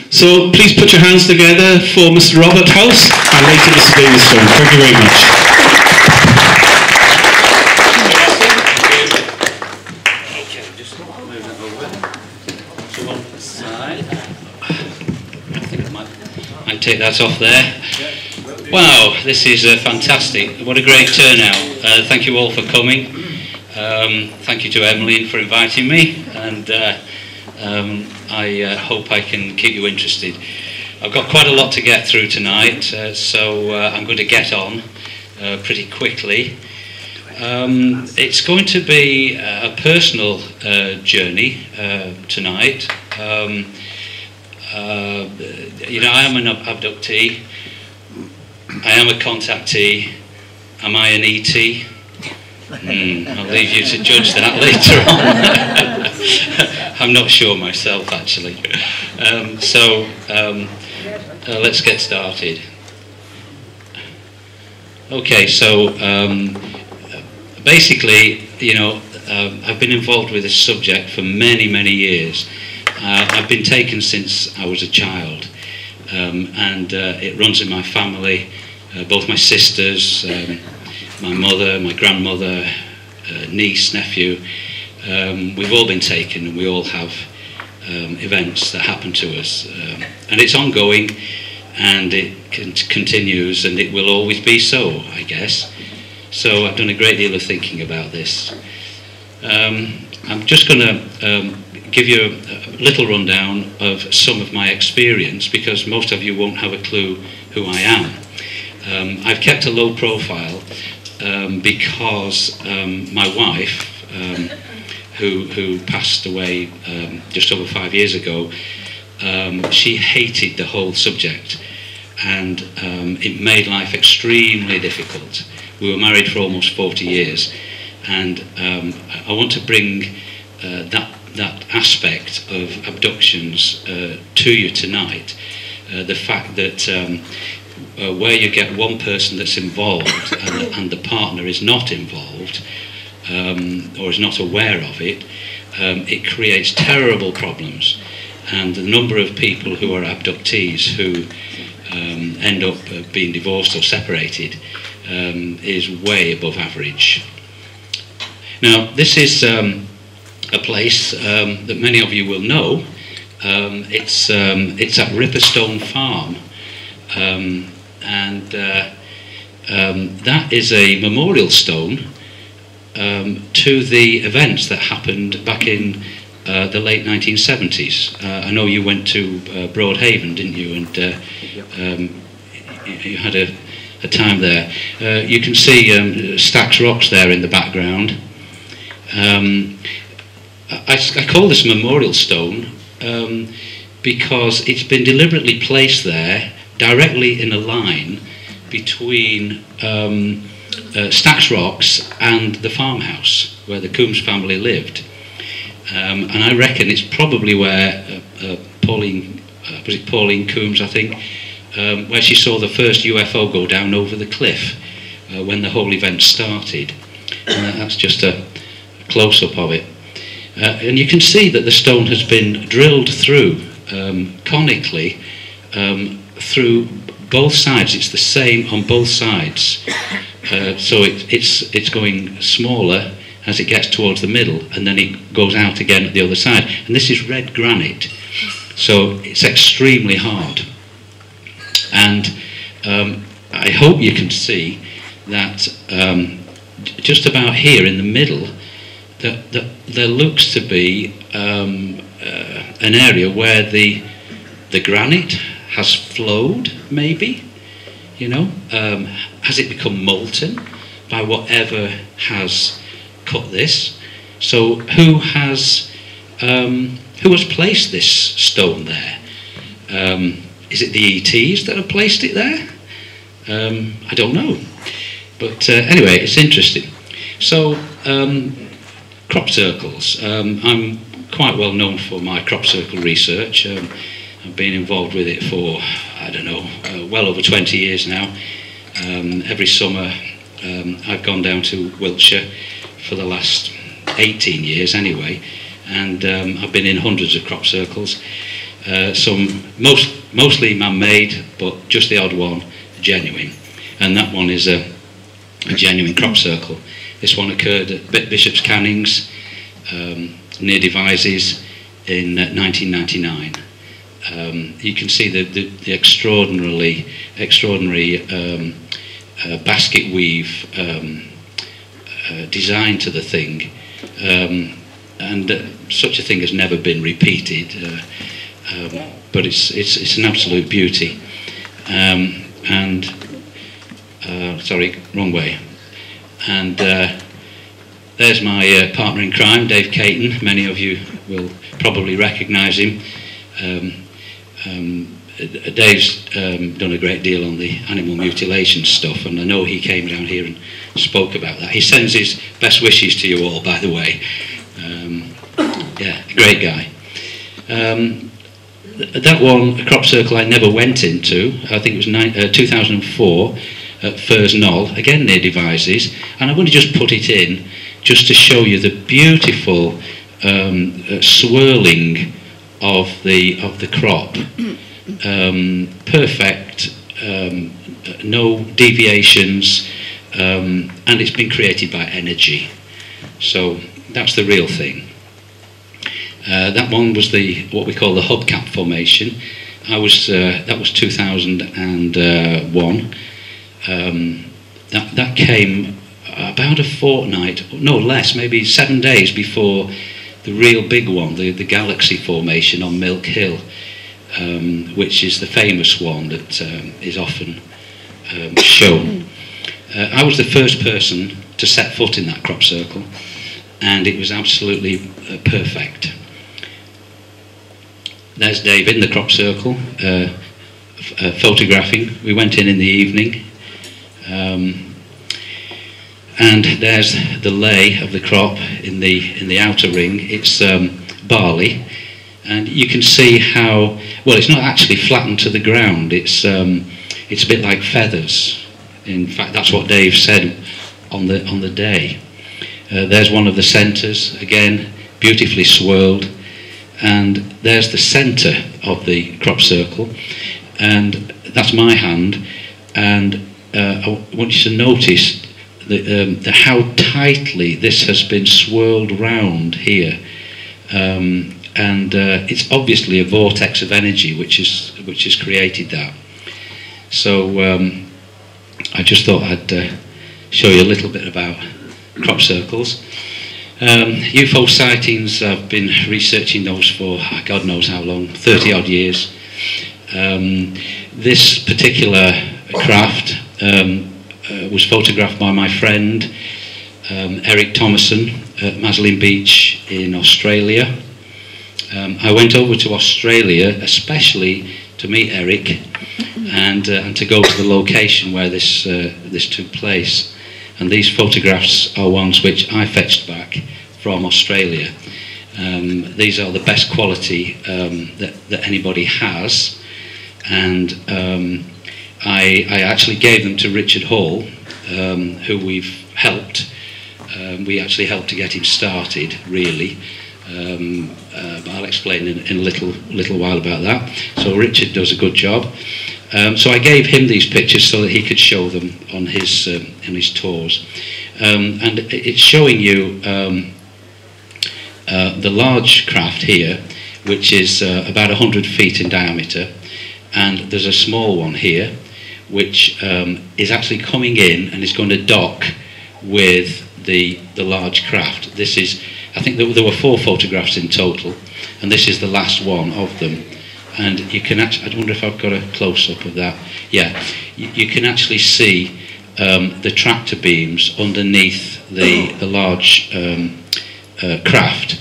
So please put your hands together for Mr. Robert House and later Mr. David Stone. Thank you very much. Okay, just move it over to one side. I think I might take that off there. Wow, this is fantastic. What a great turnout. Thank you all for coming. Thank you to Emmeline for inviting me, and I hope I can keep you interested. I've got quite a lot to get through tonight, so I'm going to get on pretty quickly. It's going to be a personal journey tonight. You know, I am an abductee. I am a contactee. Am I an ET? I'll leave you to judge that later on. I'm not sure myself, actually. Let's get started. Okay, so basically, you know, I've been involved with this subject for many, many years. I've been taken since I was a child, and it runs in my family. Both my sisters, my mother, my grandmother, niece, nephew, we've all been taken, and we all have events that happen to us, and it's ongoing, and it continues, and it will always be so, I guess. So I've done a great deal of thinking about this. I'm just going to give you a little rundown of some of my experience, because most of you won't have a clue who I am. I've kept a low profile because my wife, who passed away just over 5 years ago, she hated the whole subject, and it made life extremely difficult. We were married for almost 40 years, and I want to bring that aspect of abductions to you tonight. The fact that where you get one person that's involved and the partner is not involved, or is not aware of it, it creates terrible problems. And the number of people who are abductees who end up being divorced or separated is way above average. Now, this is a place that many of you will know. It's at Ripperstone Farm, and that is a memorial stone to the events that happened back in the late 1970s. I know you went to Broadhaven, didn't you? And you had a time there. You can see Stax Rocks there in the background. I call this a memorial stone because it's been deliberately placed there directly in a line between Stax Rocks and the farmhouse where the Coombs family lived. And I reckon it's probably where Pauline Coombs, I think, where she saw the first UFO go down over the cliff when the whole event started. That's just a close-up of it. And you can see that the stone has been drilled through conically through both sides. It's the same on both sides. So it's going smaller as it gets towards the middle, and then it goes out again at the other side. And this is red granite, so it's extremely hard. And I hope you can see that just about here in the middle, that there looks to be an area where the granite has flowed, maybe, you know. Has it become molten by whatever has cut this? So who has placed this stone there? Is it the ETs that have placed it there? I don't know, but anyway, it's interesting. So crop circles. I'm quite well known for my crop circle research. I've been involved with it for, I don't know, well over 20 years now. Every summer I've gone down to Wiltshire for the last 18 years anyway, and I've been in hundreds of crop circles. Mostly man-made, but just the odd one genuine. And that one is a genuine crop circle. This one occurred at Bishop's Cannings, near Devizes, in 1999. You can see the extraordinary basket weave design to the thing, and such a thing has never been repeated. But it's an absolute beauty. Sorry, wrong way. And there's my partner in crime, Dave Caton. Many of you will probably recognise him. Dave's done a great deal on the animal mutilation stuff, and I know he came down here and spoke about that. He sends his best wishes to you all, by the way. Yeah, great guy. That one, a crop circle I never went into. I think it was 2004 at Firs Knoll, again near Devizes, and I'm going to just put it in just to show you the beautiful swirling of the crop. Perfect, no deviations, and it's been created by energy. So that's the real thing. That one was what we call the hubcap formation. That was 2001. That came about a fortnight, no less, maybe 7 days before the real big one, the Galaxy formation on Milk Hill, which is the famous one that is often shown. I was the first person to set foot in that crop circle, and it was absolutely perfect. There's Dave in the crop circle, photographing. We went in the evening, and there's the lay of the crop in the outer ring. It's barley, and you can see how well it's not actually flattened to the ground. It's a bit like feathers. In fact, that's what Dave said on the day. There's one of the centres, again beautifully swirled, and there's the centre of the crop circle, and that's my hand. And I want you to notice how tightly this has been swirled round here, and it's obviously a vortex of energy which has created that. So I just thought I'd show you a little bit about crop circles. UFO sightings, I've been researching those for God knows how long, 30 odd years. This particular craft was photographed by my friend Eric Thomason at Maslin Beach in Australia. I went over to Australia especially to meet Eric and to go to the location where this took place. And these photographs are ones which I fetched back from Australia. These are the best quality that anybody has, and I actually gave them to Richard Hall, who we've helped. We actually helped to get him started, really. But I'll explain in a little while about that. So Richard does a good job. So I gave him these pictures so that he could show them on his tours. And it's showing you the large craft here, which is about 100 feet in diameter, and there's a small one here, which is actually coming in and is going to dock with the large craft. This is, I think there were 4 photographs in total, and this is the last one of them. And you can actually, I wonder if I've got a close-up of that. Yeah, you can actually see the tractor beams underneath the large craft,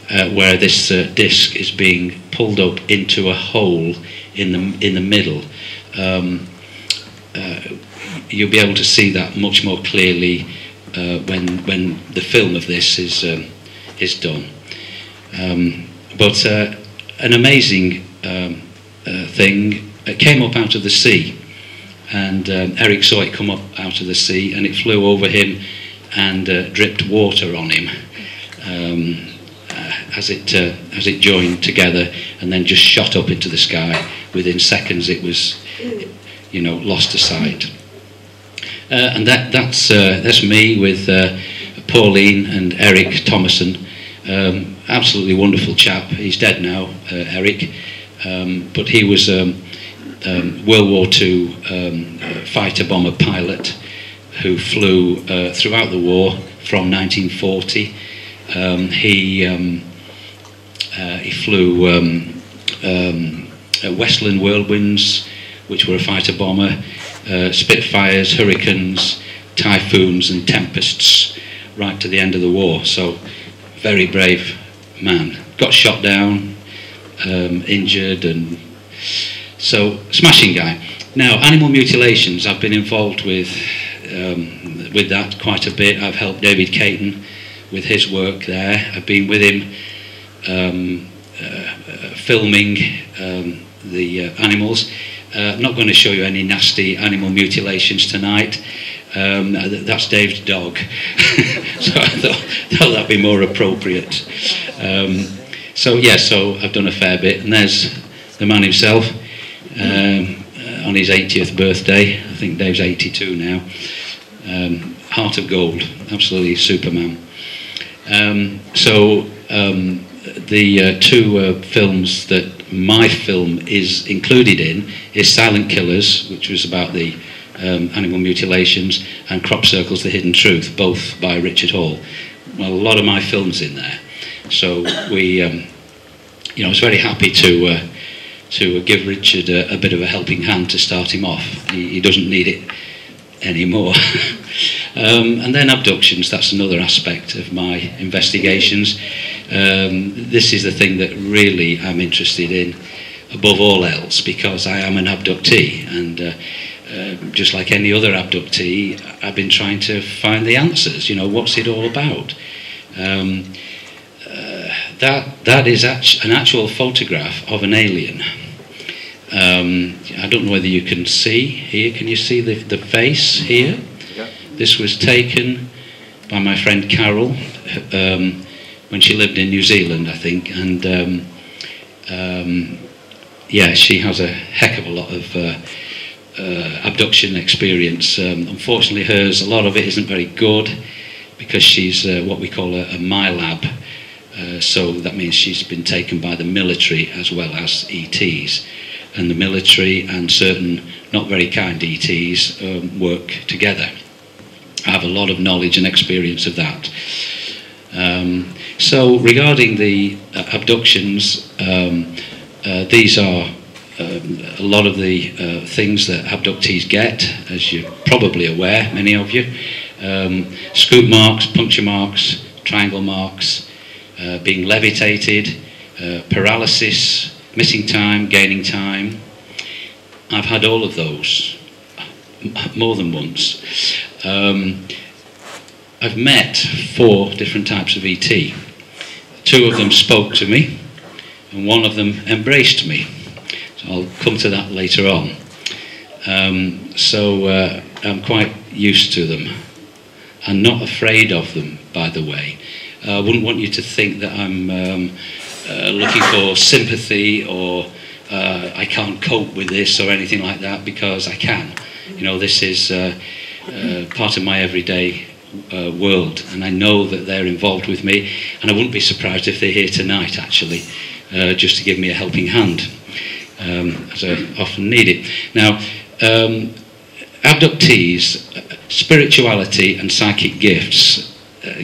where this disc is being pulled up into a hole in the middle. You'll be able to see that much more clearly when the film of this is done. But an amazing thing. It came up out of the sea, and Eric saw it come up out of the sea, and it flew over him and dripped water on him. as it joined together and then just shot up into the sky. Within seconds, it was, lost to sight. And that's me with Pauline and Eric Thomason. Absolutely wonderful chap. He's dead now, Eric, but he was World War II fighter bomber pilot who flew throughout the war from 1940. He flew Westland Whirlwinds, which were a fighter bomber, Spitfires, Hurricanes, Typhoons and Tempests, right to the end of the war. So, very brave man. Got shot down, injured, and so smashing guy. Now, animal mutilations, I've been involved with that quite a bit. I've helped David Caton with his work there. I've been with him filming the animals. I'm not going to show you any nasty animal mutilations tonight. That's Dave's dog. So I thought that'd be more appropriate. So I've done a fair bit. And there's the man himself on his 80th birthday. I think Dave's 82 now. Heart of gold, absolutely Superman. The two films that my film is included in is Silent Killers, which was about the animal mutilations, and Crop Circles, The Hidden Truth, both by Richard Hall. Well, a lot of my films in there. So we, I was very happy to give Richard a bit of a helping hand to start him off. He doesn't need it anymore. And then abductions, that's another aspect of my investigations. This is the thing that really I'm interested in above all else, because I am an abductee, and just like any other abductee, I've been trying to find the answers. What's it all about? That is an actual photograph of an alien. I don't know whether you can see here. Can you see the face here? Yeah. This was taken by my friend Carol when she lived in New Zealand, I think, and she has a heck of a lot of abduction experience. Unfortunately, a lot of it isn't very good, because she's what we call a MILAB. So that means she's been taken by the military as well as ETs. And the military and certain not very kind ETs work together. I have a lot of knowledge and experience of that. So regarding the abductions, these are a lot of the things that abductees get, as you're probably aware, many of you. Scoop marks, puncture marks, triangle marks, being levitated, paralysis, missing time, gaining time. I've had all of those, more than once. I've met 4 different types of ET. 2 of them spoke to me, and 1 of them embraced me. So I'll come to that later on. I'm quite used to them. I'm not afraid of them, by the way. I wouldn't want you to think that I'm looking for sympathy, or I can't cope with this or anything like that, because I can. This is part of my everyday world, and I know that they're involved with me, and I wouldn't be surprised if they're here tonight, actually, just to give me a helping hand, as I often need it. Now, abductees, spirituality and psychic gifts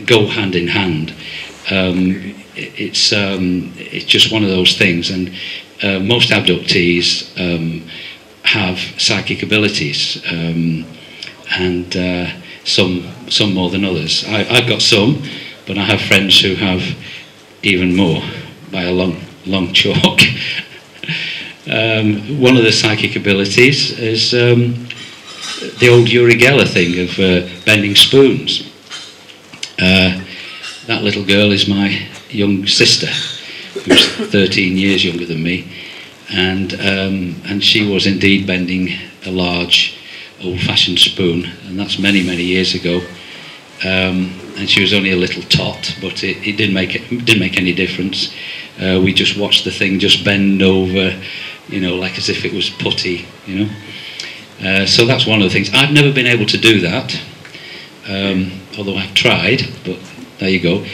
go hand in hand. It's just one of those things, and most abductees have psychic abilities, and some more than others. I've got some, but I have friends who have even more, by a long chalk. One of the psychic abilities is the old Uri Geller thing of bending spoons. That little girl is my young sister, who's 13 years younger than me, and she was indeed bending a large old-fashioned spoon, and that's many years ago. and she was only a little tot, but it didn't make any difference. We just watched the thing just bend over, you know, like as if it was putty, you know. So that's one of the things. I've never been able to do that, although I've tried, but there you go.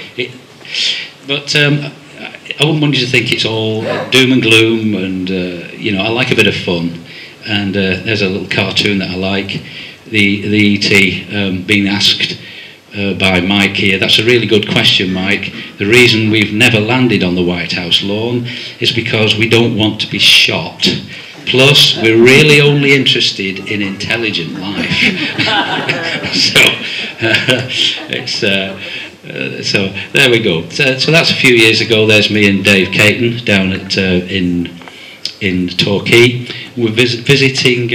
I wouldn't want you to think it's all doom and gloom, and you know, I like a bit of fun. And there's a little cartoon that I like, the E.T. Being asked by Mike here. That's a really good question, Mike. The reason we've never landed on the White House lawn is because we don't want to be shot. Plus, we're really only interested in intelligent life. So there we go. So that's a few years ago. There's me and Dave Caton down at in Torquay. We're visiting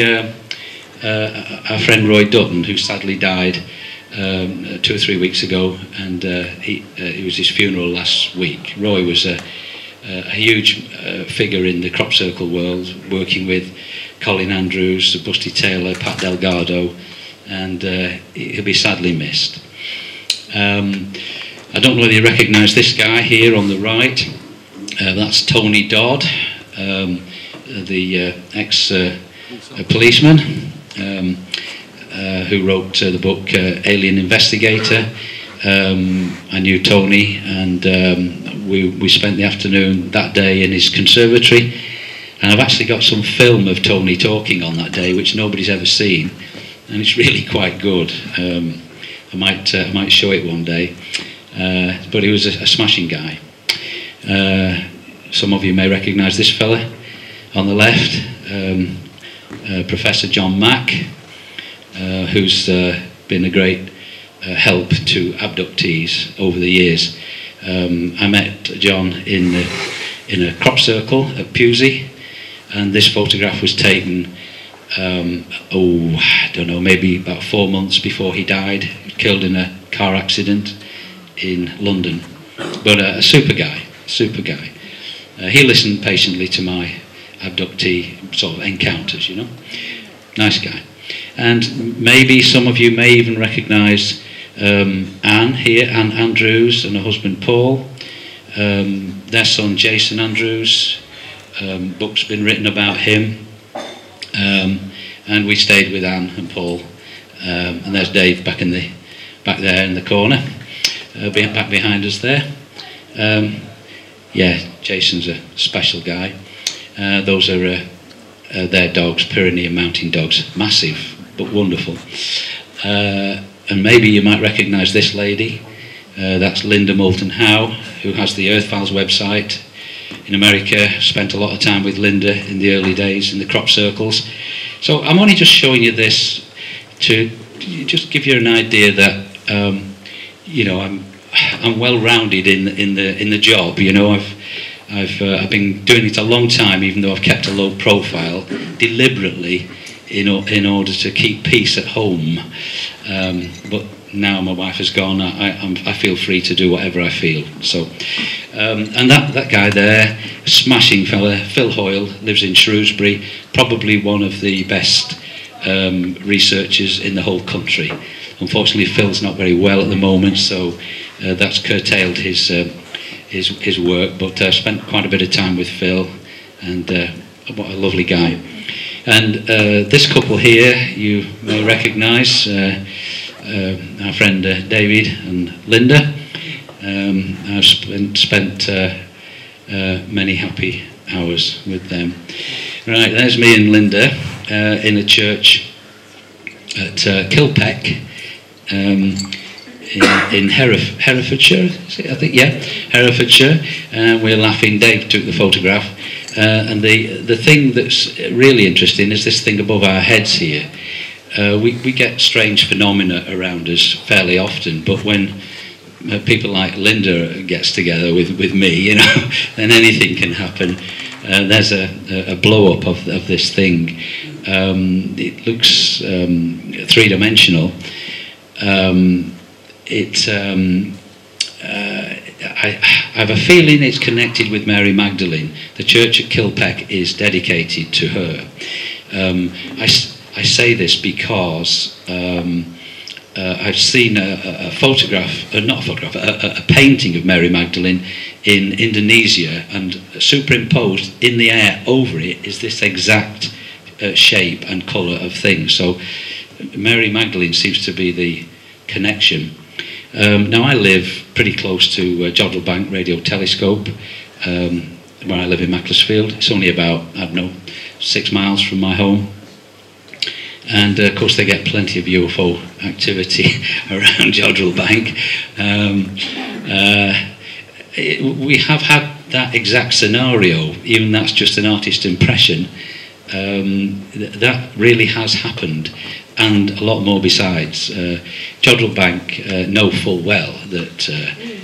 our friend Roy Dutton, who sadly died 2 or 3 weeks ago, and it was his funeral last week. Roy was a huge figure in the crop circle world, working with Colin Andrews, Busty Taylor, Pat Delgado, and he'll be sadly missed. I don't know whether you recognise this guy here on the right. That's Tony Dodd, the ex-policeman who wrote the book Alien Investigator. I knew Tony, and we spent the afternoon that day in his conservatory, and I've actually got some film of Tony talking on that day which nobody's ever seen, and it's really quite good. I might show it one day, but he was a smashing guy. Some of you may recognise this fella on the left, Professor John Mack, who's been a great help to abductees over the years. I met John in a crop circle at Pewsey, and this photograph was taken I don't know, maybe about 4 months before he died, killed in a car accident in London. But a super guy. He listened patiently to my abductee sort of encounters, you know. Nice guy. And maybe some of you may even recognise Anne here, Anne Andrews, and her husband Paul. Their son Jason Andrews. Book's been written about him. And we stayed with Anne and Paul, and there's Dave back there in the corner, back behind us there. Yeah, Jason's a special guy. Those are their dogs, Pyrenean mountain dogs, massive but wonderful. And maybe you might recognise this lady. That's Linda Moulton Howe, who has the Earth Files website in America. Spent a lot of time with Linda in the early days in the crop circles. So I'm only just showing you this to just give you an idea that you know, I'm well rounded in the job. You know, I've been doing it a long time, even though I've kept a low profile deliberately in order to keep peace at home. But now my wife has gone, I feel free to do whatever I feel. So, and that guy there, smashing fella, Phil Hoyle, lives in Shrewsbury, probably one of the best researchers in the whole country. Unfortunately, Phil's not very well at the moment, so that's curtailed his work. But I spent quite a bit of time with Phil, and what a lovely guy. And this couple here, you may recognise. Our friend David and Linda. I've spent many happy hours with them. Right, there's me and Linda in a church at Kilpeck in Herefordshire, I think, yeah, Herefordshire. We're laughing. Dave took the photograph. And the thing that's really interesting is this thing above our heads here. We get strange phenomena around us fairly often, but when people like Linda gets together with me, you know, then anything can happen. There's a blow up of this thing. It looks three-dimensional. I have a feeling it's connected with Mary Magdalene. The church at Kilpeck is dedicated to her. I say this because I've seen a photograph, not a photograph, a painting of Mary Magdalene in Indonesia, and superimposed in the air over it is this exact shape and colour of things. So Mary Magdalene seems to be the connection. Now I live pretty close to Jodrell Bank Radio Telescope, where I live in Macclesfield. It's only about, I don't know, 6 miles from my home. And of course they get plenty of UFO activity around Jodrell Bank. We have had that exact scenario, even that's just an artist impression. That really has happened, and a lot more besides. Jodrell Bank know full well that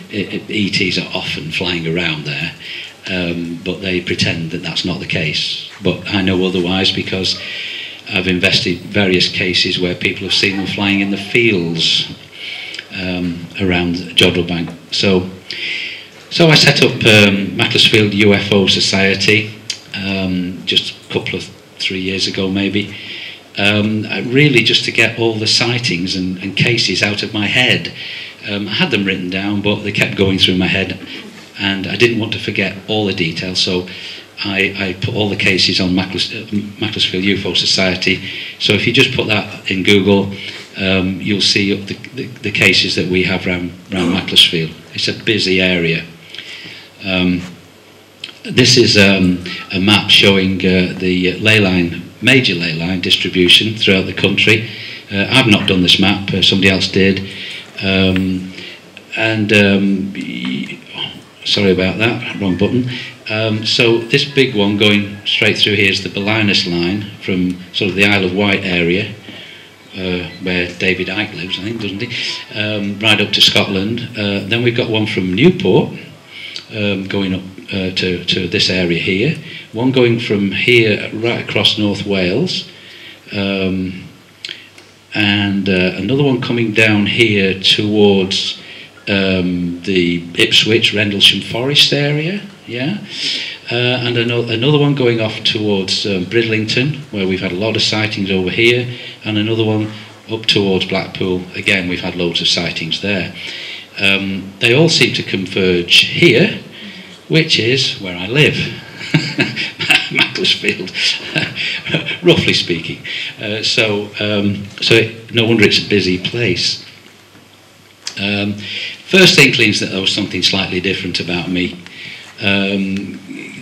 ETs are often flying around there, but they pretend that that's not the case. But I know otherwise, because I've invested various cases where people have seen them flying in the fields around Jodrell Bank. So I set up Macclesfield UFO Society just a couple of 3 years ago maybe, really just to get all the sightings and cases out of my head. I had them written down, but they kept going through my head, and I didn't want to forget all the details, so I put all the cases on Macclesfield UFO Society. So if you just put that in Google, you'll see the cases that we have around Macclesfield. It's a busy area. This is a map showing the ley line, major ley line distribution throughout the country. I've not done this map, somebody else did. Sorry about that, wrong button. So this big one going straight through here is the Belynes line from sort of the Isle of Wight area, where David Icke lives, I think, doesn't he? Right up to Scotland. Then we've got one from Newport, going up to this area here. One going from here right across North Wales. And another one coming down here towards the Ipswich, Rendlesham Forest area, yeah, and another one going off towards Bridlington, where we've had a lot of sightings over here, and another one up towards Blackpool. Again, we've had loads of sightings there. They all seem to converge here, which is where I live, Macclesfield, roughly speaking. So no wonder it's a busy place. First inklings that there was something slightly different about me.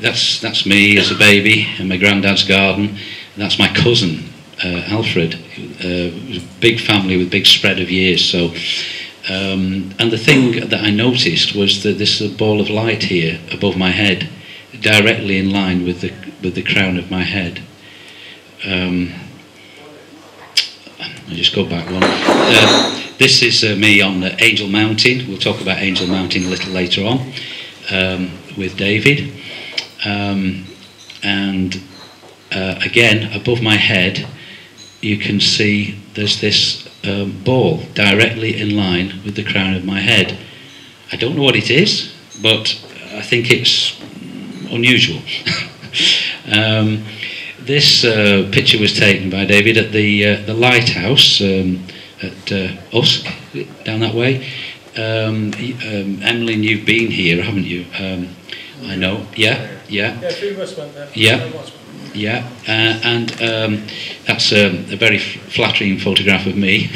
That's me as a baby in my granddad's garden. That's my cousin Alfred. It was a big family with a big spread of years. So, and the thing that I noticed was that this ball of light here above my head, directly in line with the crown of my head. I'll just go back one. This is me on Angel Mountain. We'll talk about Angel Mountain a little later on with David. Again, above my head, you can see there's this ball directly in line with the crown of my head. I don't know what it is, but I think it's unusual. This picture was taken by David at the lighthouse at Usk, down that way. Emmeline, you've been here, haven't you? I know. Yeah. Yeah, three of us went there. Yeah, and that's a very flattering photograph of me.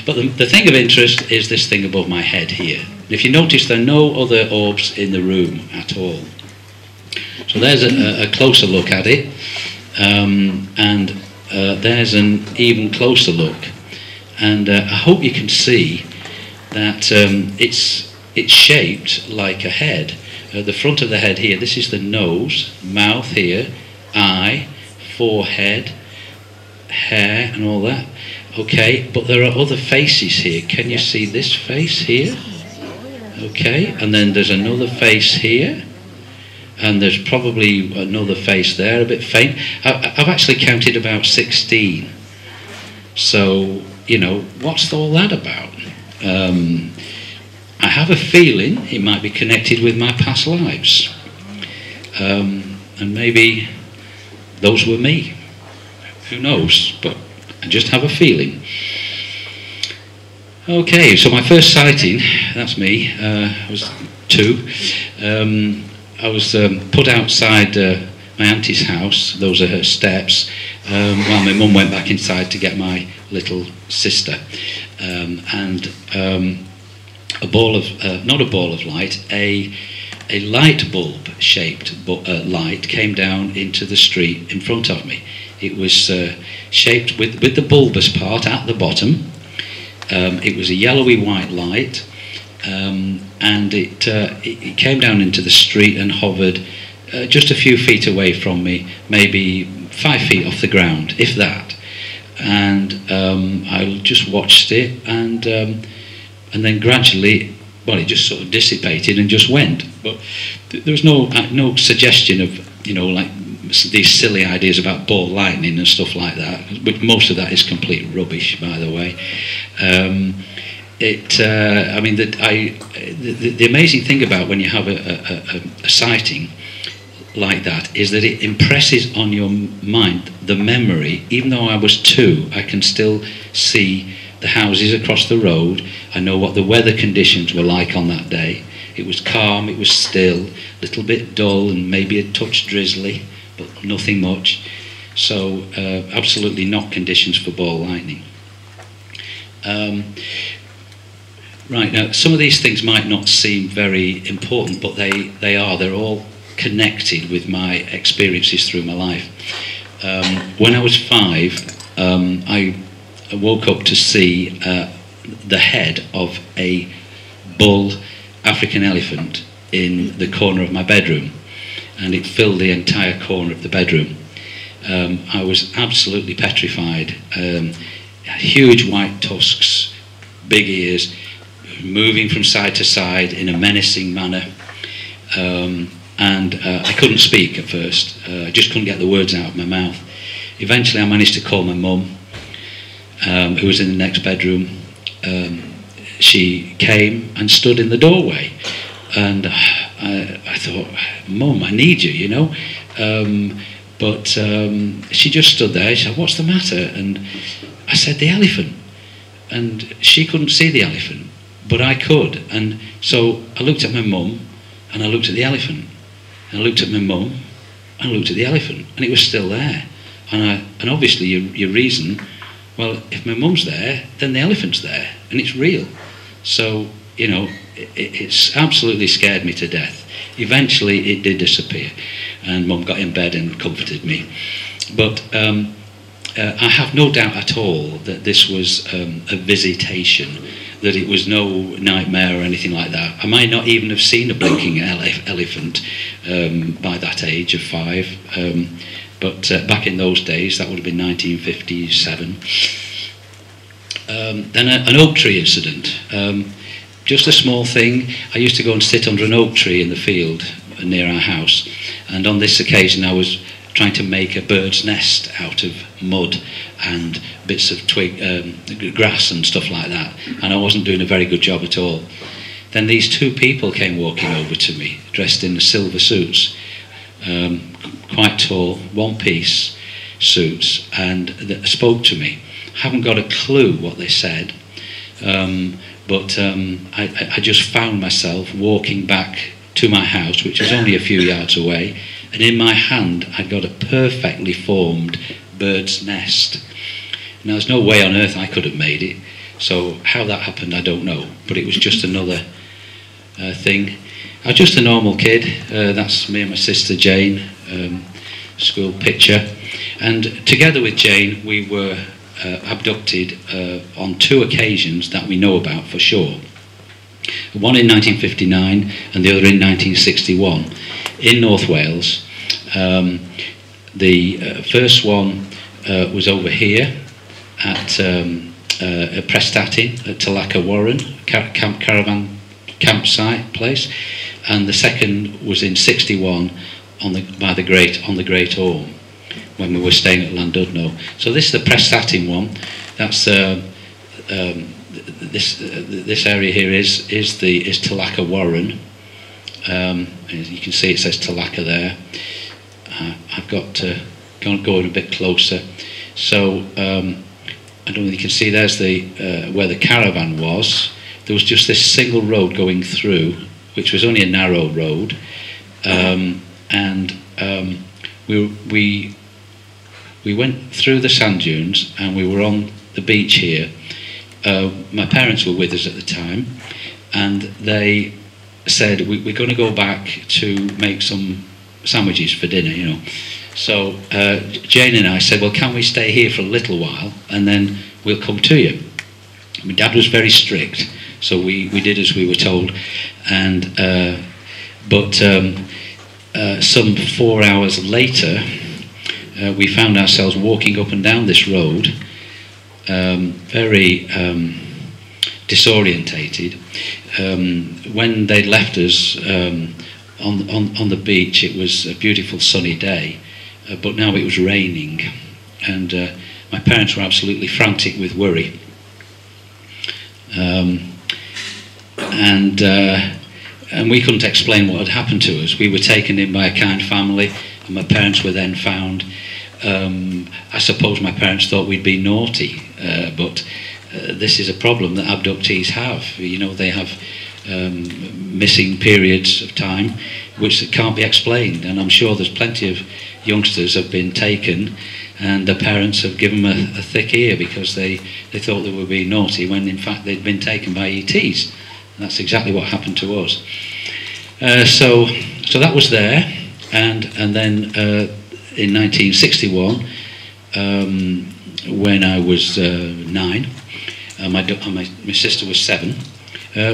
But the thing of interest is this thing above my head here. If you notice, there are no other orbs in the room at all. So there's a closer look at it, and there's an even closer look. And I hope you can see that it's shaped like a head. The front of the head here, this is the nose, mouth here, eye, forehead, hair and all that. Okay, but there are other faces here. Can you see this face here? Okay, and then there's another face here, and there's probably another face there, a bit faint. I've actually counted about 16. So, you know, what's all that about? I have a feeling it might be connected with my past lives. And maybe those were me. Who knows? But I just have a feeling. Okay, so my first sighting, that's me, I was 2. I was put outside my auntie's house, those are her steps, while my mum went back inside to get my little sister. And a ball of, not a ball of light, a light bulb shaped light came down into the street in front of me. It was shaped with the bulbous part at the bottom. It was a yellowy white light, and it came down into the street and hovered just a few feet away from me, maybe 5 feet off the ground, if that. And I just watched it, and then gradually, well, it just sort of dissipated and just went. But there was no suggestion of, you know, like these silly ideas about ball lightning and stuff like that, which most of that is complete rubbish, by the way. I mean, the amazing thing about when you have a sighting like that is that it impresses on your mind the memory. Even though I was 2, I can still see the houses across the road. I know what the weather conditions were like on that day. It was calm, it was still, a little bit dull and maybe a touch drizzly, but nothing much. So absolutely not conditions for ball lightning. Right, now some of these things might not seem very important, but they are. They're all connected with my experiences through my life. When I was 5, I woke up to see the head of a bull African elephant in the corner of my bedroom, and it filled the entire corner of the bedroom. I was absolutely petrified. Huge white tusks, big ears, moving from side to side in a menacing manner. And I couldn't speak at first. I just couldn't get the words out of my mouth. Eventually I managed to call my mum, who was in the next bedroom. She came and stood in the doorway, and I thought, Mum, I need you, you know. But she just stood there. She said, what's the matter? And I said, the elephant. And she couldn't see the elephant, but I could. And so I looked at my mum, and I looked at the elephant. And I looked at my mum, and I looked at the elephant, and it was still there. And obviously you reason, well, if my mum's there, then the elephant's there, and it's real. So, you know, it's absolutely scared me to death. Eventually it did disappear, and Mum got in bed and comforted me. But I have no doubt at all that this was a visitation, that it was no nightmare or anything like that. I might not even have seen a blinking elephant by that age of 5, but back in those days, that would have been 1957. Then an oak tree incident. Just a small thing. I used to go and sit under an oak tree in the field near our house, and on this occasion I was trying to make a bird's nest out of mud and bits of grass and stuff like that, and I wasn't doing a very good job at all. Then these 2 people came walking over to me, dressed in silver suits, quite tall, one-piece suits, and spoke to me. I haven't got a clue what they said, but I just found myself walking back to my house, which was only a few yards away, and in my hand I'd got a perfectly formed bird's nest. Now there's no way on earth I could have made it, so how that happened I don't know, but it was just another thing. I was just a normal kid. That's me and my sister Jane, school picture, and together with Jane we were abducted on 2 occasions that we know about for sure. One in 1959 and the other in 1961 in North Wales. The first one was over here at Prestatyn at Tulaka Warren caravan campsite place, and the second was in 61 on the Great Orme, when we were staying at Llandudno. So this is the Prestatyn one. That's this area here is Tulaka Warren. As you can see, it says Tulaka there. I've got to go in a bit closer. So I don't know if you can see, there's where the caravan was. There was just this single road going through, which was only a narrow road, we went through the sand dunes, and we were on the beach here. My parents were with us at the time, and they said, we're going to go back to make some sandwiches for dinner, you know. So Jane and I said, well, can we stay here for a little while, and then we'll come to you. My dad was very strict, so we did as we were told, and some 4 hours later, we found ourselves walking up and down this road, very disorientated. When they left us on the beach, it was a beautiful sunny day, but now it was raining, and my parents were absolutely frantic with worry. And we couldn't explain what had happened to us. We were taken in by a kind family, and my parents were then found. I suppose my parents thought we'd be naughty, but this is a problem that abductees have. You know, they have missing periods of time which can't be explained, and I'm sure there's plenty of youngsters have been taken, and the parents have given them a thick ear because they thought they were being naughty when in fact they'd been taken by ETs. And that's exactly what happened to us. So that was there, and then in 1961, when I was 9, my sister was 7,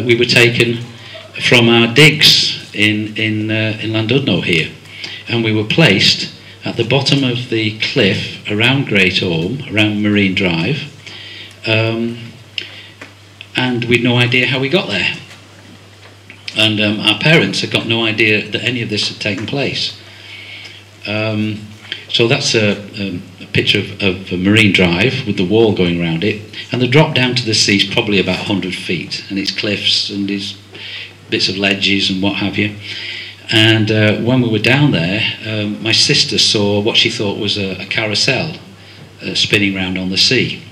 we were taken from our digs in Llandudno here, and we were placed at the bottom of the cliff around Great Orme, around Marine Drive, and we'd no idea how we got there. And our parents had got no idea that any of this had taken place. So that's a picture of a Marine Drive with the wall going around it, and the drop down to the sea is probably about 100 feet, and it's cliffs and it's bits of ledges and what have you. And when we were down there, my sister saw what she thought was a carousel spinning around on the sea.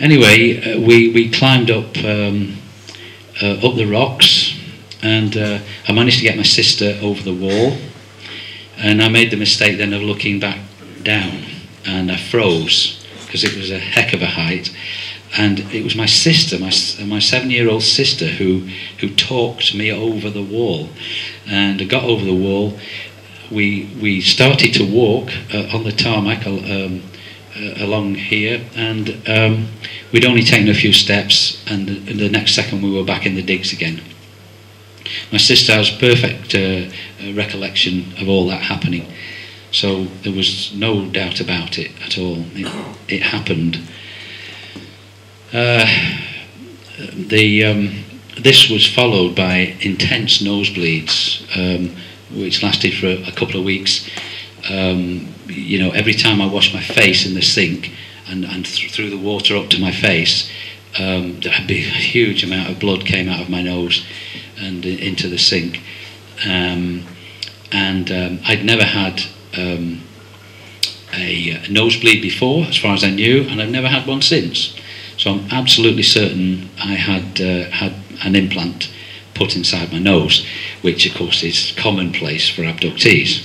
Anyway, we climbed up the rocks, and I managed to get my sister over the wall, and I made the mistake then of looking back down, and I froze because it was a heck of a height. And it was my sister, my 7-year-old sister, who talked me over the wall. And I got over the wall. We started to walk on the tarmac along here, and we'd only taken a few steps, and the next second we were back in the digs again. My sister has perfect recollection of all that happening, so there was no doubt about it at all. It happened. This was followed by intense nosebleeds, which lasted for a couple of weeks. You know, every time I washed my face in the sink and threw the water up to my face, there'd be a huge amount of blood came out of my nose and into the sink. I'd never had a nosebleed before, as far as I knew, and I've never had one since. So I'm absolutely certain I had an implant put inside my nose, which of course is commonplace for abductees.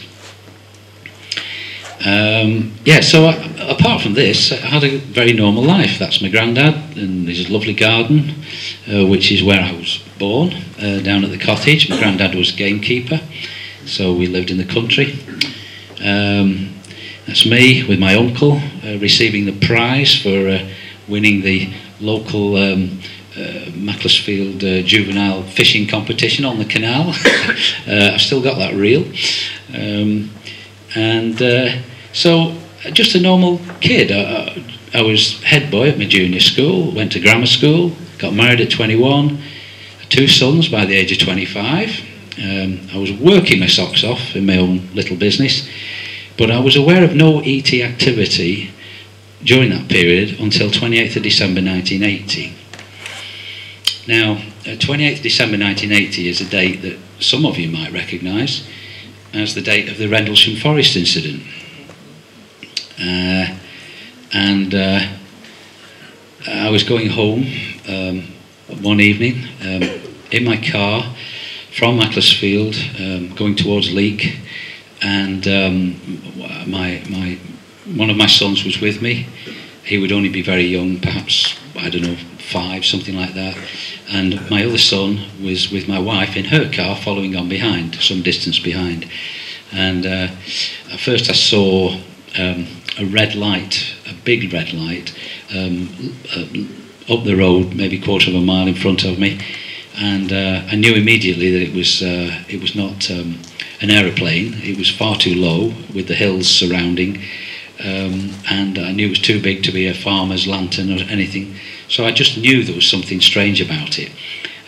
So apart from this, I had a very normal life. That's my granddad and his lovely garden, which is where I was born, down at the cottage. My granddad was gamekeeper, so we lived in the country. That's me with my uncle receiving the prize for winning the local Macclesfield juvenile fishing competition on the canal. I've still got that reel. So just a normal kid. I was head boy at my junior school, went to grammar school, got married at 21, 2 sons by the age of 25. I was working my socks off in my own little business, but I was aware of no ET activity during that period until 28th of December 1980. Now, 28th December 1980 is a date that some of you might recognise as the date of the Rendlesham Forest incident. and I was going home one evening in my car from Macclesfield, going towards Leek, and one of my sons was with me. He would only be very young, perhaps, I don't know, 5, something like that. And my other son was with my wife in her car, following on behind, some distance behind. And at first I saw a red light, a big red light, up the road, maybe a quarter of a mile in front of me. And I knew immediately that it was not an aeroplane. It was far too low, with the hills surrounding. And I knew it was too big to be a farmer's lantern or anything, so I just knew there was something strange about it,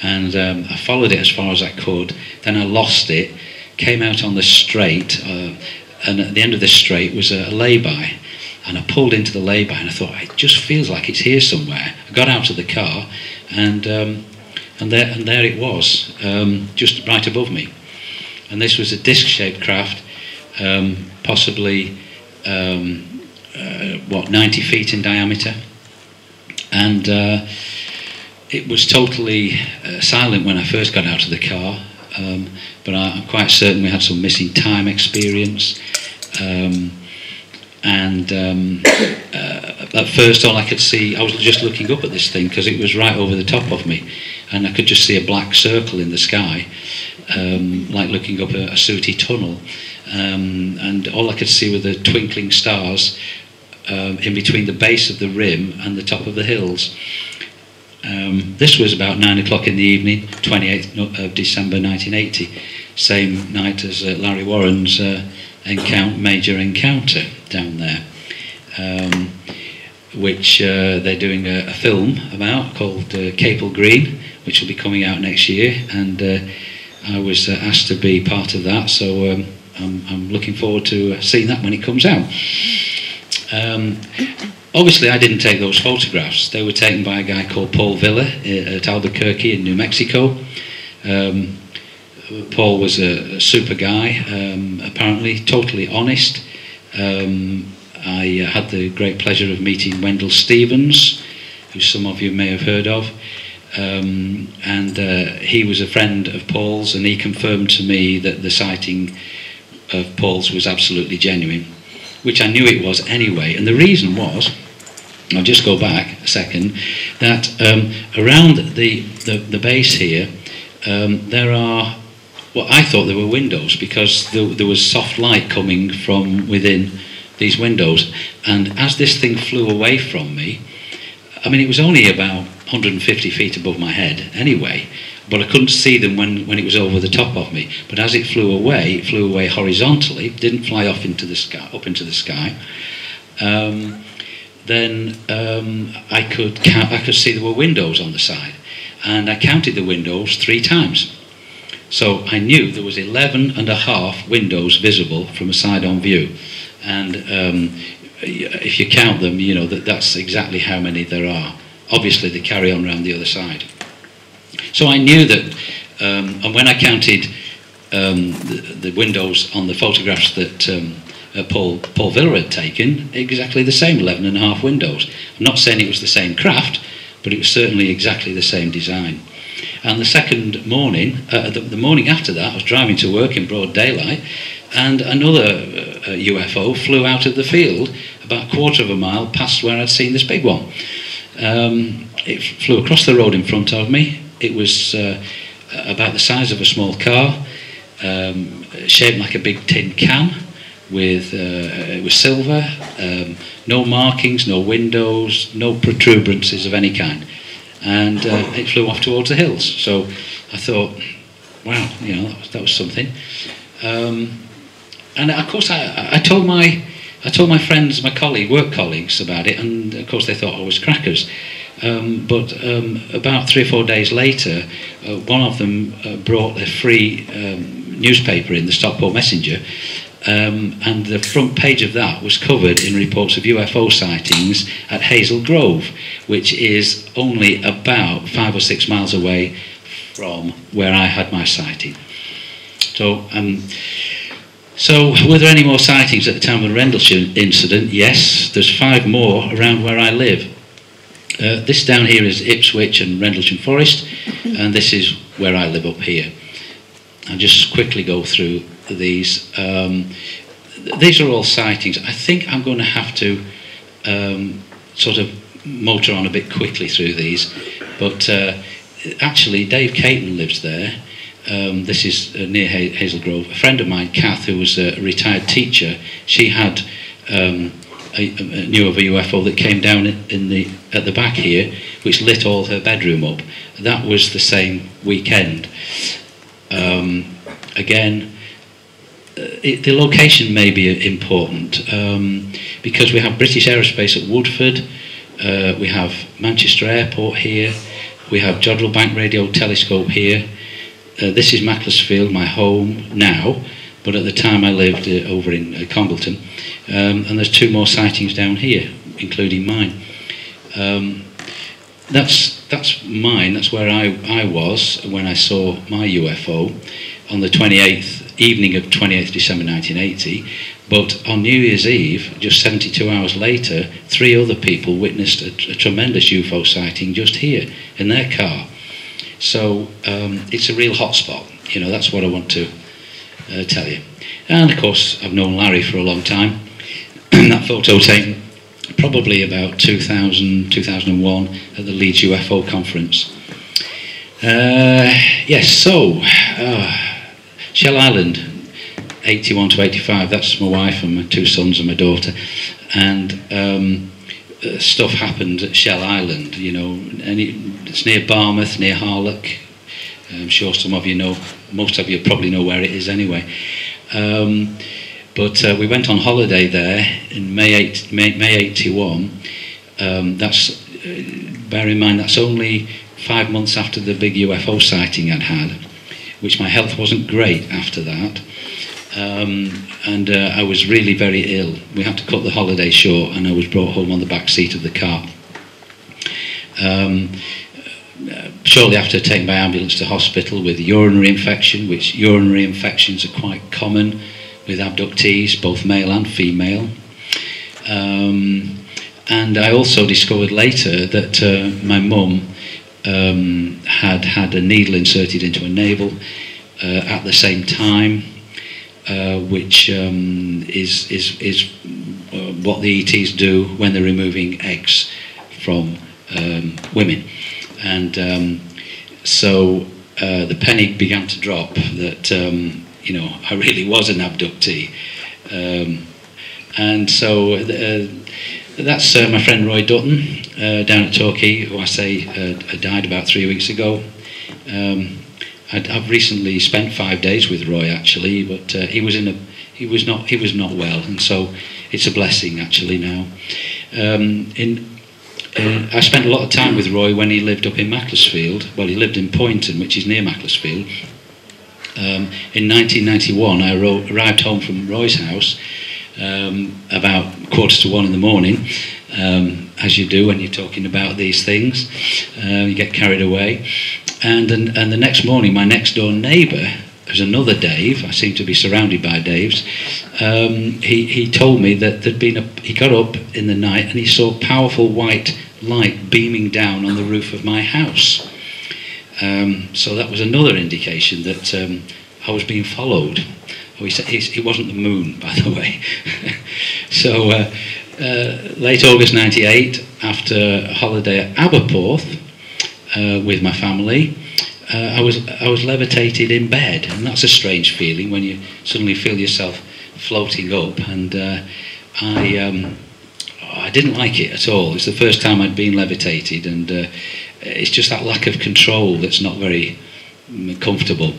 and I followed it as far as I could. Then I lost it, came out on the straight, and at the end of this straight was a lay-by, and I pulled into the lay-by, and I thought, it just feels like it's here somewhere. I got out of the car, and there it was, just right above me. And this was a disc-shaped craft, possibly 90 feet in diameter, and it was totally silent when I first got out of the car, but I'm quite certain we had some missing time experience, and at first all I could see, I was just looking up at this thing because it was right over the top of me, and I could just see a black circle in the sky, like looking up a sooty tunnel. And all I could see were the twinkling stars in between the base of the rim and the top of the hills. This was about 9 o'clock in the evening, 28th of December 1980, same night as Larry Warren's major encounter down there, which they're doing a film about called Capel Green, which will be coming out next year, and I was asked to be part of that, so I'm looking forward to seeing that when it comes out. Obviously I didn't take those photographs. They were taken by a guy called Paul Villa at Albuquerque in New Mexico. Paul was a super guy, apparently totally honest. I had the great pleasure of meeting Wendell Stevens, who some of you may have heard of. And he was a friend of Paul's, and he confirmed to me that the sighting of Paul's was absolutely genuine, which I knew it was anyway. And the reason was, I'll just go back a second, that around the base here there are, well, I thought there were windows because there was soft light coming from within these windows, and as this thing flew away from me, I mean, it was only about 150 feet above my head anyway, but I couldn't see them when it was over the top of me. But as it flew away horizontally, didn't fly off into the sky, up into the sky. Then I could see there were windows on the side, and I counted the windows 3 times. So I knew there was 11.5 windows visible from a side-on view, and if you count them, you know that's exactly how many there are. Obviously, they carry on around the other side. So I knew that, and when I counted the windows on the photographs that Paul Villa had taken, exactly the same 11.5 windows. I'm not saying it was the same craft, but it was certainly exactly the same design. And the second morning, the morning after that, I was driving to work in broad daylight, and another UFO flew out of the field about a quarter of a mile past where I'd seen this big one. It flew across the road in front of me. It was about the size of a small car, shaped like a big tin can, with it was silver, no markings, no windows, no protuberances of any kind, and it flew off towards the hills. So I thought, wow, you know, that was something. And of course, I told my friends, my work colleagues about it, and of course they thought I was crackers. But about 3 or 4 days later, one of them brought a free newspaper in, the Stockport Messenger, and the front page of that was covered in reports of UFO sightings at Hazel Grove, which is only about 5 or 6 miles away from where I had my sighting. So So, were there any more sightings at the time of the Rendlesham incident? Yes, there's 5 more around where I live. This down here is Ipswich and Rendlesham Forest, and this is where I live up here. I'll just quickly go through these. These are all sightings. I think I'm going to have to sort of motor on a bit quickly through these, but actually Dave Caton lives there. This is near Hazel Grove. A friend of mine, Kath, who was a retired teacher, she had knew of a UFO that came down at the back here, which lit all her bedroom up. That was the same weekend. Again, the location may be important because we have British Aerospace at Woodford, we have Manchester Airport here, we have Jodrell Bank Radio Telescope here. This is Macclesfield, my home now, but at the time I lived over in Congleton. And there's 2 more sightings down here, including mine. That's mine. That's where I was when I saw my UFO on the 28th evening of 28th December 1980. But on New Year's Eve, just 72 hours later, 3 other people witnessed a tremendous UFO sighting just here in their car. So it's a real hotspot. You know, that's what I want to tell you. And of course, I've known Larry for a long time. That photo taken probably about 2000, 2001 at the Leeds UFO conference. Yes, so Shell Island, 81 to 85, that's my wife and my 2 sons and my daughter. And stuff happened at Shell Island, you know, and it's near Barmouth, near Harlock. I'm sure some of you know, most of you probably know where it is anyway. But we went on holiday there in May 81. That's, bear in mind, that's only 5 months after the big UFO sighting I'd had, which my health wasn't great after that. And I was really very ill. We had to cut the holiday short, and I was brought home on the back seat of the car. Shortly after, taken by ambulance to hospital with urinary infection, which urinary infections are quite common with abductees, both male and female. And I also discovered later that my mum had had a needle inserted into her navel at the same time, which is what the ETs do when they're removing eggs from women. And so the penny began to drop that you know, I really was an abductee. And so that's my friend Roy Dutton down at Torquay, who I say died about 3 weeks ago. I've recently spent 5 days with Roy actually, but he was not well, and so it's a blessing actually now. I spent a lot of time with Roy when he lived up in Macclesfield. Well, he lived in Poynton, which is near Macclesfield. In 1991, I arrived home from Roy's house about 1:45 in the morning, as you do when you're talking about these things. You get carried away. And the next morning, my next door neighbour, there's another Dave, I seem to be surrounded by Daves, he told me that he got up in the night and he saw powerful white light beaming down on the roof of my house. So that was another indication that I was being followed. Oh, he said it wasn't the moon, by the way. So late August 98, after a holiday at Aberporth with my family, I was levitated in bed, and that's a strange feeling when you suddenly feel yourself floating up. And I didn't like it at all. It's the first time I'd been levitated, and it's just that lack of control that's not very comfortable.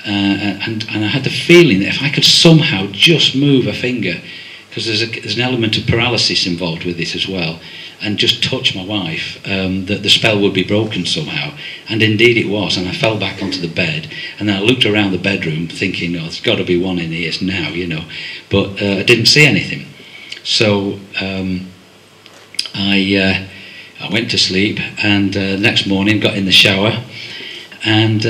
And I had the feeling that if I could somehow just move a finger, because there's an element of paralysis involved with it as well, and just touch my wife, that the spell would be broken somehow. And indeed it was, and I fell back onto the bed, and then I looked around the bedroom thinking, oh, there's got to be one in here now, you know, but I didn't see anything. So I went to sleep, and next morning got in the shower, and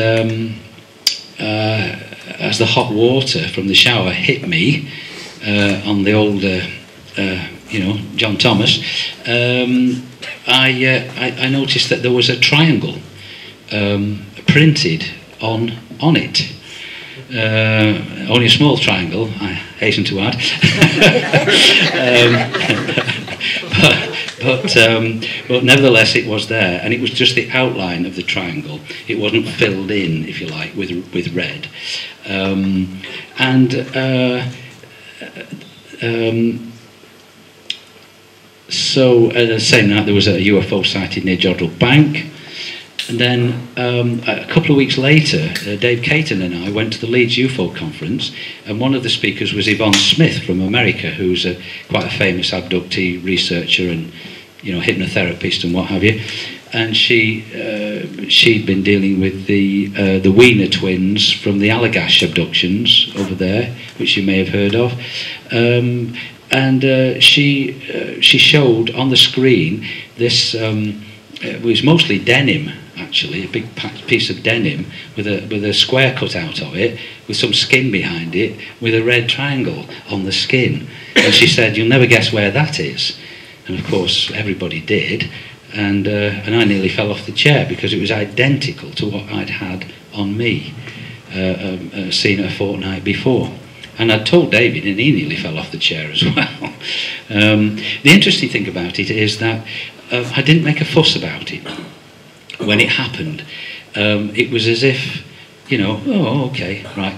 as the hot water from the shower hit me on the old, John Thomas, I noticed that there was a triangle printed on it. Only a small triangle, I hasten to add. But nevertheless, it was there, and it was just the outline of the triangle. It wasn't filled in, if you like, with red. So the same night there was a UFO sighted near Jodrell Bank. And then a couple of weeks later, Dave Caton and I went to the Leeds UFO conference, and one of the speakers was Yvonne Smith from America, who's quite a famous abductee researcher and hypnotherapist and what have you. And she'd been dealing with the Wiener twins from the Allagash abductions over there, which you may have heard of. She showed on the screen this. It was mostly denim, actually, a big piece of denim with a square cut out of it, with some skin behind it, with a red triangle on the skin. And she said, "You'll never guess where that is." And of course, everybody did. And I nearly fell off the chair because it was identical to what I'd had on me, seen a fortnight before. And I'd told David, and he nearly fell off the chair as well. The interesting thing about it is that I didn't make a fuss about it when it happened. It was as if, oh, okay, right,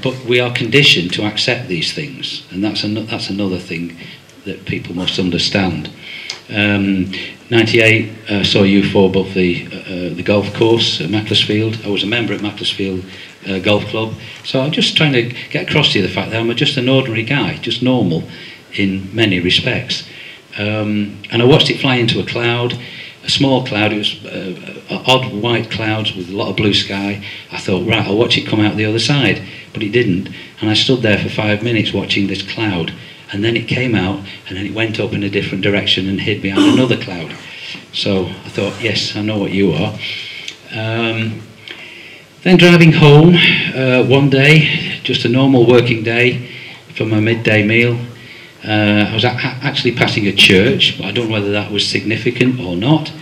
but we are conditioned to accept these things, and that's another thing that people must understand. 98 saw UFO above the golf course at Macclesfield. I was a member at Macclesfield Golf Club, so I'm just trying to get across to you the fact that I'm just an ordinary guy, just normal in many respects. And I watched it fly into a cloud, a small cloud. It was odd white clouds with a lot of blue sky. I thought, right, I'll watch it come out the other side, but it didn't. And I stood there for 5 minutes watching this cloud, and then it came out, and then it went up in a different direction and hid behind another cloud. So I thought, yes, I know what you are. Then driving home one day, just a normal working day for my midday meal. I was actually passing a church, but I don't know whether that was significant or not.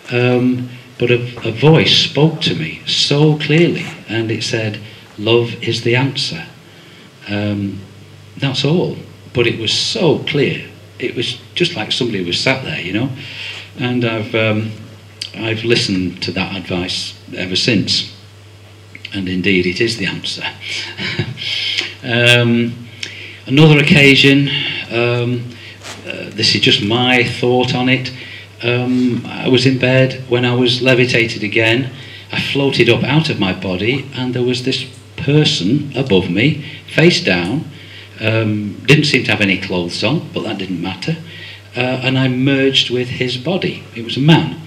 But a voice spoke to me so clearly, and it said, "Love is the answer." That's all. But it was so clear. It was just like somebody was sat there, And I've listened to that advice ever since. And indeed, it is the answer. Another occasion, this is just my thought on it. I was in bed when I was levitated again. I floated up out of my body, and there was this person above me, face down. Didn't seem to have any clothes on, but that didn't matter. And I merged with his body. It was a man.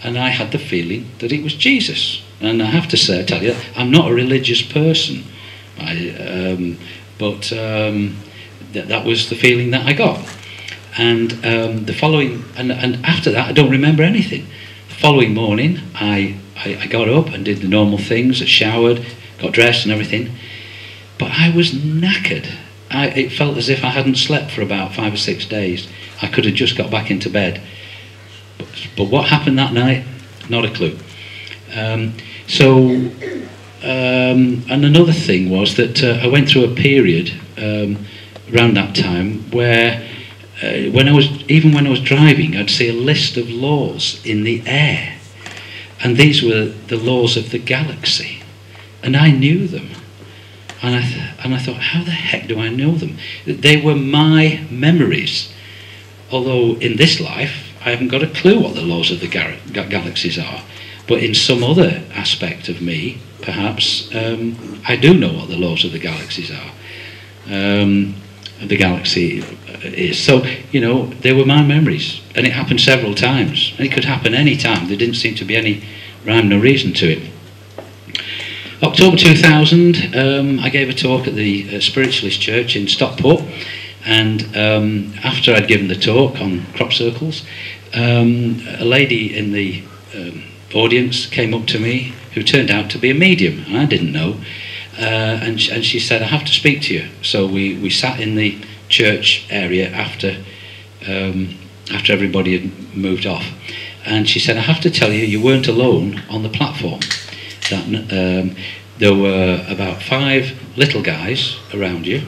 And I had the feeling that it was Jesus. And I have to say, I tell you, I'm not a religious person. But that was the feeling that I got. And the following, and after that, I don't remember anything. The following morning, I got up and did the normal things. I showered, got dressed and everything. But I was knackered. It felt as if I hadn't slept for about 5 or 6 days. I could have just got back into bed. But what happened that night? Not a clue. And another thing was that I went through a period around that time where when I was driving, I'd see a list of laws in the air, and these were the laws of the galaxy, and I knew them. And I thought, how the heck do I know them? They were my memories, although in this life I haven't got a clue what the laws of the galaxies are. But in some other aspect of me, perhaps, I do know what the laws of the galaxies are. The galaxy is. So, they were my memories. And it happened several times. And it could happen any time. There didn't seem to be any rhyme nor reason to it. October 2000, I gave a talk at the Spiritualist Church in Stockport. And after I'd given the talk on crop circles, a lady in the audience came up to me who turned out to be a medium, and I didn't know. and she said, I have to speak to you. So we sat in the church area after everybody had moved off. And she said, I have to tell you, you weren't alone on the platform. That there were about 5 little guys around you,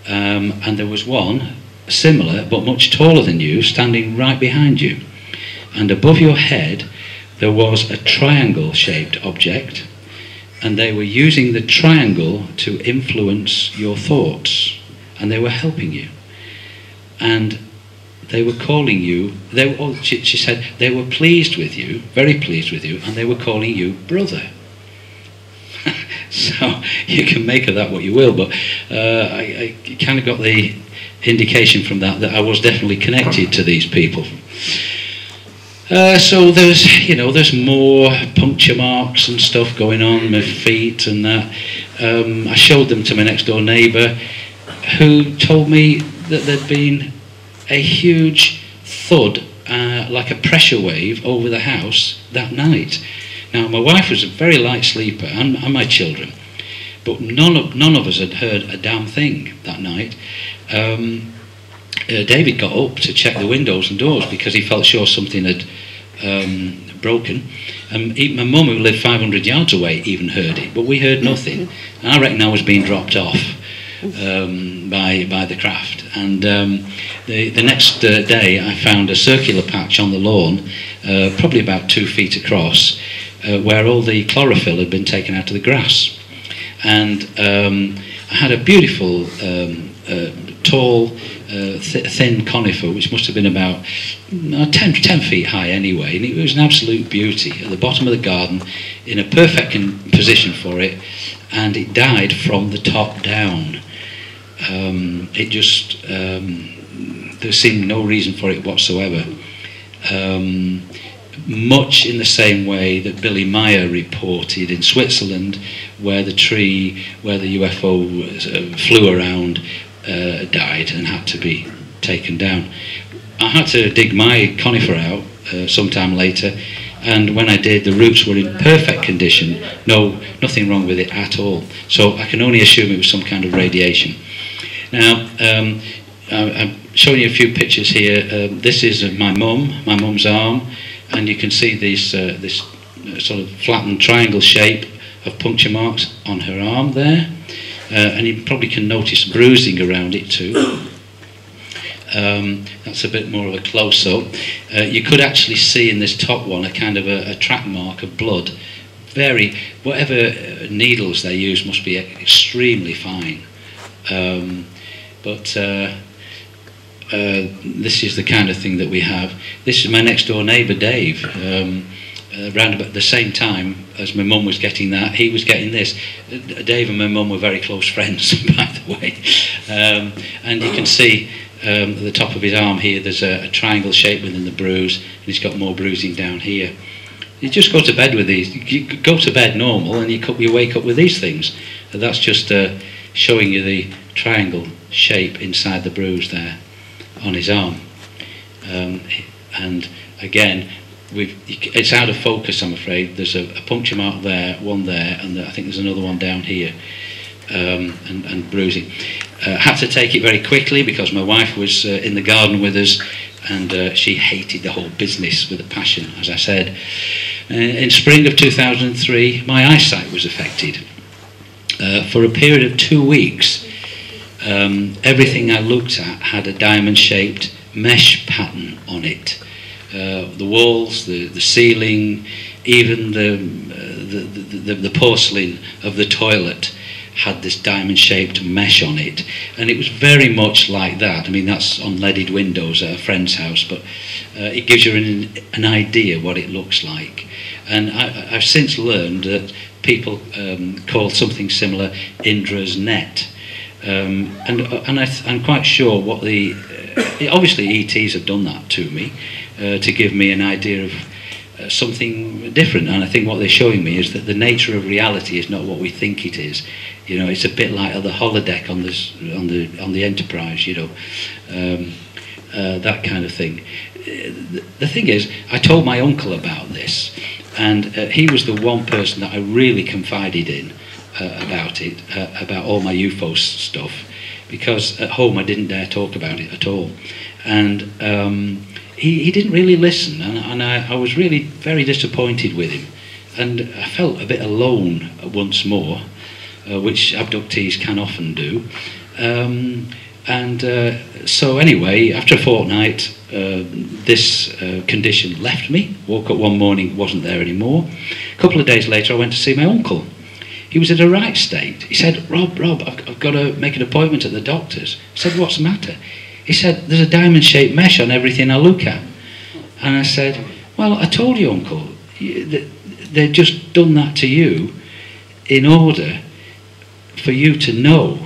and there was one similar but much taller than you standing right behind you. And above your head there was a triangle-shaped object, and they were using the triangle to influence your thoughts, and they were helping you. And they were calling you, she said, they were pleased with you, very pleased with you, and they were calling you brother. So you can make of that what you will, but I kind of got the indication from that I was definitely connected to these people. So there's more puncture marks and stuff going on, my feet and that. I showed them to my next door neighbour, who told me that there'd been a huge thud, like a pressure wave, over the house that night. Now, my wife was a very light sleeper, and my children, but none of us had heard a damn thing that night. David got up to check the windows and doors because he felt sure something had broken. My mum, who lived 500 yards away, even heard it, but we heard nothing. And I reckon I was being dropped off by the craft. And the next day I found a circular patch on the lawn, probably about 2 feet across, where all the chlorophyll had been taken out of the grass. And I had a beautiful tall thin conifer, which must have been about 10 feet high anyway, and it was an absolute beauty at the bottom of the garden, in a perfect position for it, and it died from the top down. It just there seemed no reason for it whatsoever. Much in the same way that Billy Meyer reported in Switzerland, where the tree where the UFO flew around died and had to be taken down. I had to dig my conifer out sometime later, and when I did, the roots were in perfect condition, nothing wrong with it at all. So I can only assume it was some kind of radiation. Now, I'm showing you a few pictures here. This is my mum's arm, and you can see this sort of flattened triangle shape of puncture marks on her arm there, and you probably can notice bruising around it too. That's a bit more of a close-up. You could actually see in this top one a kind of a track mark of blood. Whatever needles they use must be extremely fine. But this is the kind of thing that we have. This is my next door neighbour, Dave. Around about the same time as my mum was getting that, he was getting this. Dave and my mum were very close friends, by the way. And you can see at the top of his arm here, there's a triangle shape within the bruise, and he's got more bruising down here. You just go to bed with these. You go to bed normal, and you wake up with these things. And that's just showing you the triangle shape inside the bruise there on his arm. And again, it's out of focus, I'm afraid. There's a puncture mark there, one there, and I think there's another one down here, and bruising. Had to take it very quickly because my wife was in the garden with us, and she hated the whole business with a passion, as I said. In spring of 2003, my eyesight was affected. For a period of 2 weeks, everything I looked at had a diamond-shaped mesh pattern on it. The walls, the ceiling, even the porcelain of the toilet had this diamond-shaped mesh on it, and it was very much like that. I mean, that's on leaded windows at a friend's house, but it gives you an idea what it looks like. And I've since learned that people call something similar Indra's net, and I'm quite sure what obviously ETs have done that to me, to give me an idea of something different. And I think what they're showing me is that the nature of reality is not what we think it is. You know, it's a bit like the holodeck on the Enterprise. You know, that kind of thing. The thing is, I told my uncle about this, And he was the one person that I really confided in about all my UFO stuff, because at home I didn't dare talk about it at all. And he didn't really listen, and I was really very disappointed with him. And I felt a bit alone once more, which abductees can often do. So anyway, after a fortnight, this condition left me. Woke up one morning, wasn't there anymore. A couple of days later, I went to see my uncle. He was in a right state. He said, Rob, I've got to make an appointment at the doctor's. I said, what's the matter? He said, there's a diamond-shaped mesh on everything I look at. And I said, well, I told you, Uncle, they've just done that to you in order for you to know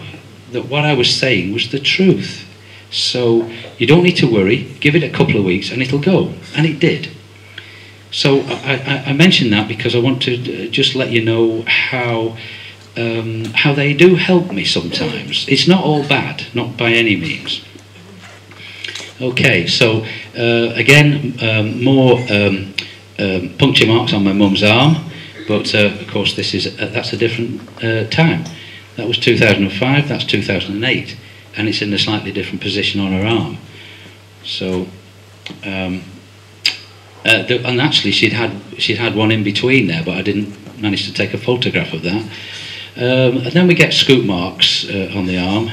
that what I was saying was the truth. So you don't need to worry, give it a couple of weeks and it'll go. And it did. So I mention that because I want to just let you know how they do help me sometimes. It's not all bad, not by any means. Okay, so again, more puncture marks on my mum's arm, but of course that's a different time. That was 2005, that's 2008, and it's in a slightly different position on her arm. So, and actually she'd had one in between there, but I didn't manage to take a photograph of that. And then we get scoop marks on the arm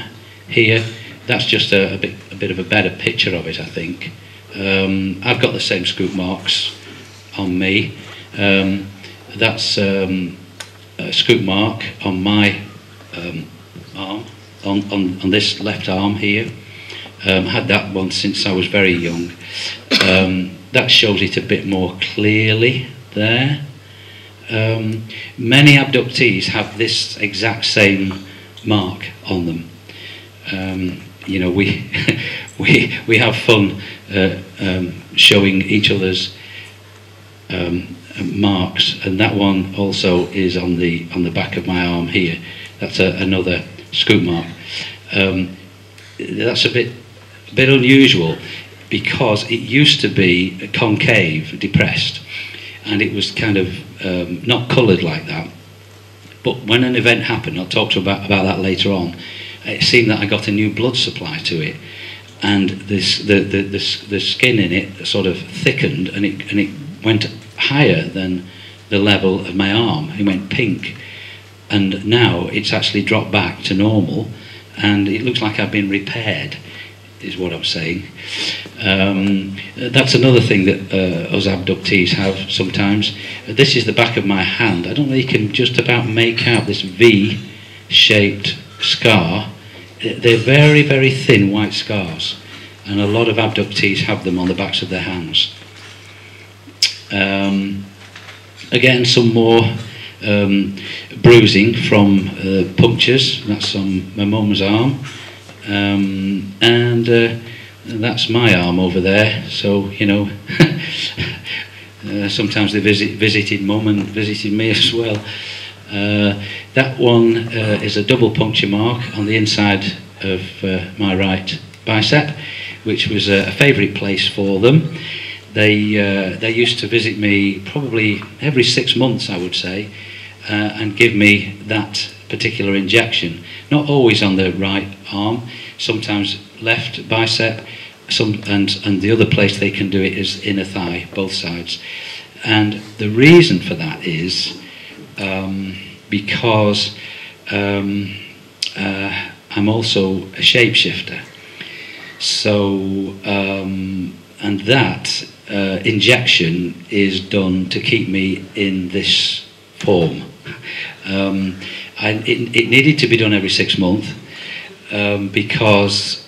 here. That's just a bit of a better picture of it, I think. I've got the same scoop marks on me. That's a scoop mark on my arm, on this left arm here. Had that one since I was very young. That shows it a bit more clearly there. Many abductees have this exact same mark on them. You know, we have fun showing each other's marks, and that one also is on the back of my arm here. That's another scoop mark. That's a bit unusual because it used to be concave, depressed, and it was kind of not coloured like that. But when an event happened, I'll talk to you about that later on, it seemed that I got a new blood supply to it, and the skin in it sort of thickened, and it went higher than the level of my arm. It went pink, and now it's actually dropped back to normal, and it looks like I've been repaired, is what I'm saying. That's another thing that us abductees have sometimes. This is the back of my hand. I don't know if you can just about make out this V-shaped scar. They're very, very thin white scars, and a lot of abductees have them on the backs of their hands. Again, some more bruising from punctures. That's on my mum's arm, and that's my arm over there. So, you know, sometimes they visited mum and visited me as well. That one is a double puncture mark on the inside of my right bicep, which was a favourite place for them. They used to visit me probably every 6 months, I would say, and give me that particular injection. Not always on the right arm, sometimes left bicep, and the other place they can do it is inner thigh, both sides. And the reason for that is because I'm also a shapeshifter. So, and that injection is done to keep me in this form. It needed to be done every 6 months because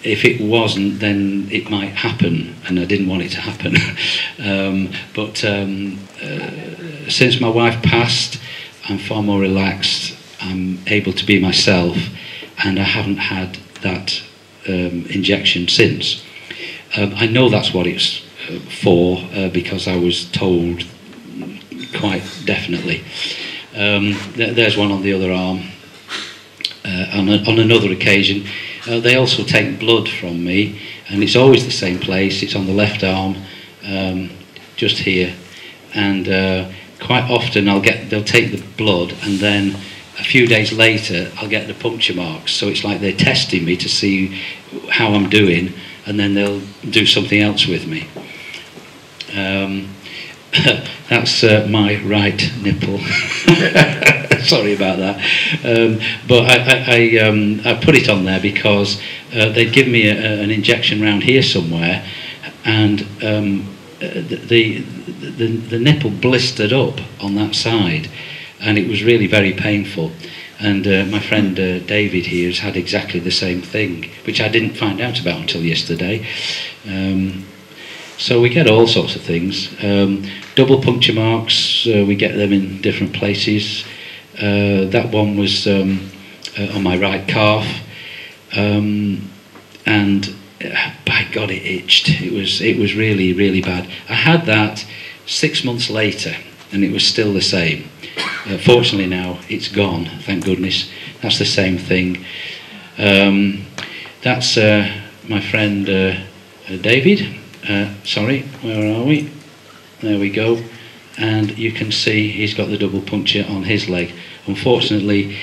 if it wasn't, then it might happen, and I didn't want it to happen. But since my wife passed, I'm far more relaxed. I'm able to be myself, and I haven't had that injection since. I know that's what it's for because I was told quite definitely. There's one on the other arm. On another occasion, they also take blood from me, and it's always the same place. It's on the left arm, just here, and quite often they'll take the blood, and then a few days later I'll get the puncture marks. So it's like they're testing me to see how I'm doing, and then they'll do something else with me. That's my right nipple. Sorry about that. But I put it on there because they'd give me an injection round here somewhere, and the nipple blistered up on that side, and it was really very painful. And my friend David here has had exactly the same thing, which I didn't find out about until yesterday. So we get all sorts of things. Double puncture marks, we get them in different places. That one was on my right calf, and by God, it itched. It was really, really bad. I had that 6 months later, and it was still the same. Fortunately now it's gone, thank goodness. That's the same thing. That's my friend David. Sorry, where are we? There we go. And you can see he's got the double puncture on his leg. Unfortunately,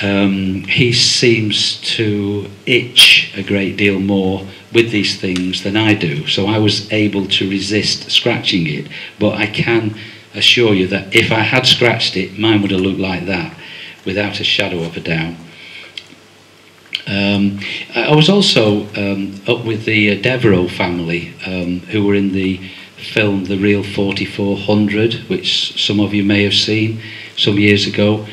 he seems to itch a great deal more with these things than I do. So I was able to resist scratching it, but I can assure you that if I had scratched it, mine would have looked like that, without a shadow of a doubt. I was also up with the Devereux family, who were in the film The Real 4400, which some of you may have seen some years ago.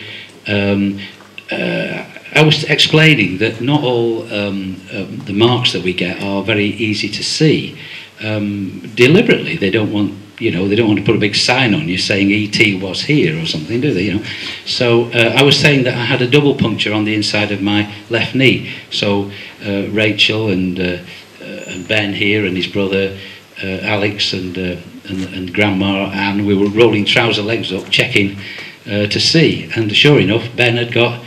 I was explaining that not all the marks that we get are very easy to see. Deliberately, they don't want, they don't want to put a big sign on you saying E.T. was here or something, do they? So I was saying that I had a double puncture on the inside of my left knee. So Rachel and Ben here and his brother Alex and Grandma Anne, we were rolling trouser legs up, checking to see. And sure enough, Ben had got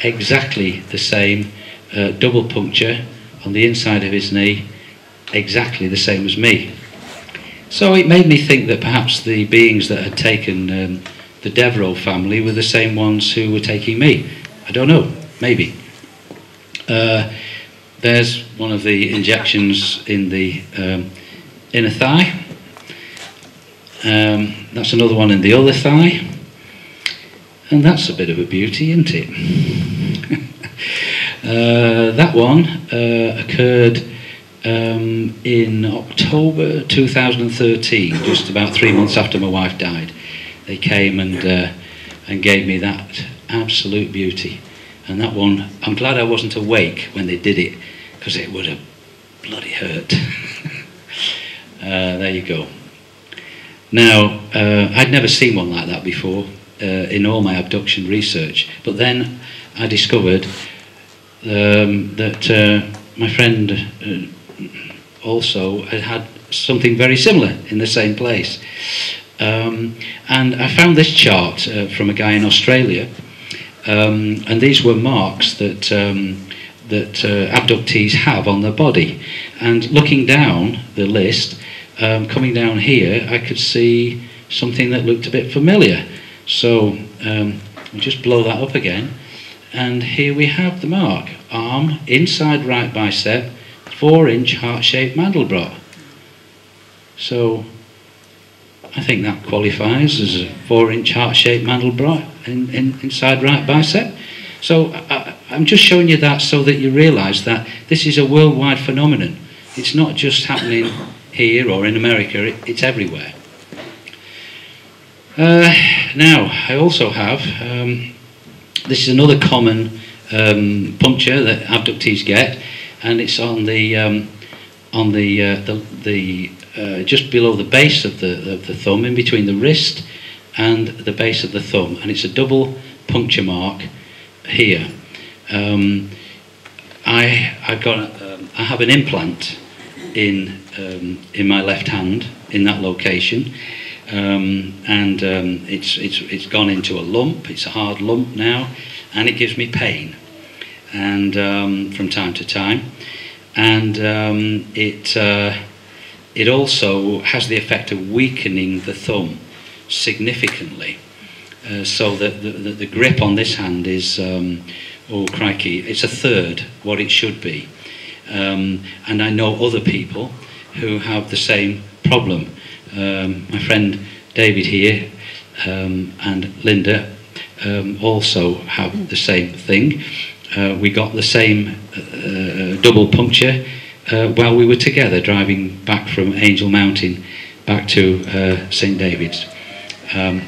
exactly the same double puncture on the inside of his knee, exactly the same as me. So it made me think that perhaps the beings that had taken the Devereux family were the same ones who were taking me. I don't know, maybe. There's one of the injections in the inner thigh. That's another one in the other thigh. And that's a bit of a beauty, isn't it? That one occurred in October 2013, just about 3 months after my wife died. They came and gave me that absolute beauty. And that one, I'm glad I wasn't awake when they did it, because it would have bloody hurt. There you go. Now, I'd never seen one like that before in all my abduction research, but then I discovered that my friend also had something very similar in the same place. And I found this chart from a guy in Australia, and these were marks that abductees have on their body. And looking down the list, coming down here, I could see something that looked a bit familiar. So I'll just blow that up again, and here we have the mark. Arm, inside right bicep, 4-inch heart-shaped Mandelbrot. So I think that qualifies as a 4-inch heart-shaped Mandelbrot inside right bicep. So I'm just showing you that so that you realise that this is a worldwide phenomenon. It's not just happening here or in America, it's everywhere. Now, I also have, this is another common puncture that abductees get, and it's on the just below the base of the thumb, in between the wrist and the base of the thumb, and it's a double puncture mark here. I have an implant in my left hand in that location, and it's gone into a lump. It's a hard lump now, and it gives me pain, and from time to time, and it also has the effect of weakening the thumb. significantly. So that the grip on this hand is, oh crikey, it's a third what it should be. And I know other people who have the same problem. My friend David here and Linda also have the same thing. We got the same double puncture while we were together driving back from Angel Mountain back to St David's. And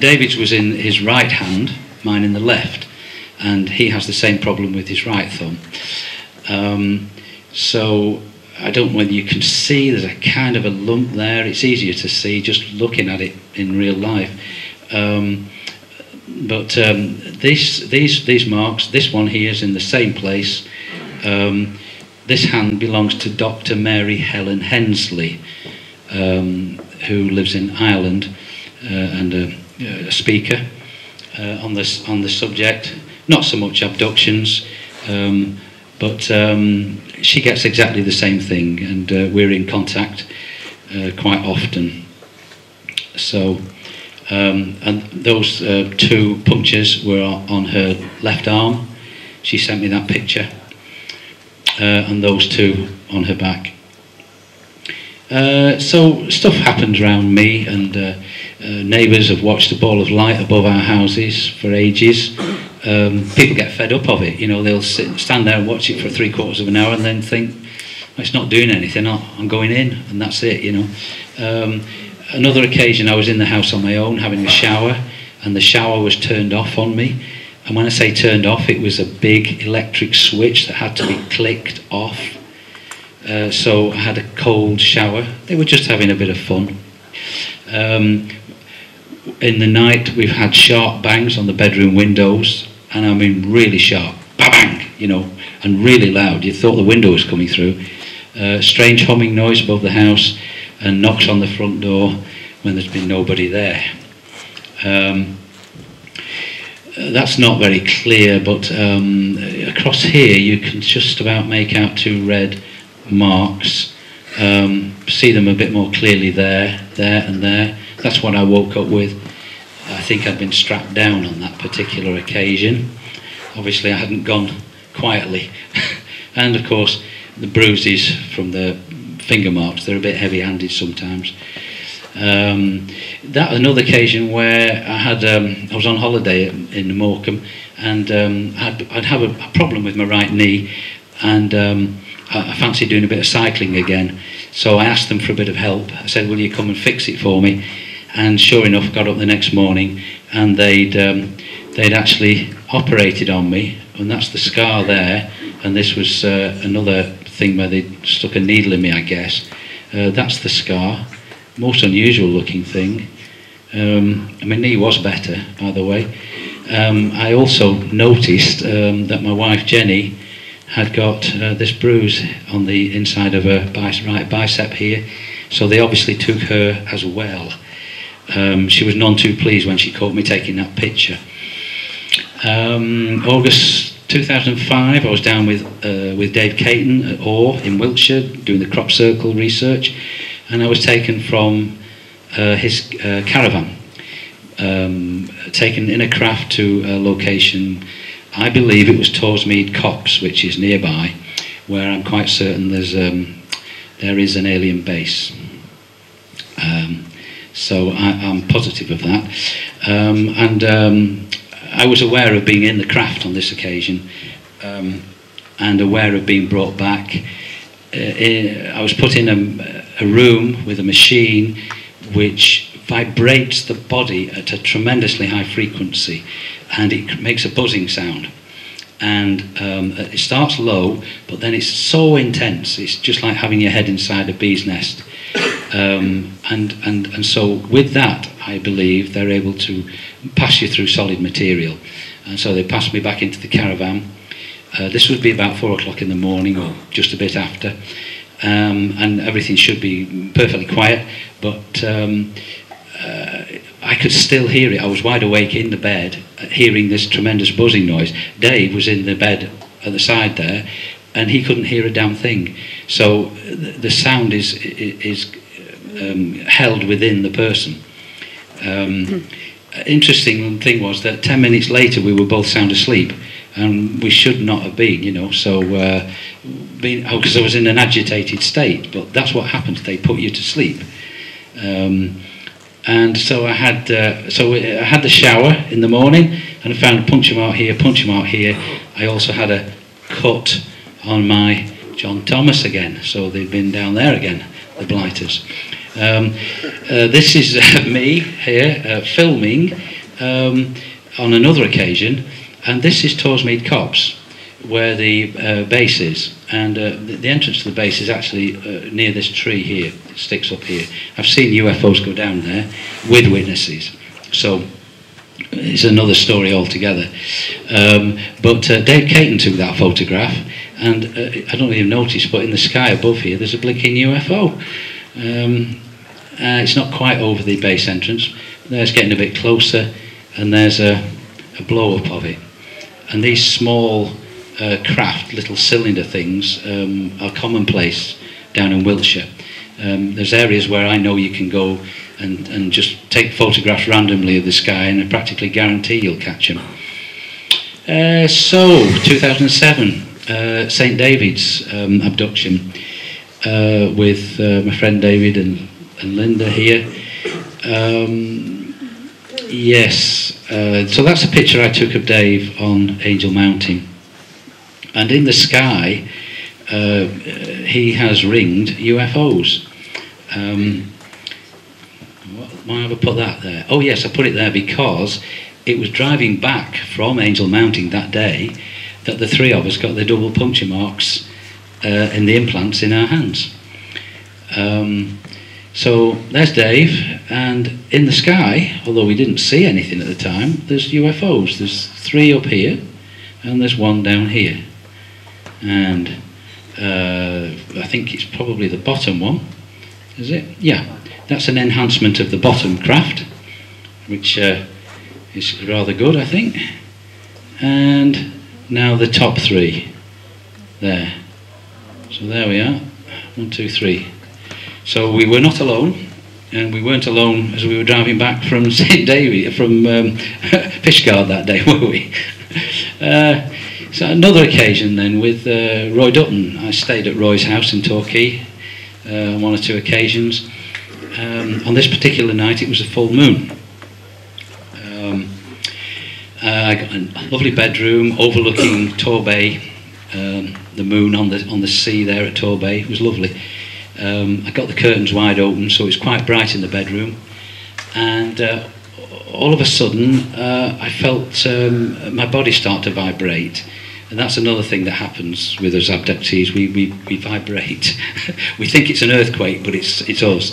David's was in his right hand, mine in the left, and he has the same problem with his right thumb. So I don't know whether you can see, there's a kind of a lump there. It's easier to see just looking at it in real life. But these marks, this one here is in the same place. This hand belongs to Dr. Mary Helen Hensley, who lives in Ireland and a speaker on the subject. Not so much abductions, but she gets exactly the same thing, and we're in contact quite often. So, and those two punctures were on her left arm. She sent me that picture, and those two on her back. So stuff happens around me, and neighbours have watched a ball of light above our houses for ages. People get fed up of it, you know. They'll stand there and watch it for 3/4 of an hour and then think, well, it's not doing anything, I'm going in, and that's it, you know. Another occasion I was in the house on my own having a shower, and the shower was turned off on me. And when I say turned off, it was a big electric switch that had to be clicked off. So I had a cold shower. They were just having a bit of fun. In the night, we've had sharp bangs on the bedroom windows, and I mean really sharp, bang, you know, and really loud. You thought the window was coming through. Strange humming noise above the house, and knocks on the front door when there's been nobody there. That's not very clear, but across here you can just about make out two red marks. See them a bit more clearly there, and there. That's what I woke up with. I think I'd been strapped down on that particular occasion. Obviously I hadn't gone quietly. And of course the bruises from the finger marks, they're a bit heavy-handed sometimes. That was another occasion where I was on holiday in Morecambe, and I'd have a problem with my right knee, and I fancied doing a bit of cycling again. So I asked them for a bit of help. I said, will you come and fix it for me? And sure enough, got up the next morning, and they'd actually operated on me, and that's the scar there. And this was another thing where they stuck a needle in me, I guess. That's the scar. Most unusual looking thing. My knee was better, by the way. I also noticed that my wife Jenny had got this bruise on the inside of her right bicep here, so they obviously took her as well. She was none too pleased when she caught me taking that picture. August 2005, I was down with Dave Caton at Orr in Wiltshire doing the crop circle research, and I was taken from his caravan, taken in a craft to a location. I believe it was Torsmead Copse, which is nearby, where I'm quite certain there is an alien base. So I'm positive of that. I was aware of being in the craft on this occasion, and aware of being brought back. I was put in a room with a machine which vibrates the body at a tremendously high frequency, and it makes a buzzing sound. And it starts low, but then it's so intense, it's just like having your head inside a bee's nest. And so with that, I believe they're able to pass you through solid material. And so they passed me back into the caravan. This would be about 4 o'clock in the morning, or just a bit after. And everything should be perfectly quiet, but I could still hear it. I was wide awake in the bed, hearing this tremendous buzzing noise. Dave was in the bed at the side there, and he couldn't hear a damn thing. So the sound is held within the person. Interesting thing was that 10 minutes later we were both sound asleep, and we should not have been, you know. So, because I was in an agitated state, but that's what happens. They put you to sleep. And so I had the shower in the morning, and I found a puncture mark here, puncture mark here. I also had a cut on my John Thomas again, so they'd been down there again, the blighters. This is me here filming on another occasion, and this is Torsmead Copse, where the base is, and the entrance to the base is actually near this tree here. It sticks up here. I've seen UFOs go down there with witnesses, so it's another story altogether. But Dave Caton took that photograph, and I don't even notice, but in the sky above here there's a blinking UFO. It's not quite over the base entrance. There's getting a bit closer, and there's a blow up of it. And these small craft, little cylinder things, are commonplace down in Wiltshire. There's areas where I know you can go and just take photographs randomly of the sky, and I practically guarantee you'll catch them. So, 2007, St. David's abduction with my friend David and Linda here. Yes, so that's a picture I took of Dave on Angel Mountain. And in the sky, he has ringed UFOs. Why have I put that there? Oh yes, I put it there because it was driving back from Angel Mountain that day that the three of us got the double puncture marks in the implants in our hands. So there's Dave, and in the sky, although we didn't see anything at the time, there's UFOs. There's 3 up here, and there's 1 down here. And I think it's probably the bottom one, is it? Yeah, that's an enhancement of the bottom craft, which is rather good, I think. And now the top 3 there. So there we are, 1, 2, 3. So we were not alone, and we weren't alone as we were driving back from St. David, from Fishguard that day, were we? So another occasion then with Roy Dutton. I stayed at Roy's house in Torquay on 1 or 2 occasions. On this particular night it was a full moon. I got a lovely bedroom overlooking Torbay, the moon on the sea there at Torbay. It was lovely. I got the curtains wide open, so it was quite bright in the bedroom, and all of a sudden I felt my body start to vibrate. And that's another thing that happens with us abductees. We vibrate. We think it's an earthquake, but it's us.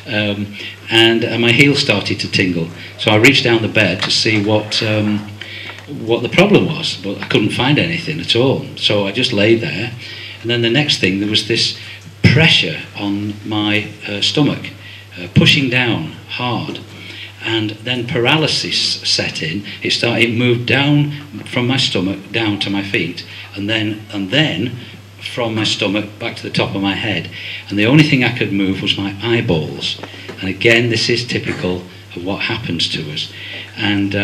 And my heels started to tingle. So I reached down the bed to see what the problem was, but I couldn't find anything at all. So I just lay there. And then the next thing, there was this pressure on my stomach, pushing down hard. And then paralysis set in. It moved down from my stomach down to my feet, and then from my stomach back to the top of my head. And the only thing I could move was my eyeballs. And again, this is typical of what happens to us. And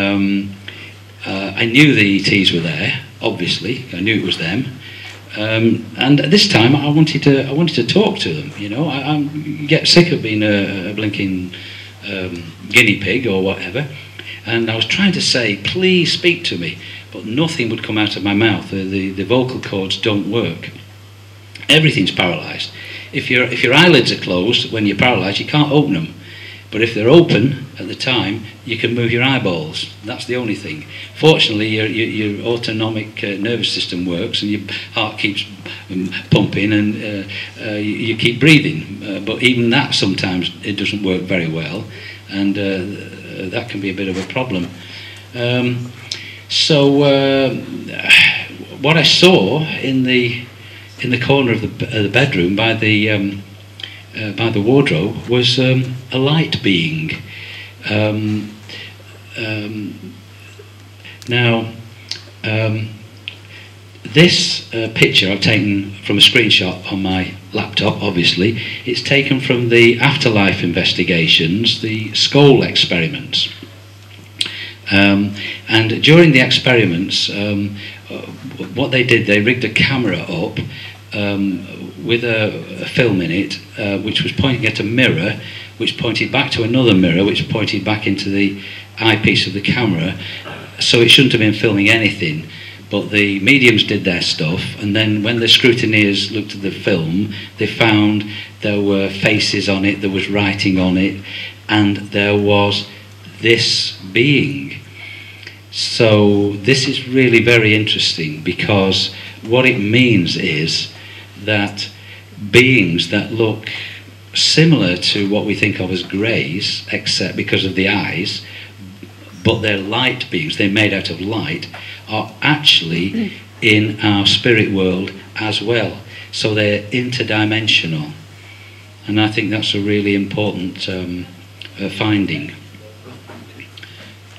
I knew the ETs were there. Obviously, I knew it was them. And at this time, I wanted to talk to them. You know, I get sick of being a blinking guinea pig or whatever, and I was trying to say, please speak to me, but nothing would come out of my mouth. The vocal cords don't work. Everything's paralysed. If your eyelids are closed when you're paralysed, you can't open them, but if they're open at the time, you can move your eyeballs. That's the only thing. Fortunately, your autonomic nervous system works, and your heart keeps pumping, and you keep breathing. But even that, sometimes it doesn't work very well, and that can be a bit of a problem. So what I saw in the corner of the bedroom by the wardrobe was a light being. Now, this picture I've taken from a screenshot on my laptop, obviously. It's taken from the afterlife investigations, the Skoll experiments. And during the experiments, what they did, they rigged a camera up with a film in it, which was pointing at a mirror, which pointed back to another mirror, which pointed back into the eyepiece of the camera. So it shouldn't have been filming anything. But the mediums did their stuff, and then when the scrutineers looked at the film, they found there were faces on it, there was writing on it, and there was this being. So this is really very interesting, because what it means is that beings that look similar to what we think of as greys, except because of the eyes, but they're light beings, they're made out of light, are actually in our spirit world as well. So they're interdimensional. And I think that's a really important finding.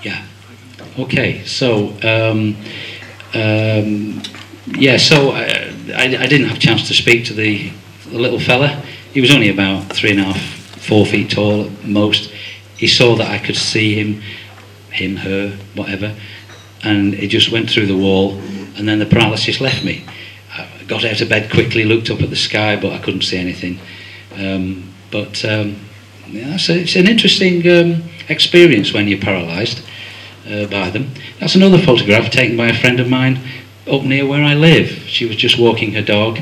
Yeah. Okay, so, yeah, so I didn't have a chance to speak to the little fella. He was only about 3.5, 4 feet tall at most. He saw that I could see him, her, whatever, and it just went through the wall, and then the paralysis left me. I got out of bed quickly, looked up at the sky, but I couldn't see anything. Yeah, so it's an interesting experience when you're paralysed by them. That's another photograph taken by a friend of mine up near where I live. She was just walking her dog,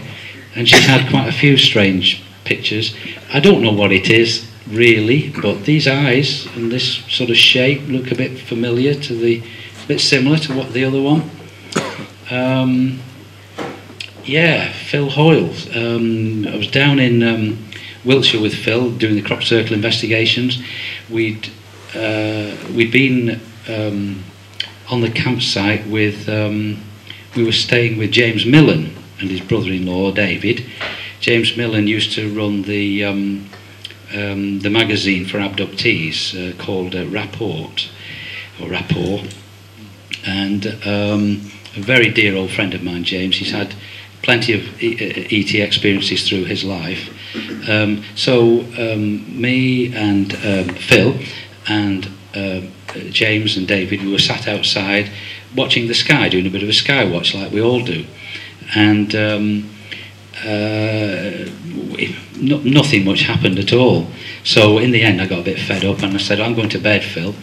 and she had quite a few strange pictures. I don't know what it is really, but these eyes and this sort of shape look a bit familiar to a bit similar to what the other one. Yeah, Phil Hoyle. I was down in Wiltshire with Phil doing the crop circle investigations. We'd been on the campsite with we were staying with James Millen and his brother-in-law David. James Millen used to run the magazine for abductees called Rapport, and a very dear old friend of mine, James. He's had plenty of ET experiences through his life. So me and Phil and James and David, we were sat outside watching the sky, doing a bit of a sky watch like we all do, and nothing much happened at all. So in the end I got a bit fed up and I said, I'm going to bed, Phil.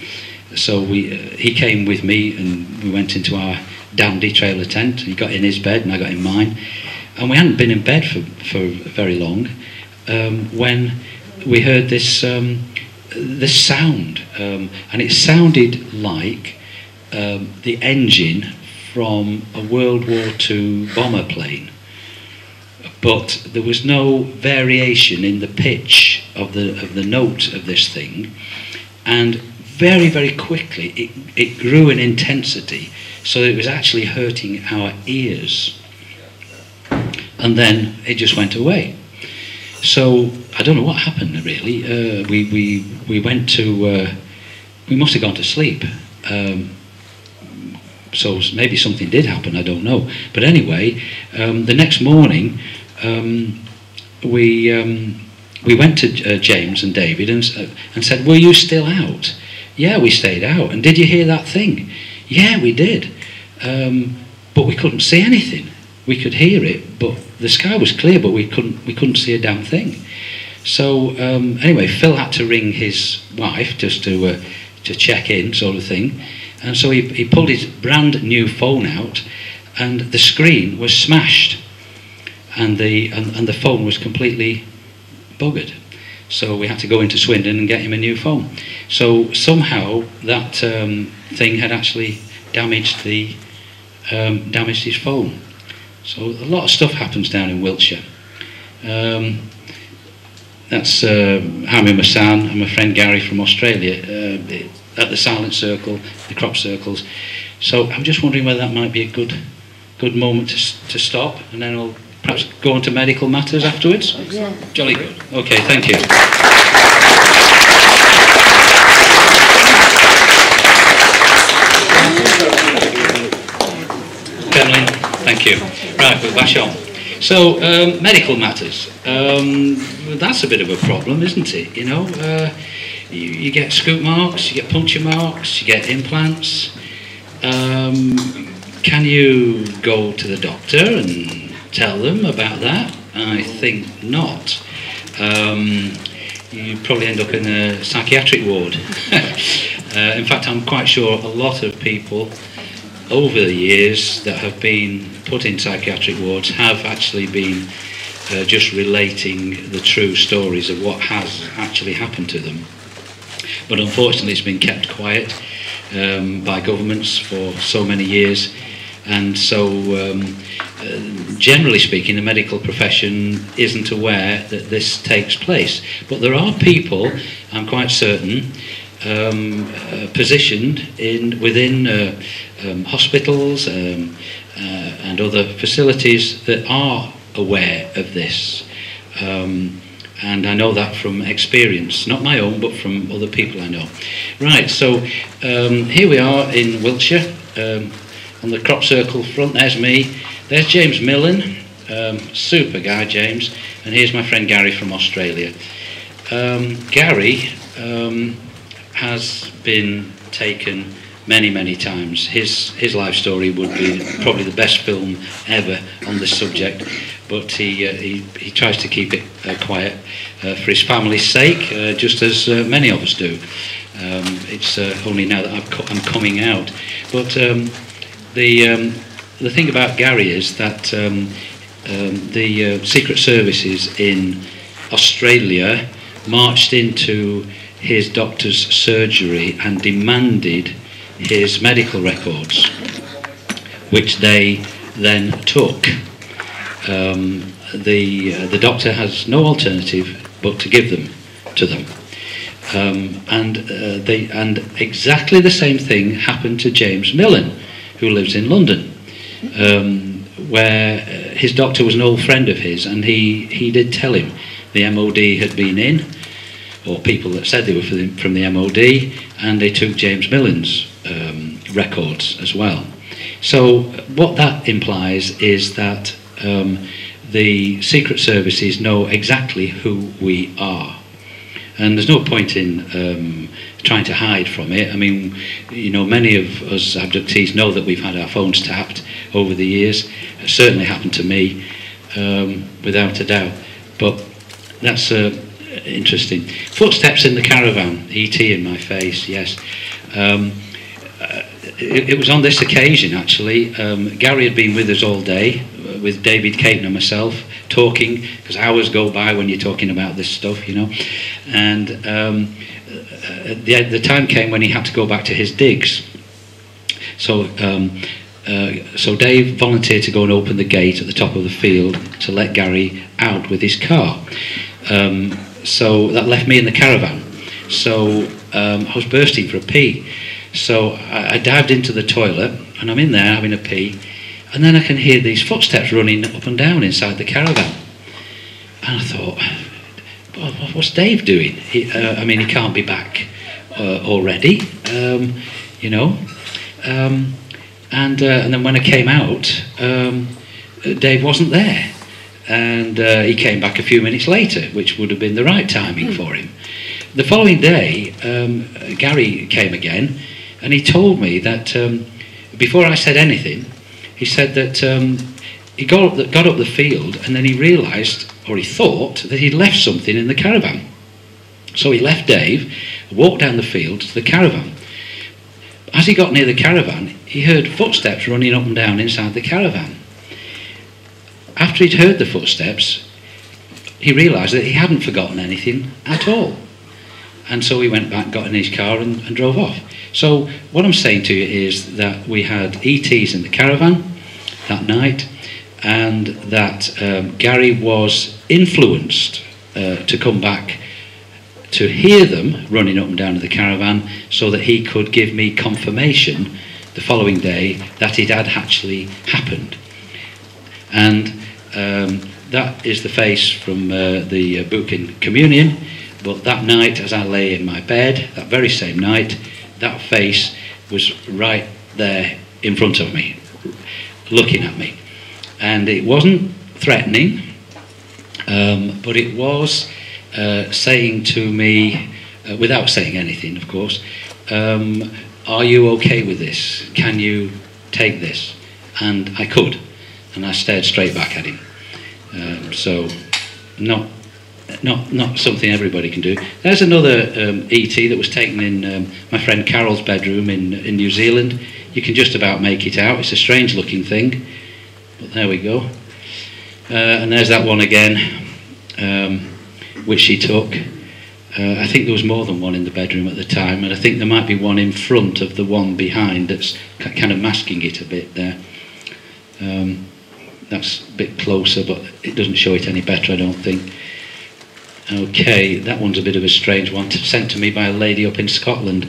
So he came with me and we went into our dandy trailer tent. He got in his bed and I got in mine, and we hadn't been in bed for very long when we heard this sound, and it sounded like the engine from a World War II bomber plane, but there was no variation in the pitch of the note of this thing, and very, very quickly it grew in intensity, so it was actually hurting our ears, and then it just went away. So I don't know what happened really. We went to we must have gone to sleep. So maybe something did happen, I don't know. But anyway, the next morning we went to James and David and said, were you still out? Yeah, we stayed out. And did you hear that thing? Yeah, we did. But we couldn't see anything. We could hear it, but the sky was clear, but we couldn't see a damn thing. So anyway, Phil had to ring his wife just to check in, sort of thing. And so he pulled his brand new phone out, and the screen was smashed, and the phone was completely buggered. So we had to go into Swindon and get him a new phone. So somehow that thing had actually damaged his phone. So a lot of stuff happens down in Wiltshire. That's Hami Masan and my friend Gary from Australia at the Silent Circle, the crop circles. So I'm just wondering whether that might be a good moment to stop, and then I'll perhaps go on to medical matters afterwards. Yeah. Jolly good. Okay, thank you. Penlin, thank you. Right, we'll bash on. So, medical matters. That's a bit of a problem, isn't it? You know, you get scoop marks, you get puncture marks, you get implants. Can you go to the doctor and tell them about that? I think not. You probably end up in a psychiatric ward. In fact, I'm quite sure a lot of people over the years that have been put in psychiatric wards have actually been just relating the true stories of what has actually happened to them. But unfortunately it's been kept quiet by governments for so many years, and so generally speaking the medical profession isn't aware that this takes place. But there are people, I'm quite certain, positioned within hospitals and other facilities that are aware of this, and I know that from experience, not my own but from other people I know. Right, so here we are in Wiltshire, on the crop circle front. There's me, there's James Millen, super guy James, and here's my friend Gary from Australia. Gary has been taken many times. His life story would be probably the best film ever on this subject, but he tries to keep it quiet for his family's sake, just as many of us do. It's only now that I'm coming out. But the thing about Gary is that the Secret Services in Australia marched into his doctor's surgery and demanded his medical records, which they then took. The doctor has no alternative but to give them to them, and exactly the same thing happened to James Millen, who lives in London, where his doctor was an old friend of his, and he did tell him the MOD had been in, or people that said they were from the MOD, and they took James Millen's records as well. So what that implies is that the Secret Services know exactly who we are, and there's no point in trying to hide from it. I mean, you know, many of us abductees know that we've had our phones tapped over the years. It certainly happened to me, without a doubt. But that's interesting. Footsteps in the caravan, E.T. in my face, yes. It was on this occasion, actually. Gary had been with us all day, with David Caton and myself, talking, because hours go by when you're talking about this stuff, you know. And the time came when he had to go back to his digs. So Dave volunteered to go and open the gate at the top of the field to let Gary out with his car. So that left me in the caravan. So I was bursting for a pee. So I dived into the toilet, and I'm in there having a pee, and then I can hear these footsteps running up and down inside the caravan. And I thought, well, what's Dave doing? I mean, he can't be back already, you know. And then when I came out, Dave wasn't there. And he came back a few minutes later, which would have been the right timing for him. The following day, Gary came again, and he told me that before I said anything, he said that he got up the field, and then he realised, or he thought, that he'd left something in the caravan. So he left Dave, walked down the field to the caravan. As he got near the caravan, he heard footsteps running up and down inside the caravan. After he'd heard the footsteps, he realised that he hadn't forgotten anything at all. And so he went back, got in his car and drove off. So what I'm saying to you is that we had ETs in the caravan that night, and that Gary was influenced to come back to hear them running up and down in the caravan, so that he could give me confirmation the following day that it had actually happened. And that is the face from the book in Communion. But that night, as I lay in my bed, that very same night, that face was right there in front of me, looking at me. And it wasn't threatening, but it was saying to me, without saying anything, of course, are you okay with this? Can you take this? And I could, and I stared straight back at him. So, not something everybody can do. There's another ET that was taken in my friend Carol's bedroom in New Zealand. You can just about make it out. It's a strange looking thing, but there we go. And there's that one again, which she took. I think there was more than one in the bedroom at the time, and I think there might be one in front of the one behind that's kind of masking it a bit there. That's a bit closer, but it doesn't show it any better, I don't think. Okay, that one's a bit of a strange one, sent to me by a lady up in Scotland.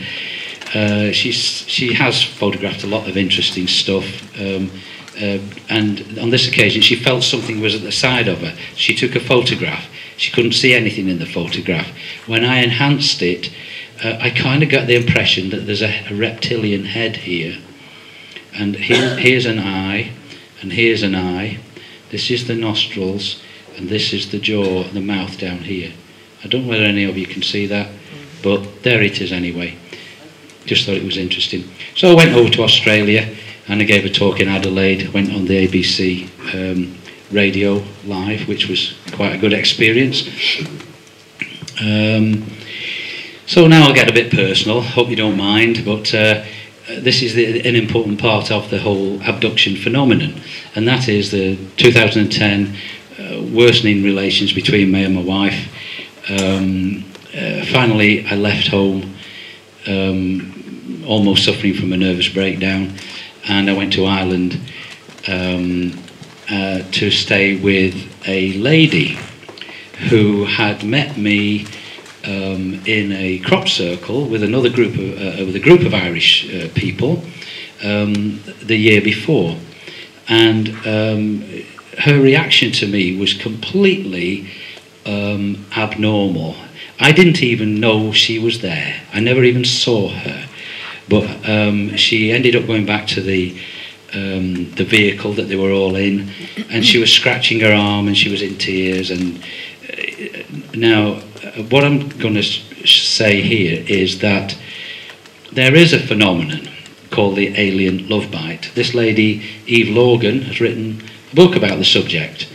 She has photographed a lot of interesting stuff, and on this occasion she felt something was at the side of her. She took a photograph. She couldn't see anything in the photograph. When I enhanced it, I kind of got the impression that there's a reptilian head here, and here's an eye, and here's an eye. This is the nostrils, and this is the jaw and the mouth down here. I don't know whether any of you can see that, but there it is anyway. Just thought it was interesting. So I went over to Australia and I gave a talk in Adelaide, went on the ABC radio live, which was quite a good experience. So now I'll get a bit personal, hope you don't mind, but this is an important part of the whole abduction phenomenon, and that is the 2010 worsening relations between me and my wife. Finally I left home, almost suffering from a nervous breakdown, and I went to Ireland to stay with a lady who had met me in a crop circle with another group of Irish people the year before, and her reaction to me was completely abnormal. I didn't even know she was there. I never even saw her, but she ended up going back to the vehicle that they were all in, and she was scratching her arm and she was in tears. And now what I'm going to say here is that there is a phenomenon called the alien love bite. This lady, Eve Logan, has written a book about the subject,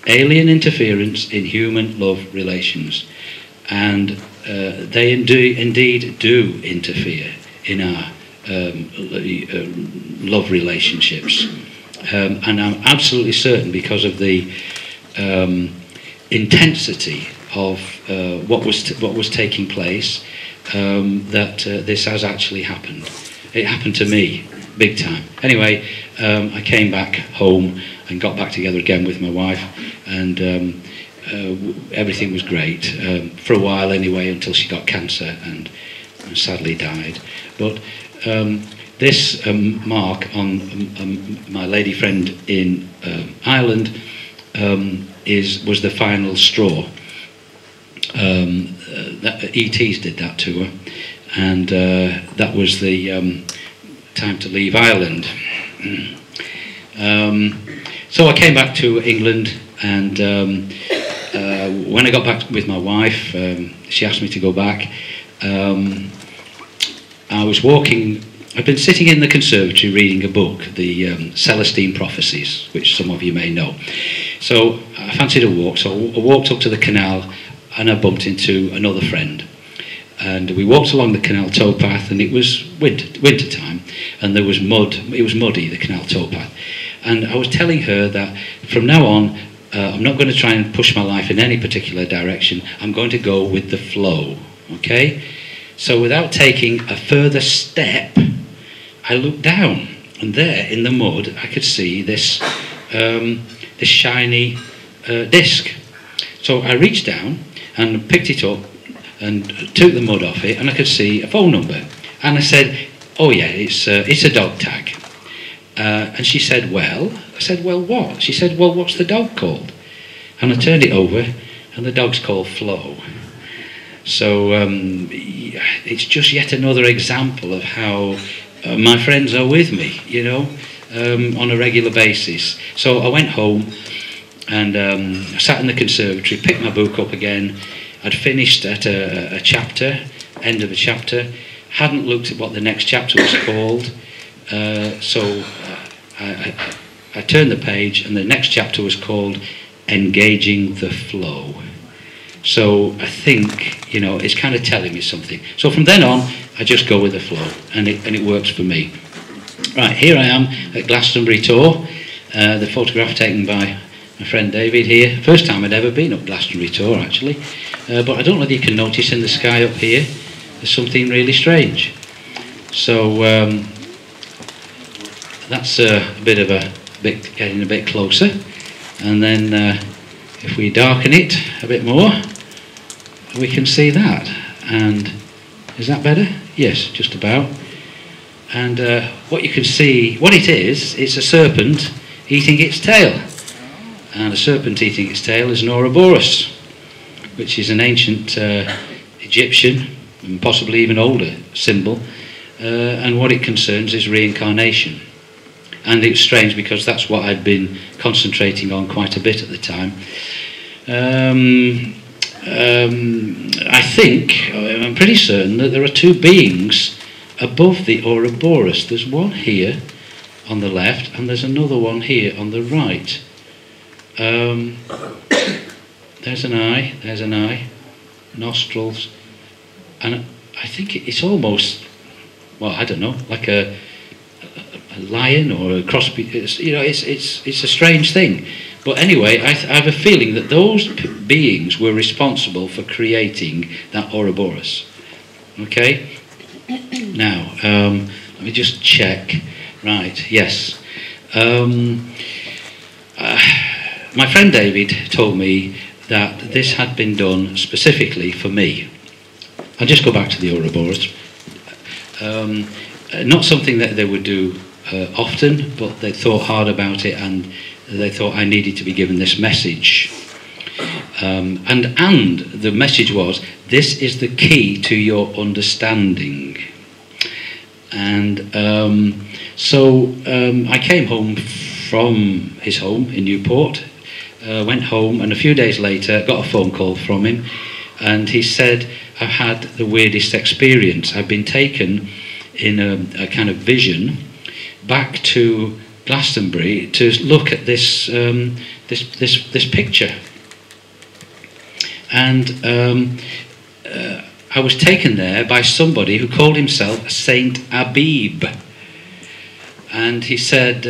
Alien Interference in Human Love Relations, and they indeed do interfere in our love relationships, and I'm absolutely certain, because of the intensity of what was taking place, that this has actually happened. It happened to me, big time. Anyway, I came back home and got back together again with my wife, and everything was great for a while anyway, until she got cancer and sadly died. But this mark on my lady friend in Ireland was the final straw. ETs did that to her, and that was the time to leave Ireland. So I came back to England, and when I got back with my wife, she asked me to go back. I was walking. I've been sitting in the conservatory reading a book, the Celestine Prophecies, which some of you may know. So I fancied a walk, so I walked up to the canal, and I bumped into another friend. And we walked along the canal towpath, and it was winter time, and there was mud. It was muddy, the canal towpath. And I was telling her that from now on, I'm not going to try and push my life in any particular direction. I'm going to go with the flow, okay? So without taking a further step, I looked down, and there in the mud I could see this shiny disc. So I reached down and picked it up and took the mud off it, and I could see a phone number. And I said, "Oh yeah, it's a dog tag." And she said, "Well?" I said, "Well, what?" She said, "Well, what's the dog called?" And I turned it over, and the dog's called Flo. So it's just yet another example of how my friends are with me, you know, on a regular basis. So I went home, And I sat in the conservatory, picked my book up again. I'd finished at a chapter, end of a chapter, hadn't looked at what the next chapter was called, so I turned the page, and the next chapter was called Engaging the Flow. So I think, you know, it's kind of telling me something. So from then on, I just go with the flow, and it works for me. Right, here I am at Glastonbury Tor, the photograph taken by my friend David here. First time I'd ever been up Glastonbury Tor, actually. But I don't know whether you can notice in the sky up here, there's something really strange. So that's a bit getting a bit closer. And then if we darken it a bit more, we can see that. And is that better? Yes, just about. And what you can see, what it is, it's a serpent eating its tail. And a serpent eating its tail is an Ouroboros, which is an ancient Egyptian and possibly even older symbol. And what it concerns is reincarnation. And it's strange because that's what I'd been concentrating on quite a bit at the time. I think, I'm pretty certain that there are two beings above the Ouroboros. There's one here on the left, and there's another one here on the right. There's an eye, nostrils, and I think it's almost, well, I don't know, like a lion or a crossbeak. It's a strange thing. But anyway, I have a feeling that those beings were responsible for creating that Ouroboros. Okay? Now, let me just check. Right, yes. My friend David told me that this had been done specifically for me. I'll just go back to the Ouroboros. Not something that they would do often, but they thought hard about it, and they thought I needed to be given this message. And the message was, this is the key to your understanding. And so I came home from his home in Newport, went home, and a few days later got a phone call from him, and he said, I've had the weirdest experience. I've been taken in a kind of vision back to Glastonbury to look at this this picture, and I was taken there by somebody who called himself Saint Abib, and he said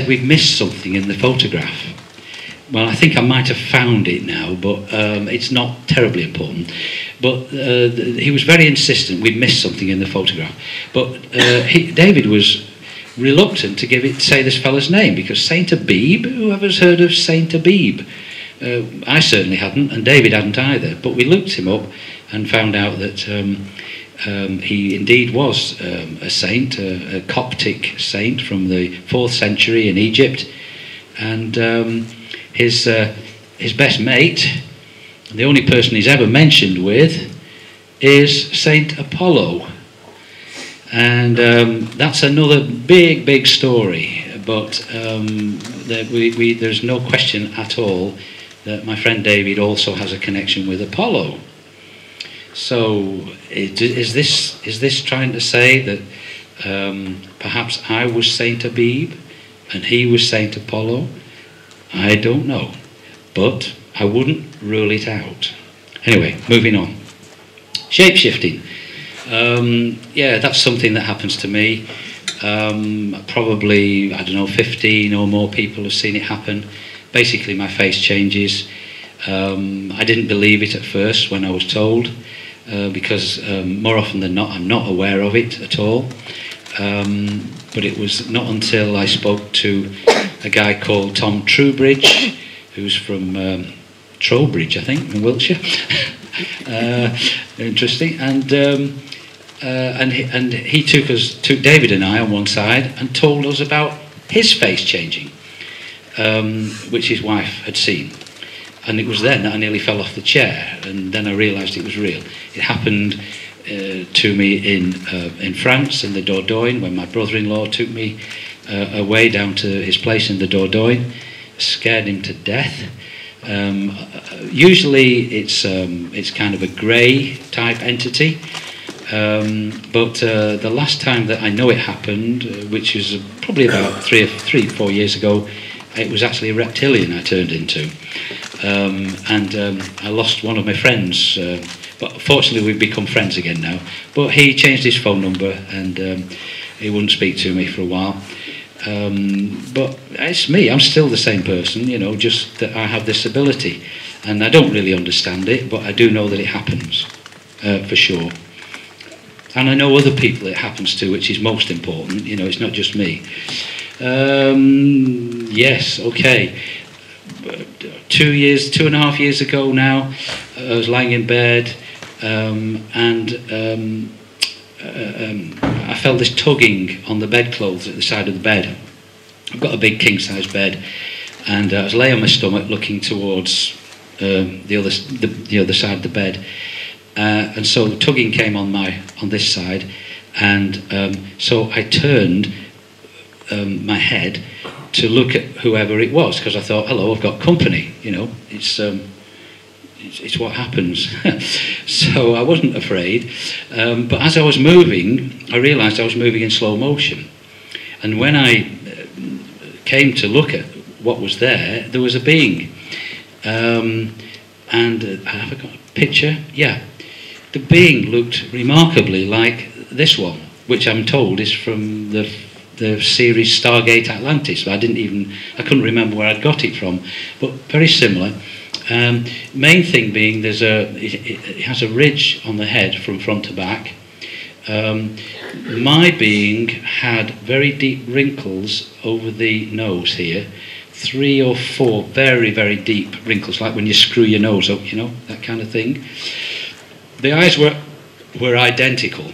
we've missed something in the photograph. Well, I think I might have found it now, but it's not terribly important. But he was very insistent we'd missed something in the photograph. But David was reluctant to say this fellow's name, because Saint Abib, whoever's heard of Saint Abib? I certainly hadn't, and David hadn't either. But we looked him up and found out that he indeed was a saint, a Coptic saint from the 4th century in Egypt. And his best mate, the only person he's ever mentioned with, is Saint Apollo. And that's another big story, but there's no question at all that my friend David also has a connection with Apollo. So is this trying to say that perhaps I was Saint Abib and he was Saint Apollo? I don't know, but I wouldn't rule it out. Anyway, moving on. Shape-shifting. Yeah, that's something that happens to me. Probably, I don't know, 15 or more people have seen it happen. Basically, my face changes. I didn't believe it at first when I was told, because more often than not, I'm not aware of it at all. But it was not until I spoke to a guy called Tom Trowbridge, who's from Trowbridge, I think, in Wiltshire. Interesting. And he took David and I on one side and told us about his face changing, which his wife had seen. And it was then that I nearly fell off the chair, and then I realised it was real. It happened to me in France, in the Dordogne, when my brother-in-law took me away down to his place in the Dordogne, scared him to death. Usually it's kind of a grey type entity, but the last time that I know it happened, which was probably about 4 years ago, it was actually a reptilian I turned into, and I lost one of my friends, but fortunately we've become friends again now. But he changed his phone number, and he wouldn't speak to me for a while. But it's me, I'm still the same person, you know, just that I have this ability, and I don't really understand it, but I do know that it happens, for sure. And I know other people it happens to, which is most important, you know, it's not just me. Yes, okay. 2.5 years ago now, I was lying in bed, and I felt this tugging on the bedclothes at the side of the bed. I've got a big king-size bed, and I was laying on my stomach looking towards the other side of the bed, and so the tugging came on this side, and so I turned my head to look at whoever it was, because I thought, hello, I've got company, you know, it's what happens. So I wasn't afraid, but as I was moving, I realised I was moving in slow motion, and when I came to look at what was there was a being, and have I got a picture? Yeah, the being looked remarkably like this one, which I'm told is from the series Stargate Atlantis. I couldn't remember where I'd got it from, but very similar. Main thing being it has a ridge on the head from front to back. My being had very deep wrinkles over the nose here, 3 or 4 very, very deep wrinkles, like when you screw your nose up, you know, that kind of thing. The eyes were identical.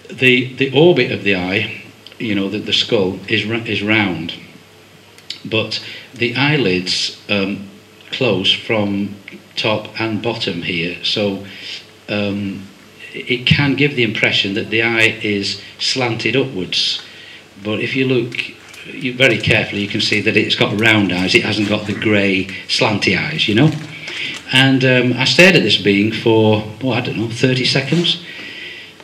The orbit of the eye, you know, the skull is round, but the eyelids close from top and bottom here, so it can give the impression that the eye is slanted upwards, but if you look very carefully you can see that it's got round eyes, it hasn't got the grey slanty eyes, you know. And I stared at this being for, I don't know, 30 seconds,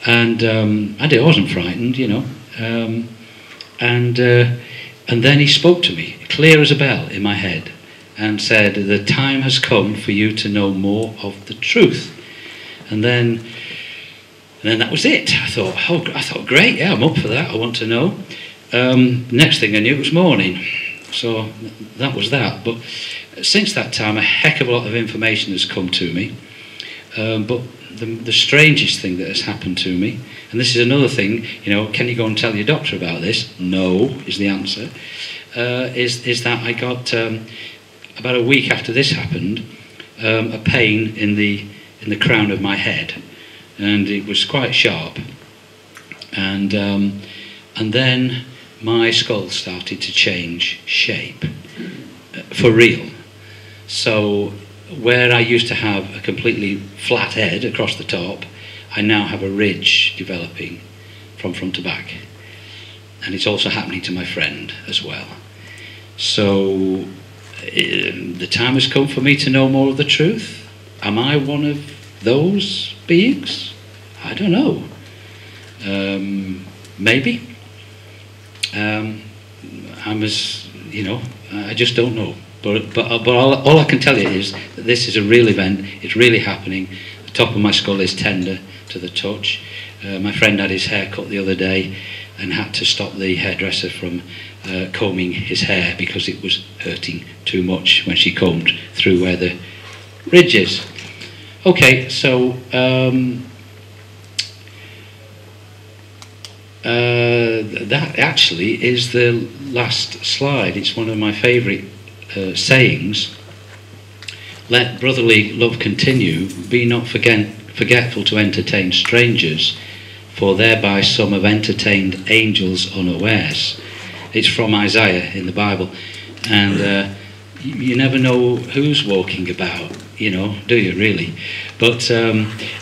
and I wasn't frightened, you know, and then he spoke to me, clear as a bell in my head, and said, the time has come for you to know more of the truth. And then that was it. I thought, great, yeah, I'm up for that, I want to know. Next thing I knew, it was morning. So that was that. But since that time, a heck of a lot of information has come to me. But the strangest thing that has happened to me, and this is another thing, you know, can you go and tell your doctor about this? No, is the answer. Is that I got, about a week after this happened, a pain in the crown of my head, and it was quite sharp, and then my skull started to change shape, for real. So where I used to have a completely flat head across the top, I now have a ridge developing from front to back, and it's also happening to my friend as well. So the time has come for me to know more of the truth. Am I one of those beings? I don't know. Maybe. I'm as, you know, I just don't know. But all I can tell you is that this is a real event. It's really happening. The top of my skull is tender to the touch. My friend had his hair cut the other day and had to stop the hairdresser from combing his hair because it was hurting too much when she combed through where the ridge is. Okay, so that actually is the last slide. It's one of my favourite sayings. Let brotherly love continue, be not forgetful to entertain strangers, for thereby some have entertained angels unawares. It's from Isaiah in the Bible, and you never know who's walking about, you know, do you really? But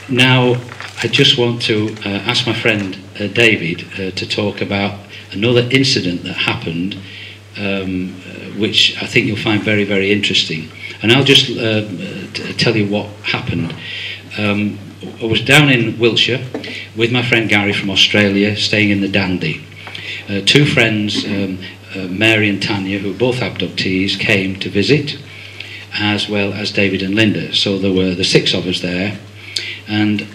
now I just want to ask my friend David to talk about another incident that happened which I think you'll find very, very interesting. And I'll just tell you what happened. I was down in Wiltshire with my friend Gary from Australia, staying in the Dandy. Two friends, Mary and Tanya, who were both abductees, came to visit, as well as David and Linda. So there were the 6 of us there, and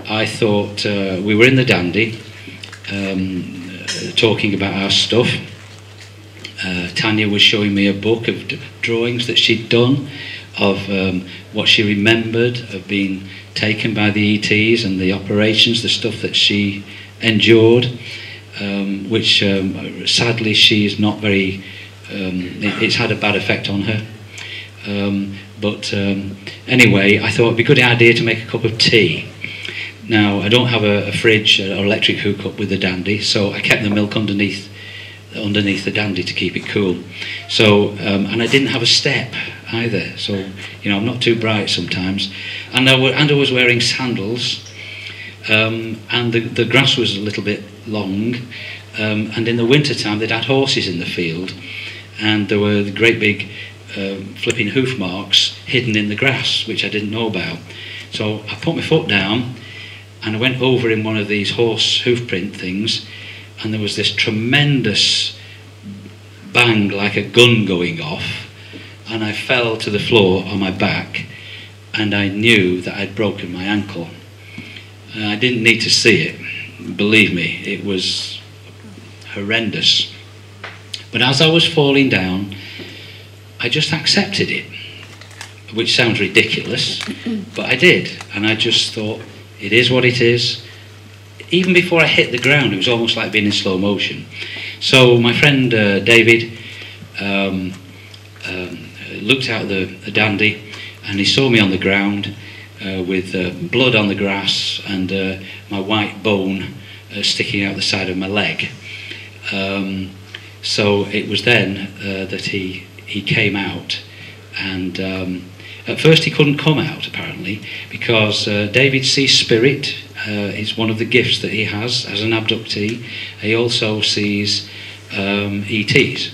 I thought we were in the Dandy, talking about our stuff. Tanya was showing me a book of drawings that she'd done of what she remembered of being taken by the ETs and the operations, the stuff that she endured, which sadly she is not very, it's had a bad effect on her. But anyway, I thought it'd be a good idea to make a cup of tea. Now, I don't have a fridge or electric hookup with the Dandy, so I kept the milk underneath the Dandy to keep it cool. So, and I didn't have a step either, so, you know, I'm not too bright sometimes. And I was wearing sandals, and the grass was a little bit long, and in the winter time they'd had horses in the field, and there were the great big flipping hoof marks hidden in the grass, which I didn't know about. So I put my foot down, and I went over in one of these horse hoof print things, and there was this tremendous bang like a gun going off, and I fell to the floor on my back, and I knew that I'd broken my ankle. I didn't need to see it, believe me, it was horrendous. But as I was falling down, I just accepted it, which sounds ridiculous, but I did, and I just thought, it is what it is. Even before I hit the ground, it was almost like being in slow motion. So my friend David looked out the Dandy, and he saw me on the ground with blood on the grass and my white bone sticking out the side of my leg. So it was then that he came out, and at first he couldn't come out apparently because David sees spirit. It's one of the gifts that he has as an abductee. He also sees ETs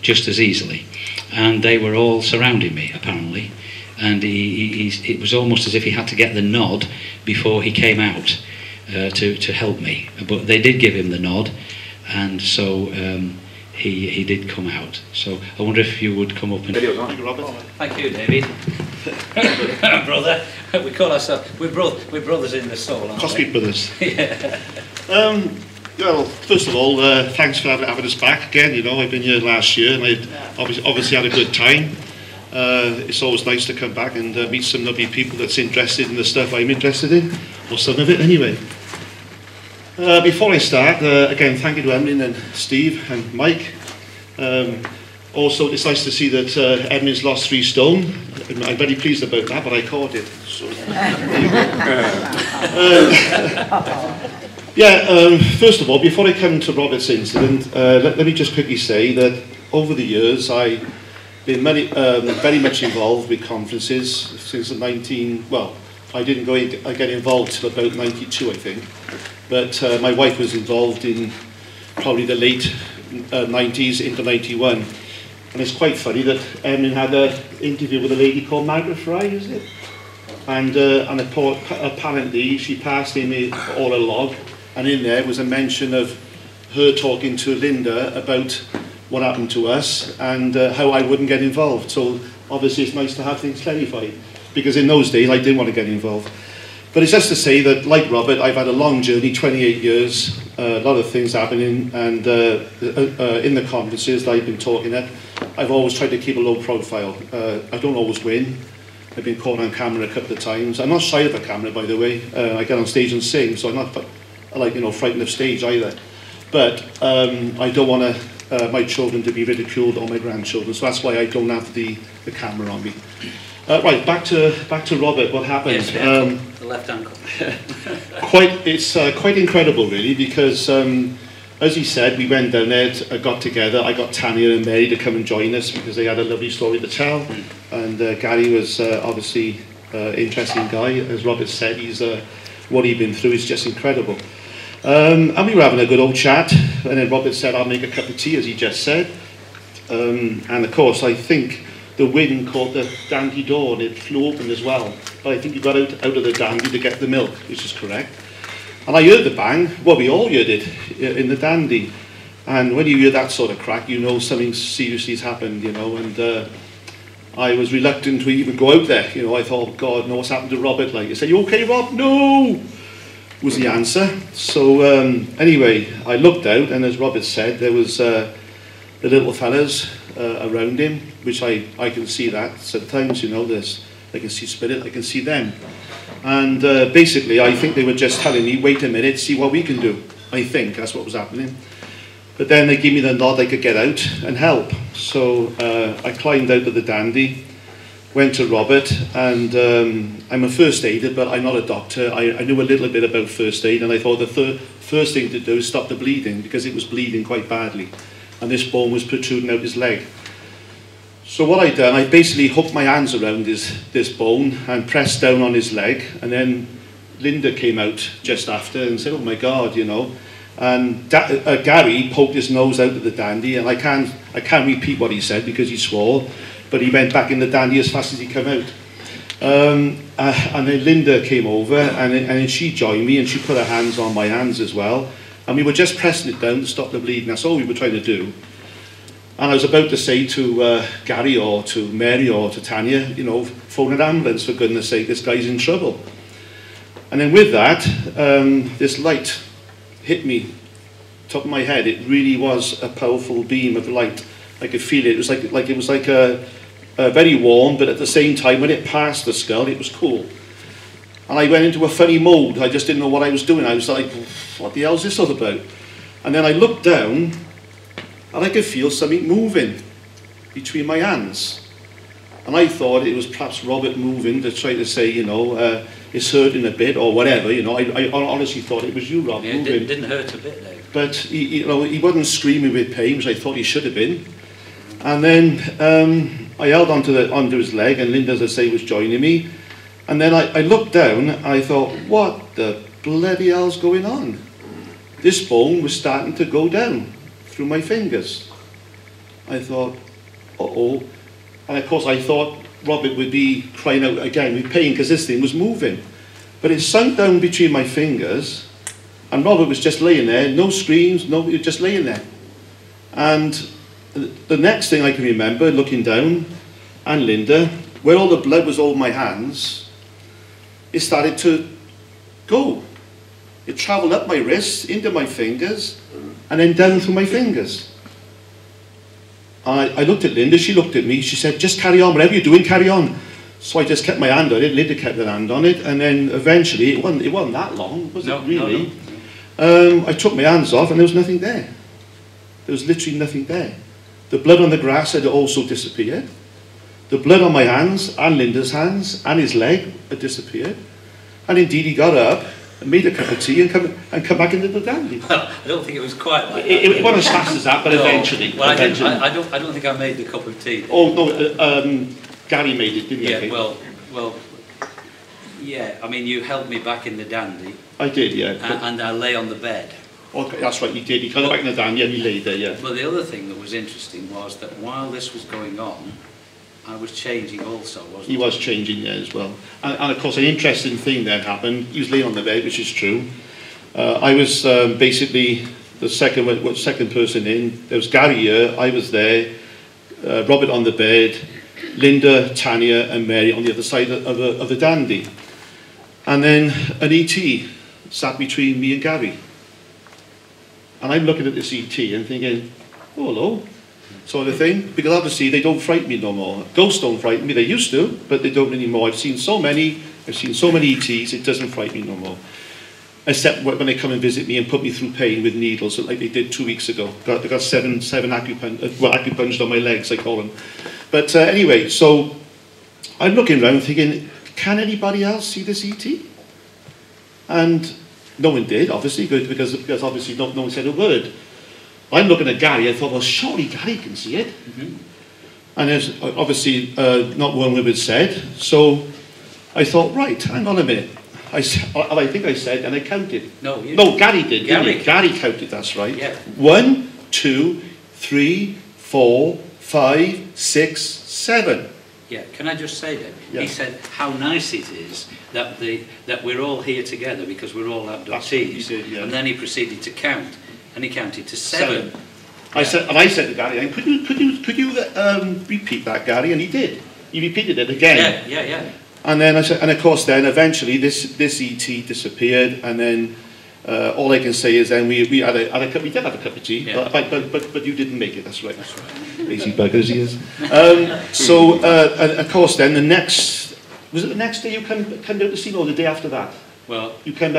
just as easily, and they were all surrounding me apparently, and it was almost as if he had to get the nod before he came out to help me, but they did give him the nod, and so he did come out. So I wonder if you would come up and... Thank you, Robert. Thank you, David. Brother, we call ourselves, we're brothers in the soul, aren't we? Cosby Brothers. Yeah. Well, first of all, thanks for having us back again. You know, I've been here last year, and I obviously had a good time. It's always nice to come back and meet some lovely people that's interested in the stuff I'm interested in, or some of it anyway. Before I start, again, thank you to Emlyn and Steve and Mike. Also, it's nice to see that Emlyn's lost 3 stone. I'm very pleased about that, but I caught it. So, first of all, before I come to Robert's incident, let me just quickly say that over the years I've been very much involved with conferences since the I didn't get involved till about 92, I think. But my wife was involved in probably the late 90s into 91. And it's quite funny that Emlyn had an interview with a lady called Margaret Fry, is it? And apparently she passed in all a log, and in there was a mention of her talking to Linda about what happened to us and how I wouldn't get involved. So obviously it's nice to have things clarified, because in those days I didn't want to get involved. But it's just to say that, like Robert, I've had a long journey, 28 years, a lot of things happening, and in the conferences that I've been talking at, I've always tried to keep a low profile. I don't always win. I've been caught on camera a couple of times. I'm not shy of a camera, by the way. I get on stage and sing, so I'm not frightened of stage either. But I don't want my children to be ridiculed, or my grandchildren, so that's why I don't have the camera on me. Right, back to Robert. What happened? Yes, the left ankle. It's quite incredible, really, because as he said, we went down there, got together. I got Tanya and Mary to come and join us because they had a lovely story to tell, and Gary was obviously an interesting guy. As Robert said, what he'd been through is just incredible. And we were having a good old chat, and then Robert said, I'll make a cup of tea, as he just said. And of course, I think the wind caught the dandy door and it flew open as well. But I think he got out of the dandy to get the milk, which is correct. And I heard the bang. Well, we all heard it in the dandy. And when you hear that sort of crack, you know something seriously has happened, you know. And I was reluctant to even go out there. You know, I thought, God, no, what's happened to Robert? Like, I said, you okay, Rob? No! Was the answer. So anyway, I looked out, and as Robert said, there was the little fellas around him, which I can see that sometimes, you know, I can see spirit, I can see them. And basically, I think they were just telling me, wait a minute, see what we can do. I think that's what was happening. But then they gave me the nod I could get out and help. So I climbed out of the dandy, went to Robert, and I'm a first aider, but I'm not a doctor. I knew a little bit about first aid, and I thought the first thing to do is stop the bleeding, because it was bleeding quite badly. And this bone was protruding out his leg. So what I done, I basically hooked my hands around this bone and pressed down on his leg, and then Linda came out just after and said, oh my God, you know. And Gary poked his nose out of the dandy, and I can't repeat what he said because he swore, but he went back in the dandy as fast as he came out. And then Linda came over, and then she joined me, and she put her hands on my hands as well. And we were just pressing it down to stop the bleeding. That's all we were trying to do. And I was about to say to Gary or to Mary or to Tanya, you know, phone an ambulance, for goodness sake, this guy's in trouble. And then with that, this light hit me, top of my head. It really was a powerful beam of light. I could feel it. It was like a very warm, but at the same time, when it passed the skull, it was cool. And I went into a funny mode. I just didn't know what I was doing. I was like, what the hell is this all about? And then I looked down, and I could feel something moving between my hands. And I thought it was perhaps Robert moving to try to say, you know, it's hurting a bit or whatever. You know, I honestly thought it was you, Rob, moving. It didn't hurt a bit, though. But you know, he wasn't screaming with pain, which I thought he should have been. And then I held onto his leg, and Linda, as I say, was joining me. And then I looked down, I thought, what the bloody hell's going on? This bone was starting to go down through my fingers. I thought, uh-oh. And of course I thought Robert would be crying out again with pain because this thing was moving. But it sunk down between my fingers, and Robert was just laying there, no screams, no, he was just laying there. And the next thing I can remember, looking down, and Linda, where all the blood was over my hands, it started to go. It travelled up my wrists, into my fingers, and then down through my fingers. I looked at Linda, she looked at me, she said, just carry on, whatever you're doing, carry on. So I just kept my hand on it, Linda kept her hand on it, and then eventually, it wasn't that long, was it really? No. I took my hands off, and there was nothing there. There was literally nothing there. The blood on the grass had also disappeared. The blood on my hands, and Linda's hands, and his leg had disappeared. And indeed, he got up, and made a cup of tea, and come back into the dandy. Well, I don't think it was quite like that. It wasn't as fast as that, but no, eventually. Well, eventually. I don't think I made the cup of tea. Oh, no, Gary made it, didn't he? Yeah, well, yeah, I mean, you held me back in the dandy. I did, yeah. And I lay on the bed. Okay, that's right, you did. You got back in the dandy and you lay there, yeah. Well, the other thing that was interesting was that while this was going on, I was changing also, wasn't he? He was changing, yeah, as well. And of course, an interesting thing then happened. He was laying on the bed, which is true. I was basically the second person in. There was Gary here, I was there, Robert on the bed, Linda, Tanya and Mary on the other side of the dandy. And then an ET sat between me and Gary. And I'm looking at this ET and thinking, oh, hello, sort of thing. Because obviously they don't frighten me no more. Ghosts don't frighten me, they used to, but they don't anymore. I've seen so many ETs, it doesn't frighten me no more. Except when they come and visit me and put me through pain with needles, like they did 2 weeks ago. They got seven acupunctured on my legs, I call them. But anyway, so I'm looking around thinking, can anybody else see this ET? And no one did, obviously, because obviously no one said a word. I'm looking at Gary, I thought, well, surely Gary can see it. Mm-hmm. And there's obviously not one word was said, so I thought, right, hang on a minute. I think I said, and I counted. No, you No, Gary did. Gary. Gary counted, that's right. Yeah. 1, 2, 3, 4, 5, 6, 7. Yeah, can I just say that? Yeah. He said how nice it is that we're all here together because we're all That's what abductees. he said, yeah. And then he proceeded to count, and he counted to 7. I said to Gary, could you repeat that, Gary? And he did. He repeated it again. Yeah. And then I said, and of course, then eventually this ET disappeared, and then all I can say is then we did have a cup of tea, Yeah. but you didn't make it. That's right. Lazy buggers he is. And of course, then the next was it the next day you come down to see, or the day after that? Well, You come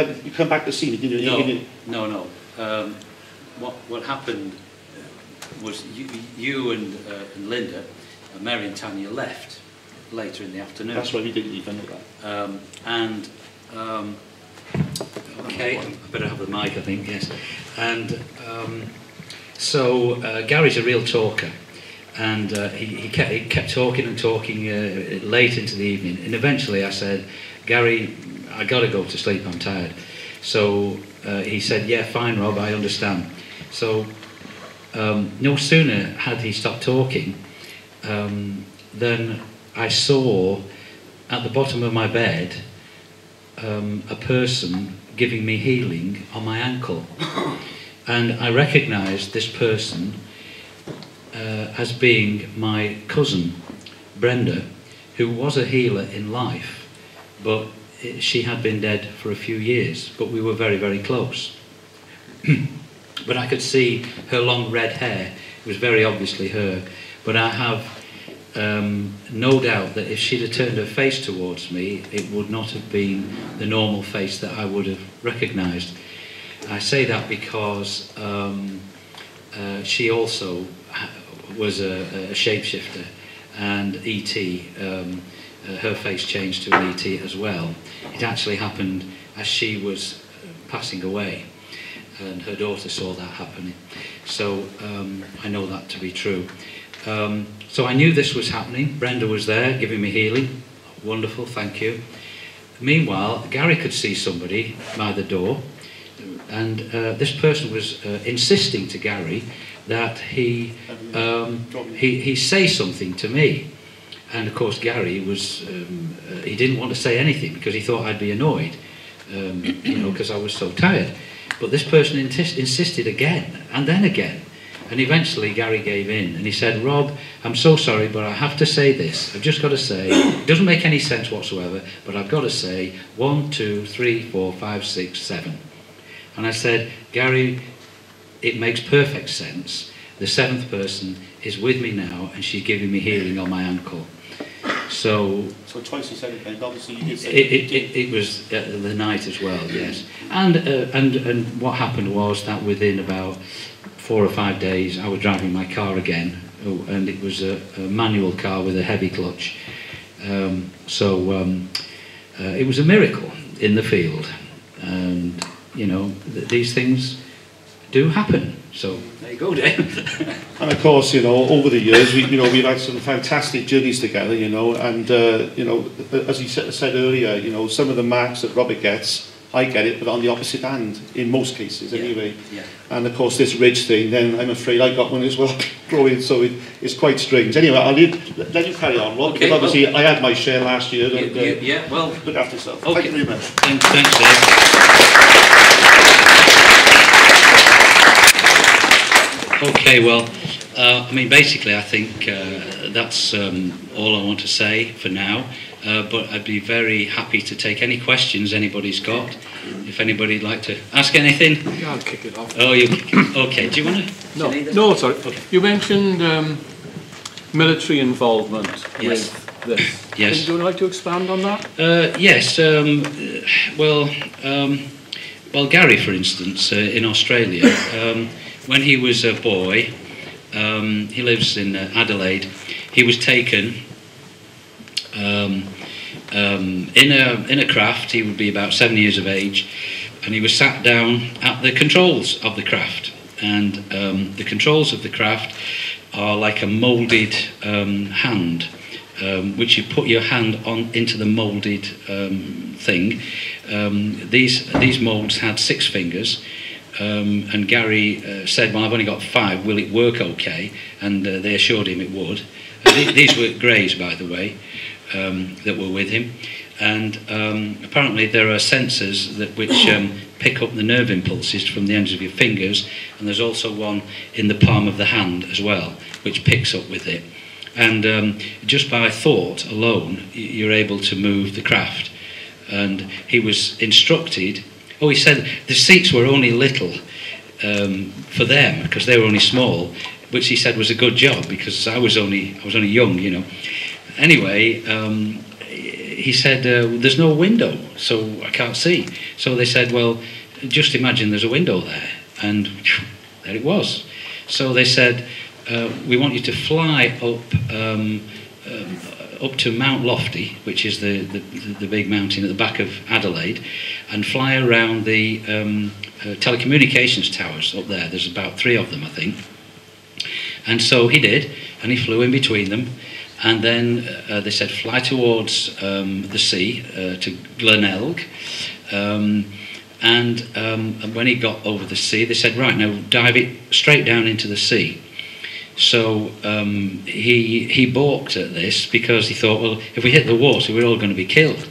back to see me, didn't you? no. What happened was you and Linda, Mary and Tanya left later in the afternoon. That's why we didn't even know that. Okay, I better have the mic, I think, yes. And so Gary's a real talker, and he kept talking and talking late into the evening. And eventually I said, Gary, I got to go to sleep, I'm tired. So he said, yeah, fine, Rob, I understand. So no sooner had he stopped talking, then I saw at the bottom of my bed a person giving me healing on my ankle. And I recognised this person as being my cousin, Brenda, who was a healer in life, but she had been dead for a few years, but we were very, very close. But I could see her long red hair. It was very obviously her. But I have no doubt that if she'd have turned her face towards me, it would not have been the normal face that I would have recognised. I say that because she also was a shapeshifter, and E.T., her face changed to an E.T. as well. It actually happened as she was passing away, and her daughter saw that happening. So I know that to be true. So I knew this was happening. Brenda was there giving me healing. Wonderful, thank you. Meanwhile, Gary could see somebody by the door, and this person was insisting to Gary that he say something to me. And of course Gary was, he didn't want to say anything because he thought I'd be annoyed, you know, because I was so tired. But this person insisted again, and then again. And eventually Gary gave in, and he said, Rob, I'm so sorry, but I have to say this. I've just got to say, it doesn't make any sense whatsoever, but I've got to say 1, 2, 3, 4, 5, 6, 7. And I said, Gary, it makes perfect sense. The 7th person is with me now, and she's giving me healing on my ankle. So twice he said it, and obviously you did say it was the night as well, yes. And what happened was that within about 4 or 5 days, I was driving my car again, and it was a manual car with a heavy clutch. It was a miracle in the field, and you know these things do happen. So there you go, Dave. And of course, you know, over the years, we've had some fantastic journeys together, you know, and you know, as he said earlier, you know, some of the marks that Robert gets, I get it, but on the opposite hand, in most cases, anyway. Yeah. And of course, this ridge thing, then I'm afraid I got one as well, growing, so it's quite strange. Anyway, I'll let you carry on, Rob, because obviously I had my share last year. And, well, look after yourself. Okay. Thank you very much. Thanks, Dave. Okay, well, I mean, basically, I think that's all I want to say for now. But I'd be very happy to take any questions anybody's got. If anybody'd like to ask anything. Yeah, I'll kick it off. Oh, you okay? Do you want to? No, sorry. Okay. You mentioned military involvement Yes. with this. Yes. Would you like to expand on that? Yes. Well, Gary, for instance, in Australia, when he was a boy, he lives in Adelaide. He was taken in a craft. He would be about 7 years of age, and he was sat down at the controls of the craft. And the controls of the craft are like a moulded hand, which you put your hand on into the moulded thing. These moulds had 6 fingers, and Gary said, well, I've only got 5, will it work okay? And they assured him it would. These were greys, by the way, that were with him. And apparently there are sensors which pick up the nerve impulses from the ends of your fingers, and there's also one in the palm of the hand as well, which picks up with it. And just by thought alone, you're able to move the craft. And he was instructed, he said the seats were only little for them, because they were only small, which he said was a good job, because I was only young, you know. Anyway, he said, there's no window, so I can't see. So they said, well, just imagine there's a window there. And there it was. So they said, we want you to fly up to Mount Lofty, which is the big mountain at the back of Adelaide, and fly around the telecommunications towers up there. There's about 3 of them, I think. And so he did, and he flew in between them. And then they said, fly towards the sea, to Glenelg. And when he got over the sea, they said, right, now dive it straight down into the sea. So he balked at this, because he thought, well, if we hit the water, we're all going to be killed.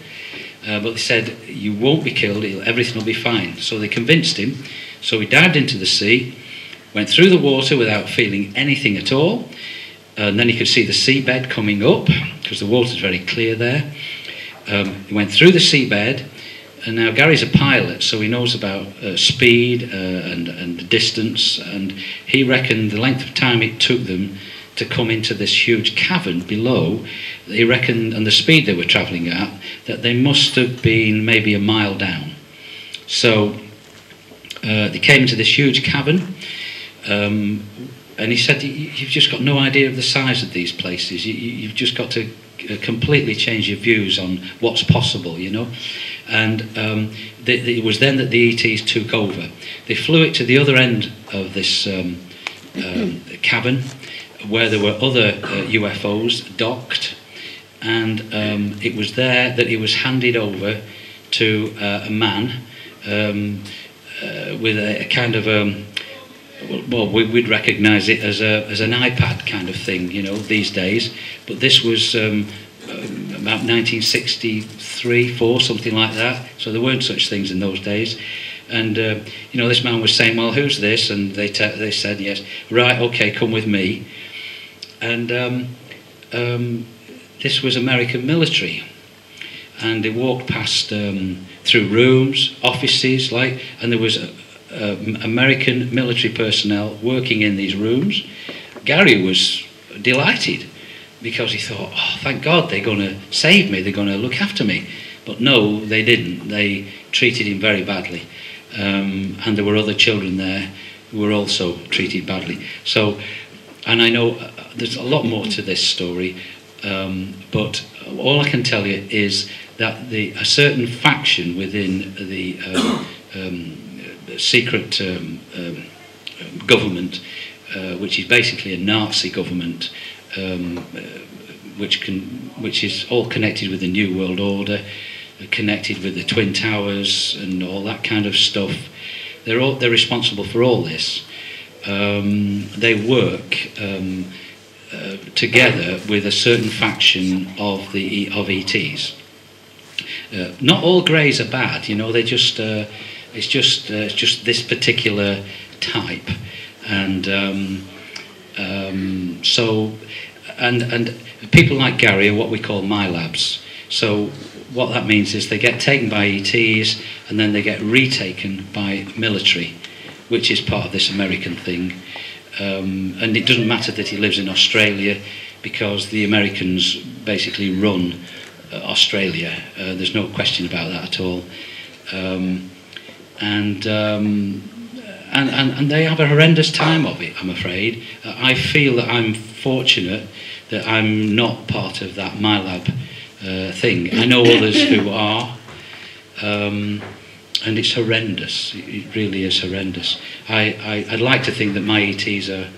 But they said, you won't be killed, everything will be fine. So they convinced him. So he dived into the sea, went through the water without feeling anything at all. And then he could see the seabed coming up, because the water's very clear there. He went through the seabed, and now Gary's a pilot, so he knows about speed and distance, and he reckoned the length of time it took them to come into this huge cavern below. He reckoned, and the speed they were travelling at, that they must have been maybe a mile down. So they came into this huge cavern. And he said, you've just got no idea of the size of these places. You've just got to completely change your views on what's possible, you know. And it was then that the ETs took over. They flew it to the other end of this cavern, where there were other UFOs docked. And it was there that he was handed over to a man with a kind of... well, we'd recognise it as an iPad kind of thing, you know, these days. But this was about 1963, 4, something like that. So there weren't such things in those days. And you know, this man was saying, "Well, who's this?" And they said, "Yes, right, okay, come with me." And this was American military. And they walked past through rooms, offices, and there was American military personnel working in these rooms. Gary was delighted, because he thought, oh, thank God, they're going to save me, they're going to look after me. But no, they didn't. They treated him very badly. And there were other children there who were also treated badly. So, and I know there's a lot more to this story, but all I can tell you is that a certain faction within the secret government, which is basically a Nazi government, which is all connected with the New World Order, connected with the Twin Towers and all that kind of stuff. They're responsible for all this. They work together with a certain faction of ETs. Not all greys are bad, you know. They just it's just this particular type, and so people like Gary are what we call MyLabs. So what that means is they get taken by ETs and then they get retaken by military, which is part of this American thing. And it doesn't matter that he lives in Australia, because the Americans basically run Australia. There's no question about that at all. And they have a horrendous time of it, I'm afraid. I feel that I'm fortunate that I'm not part of that MyLab thing. I know others who are, and it's horrendous. It really is horrendous. I'd like to think that my ETs are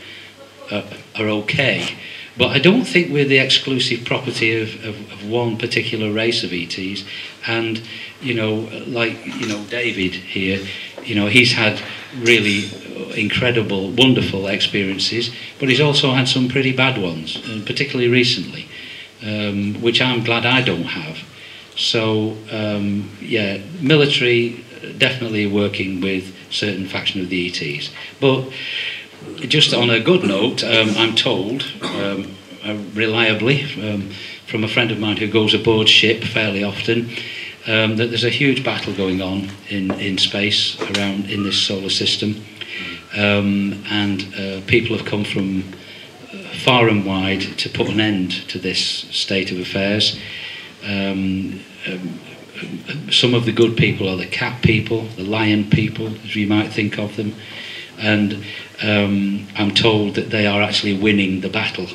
okay, But I don't think we're the exclusive property of one particular race of ETs. And, you know, like, you know, David here, you know, he's had really incredible, wonderful experiences, but he's also had some pretty bad ones, particularly recently, which I'm glad I don't have. So, yeah, military, definitely working with certain faction of the ETs. But just on a good note, I'm told, reliably, from a friend of mine who goes aboard ship fairly often, that there's a huge battle going on in space around in this solar system, and people have come from far and wide to put an end to this state of affairs. Some of the good people are the cat people, the lion people, as you might think of them, and I'm told that they are actually winning the battle.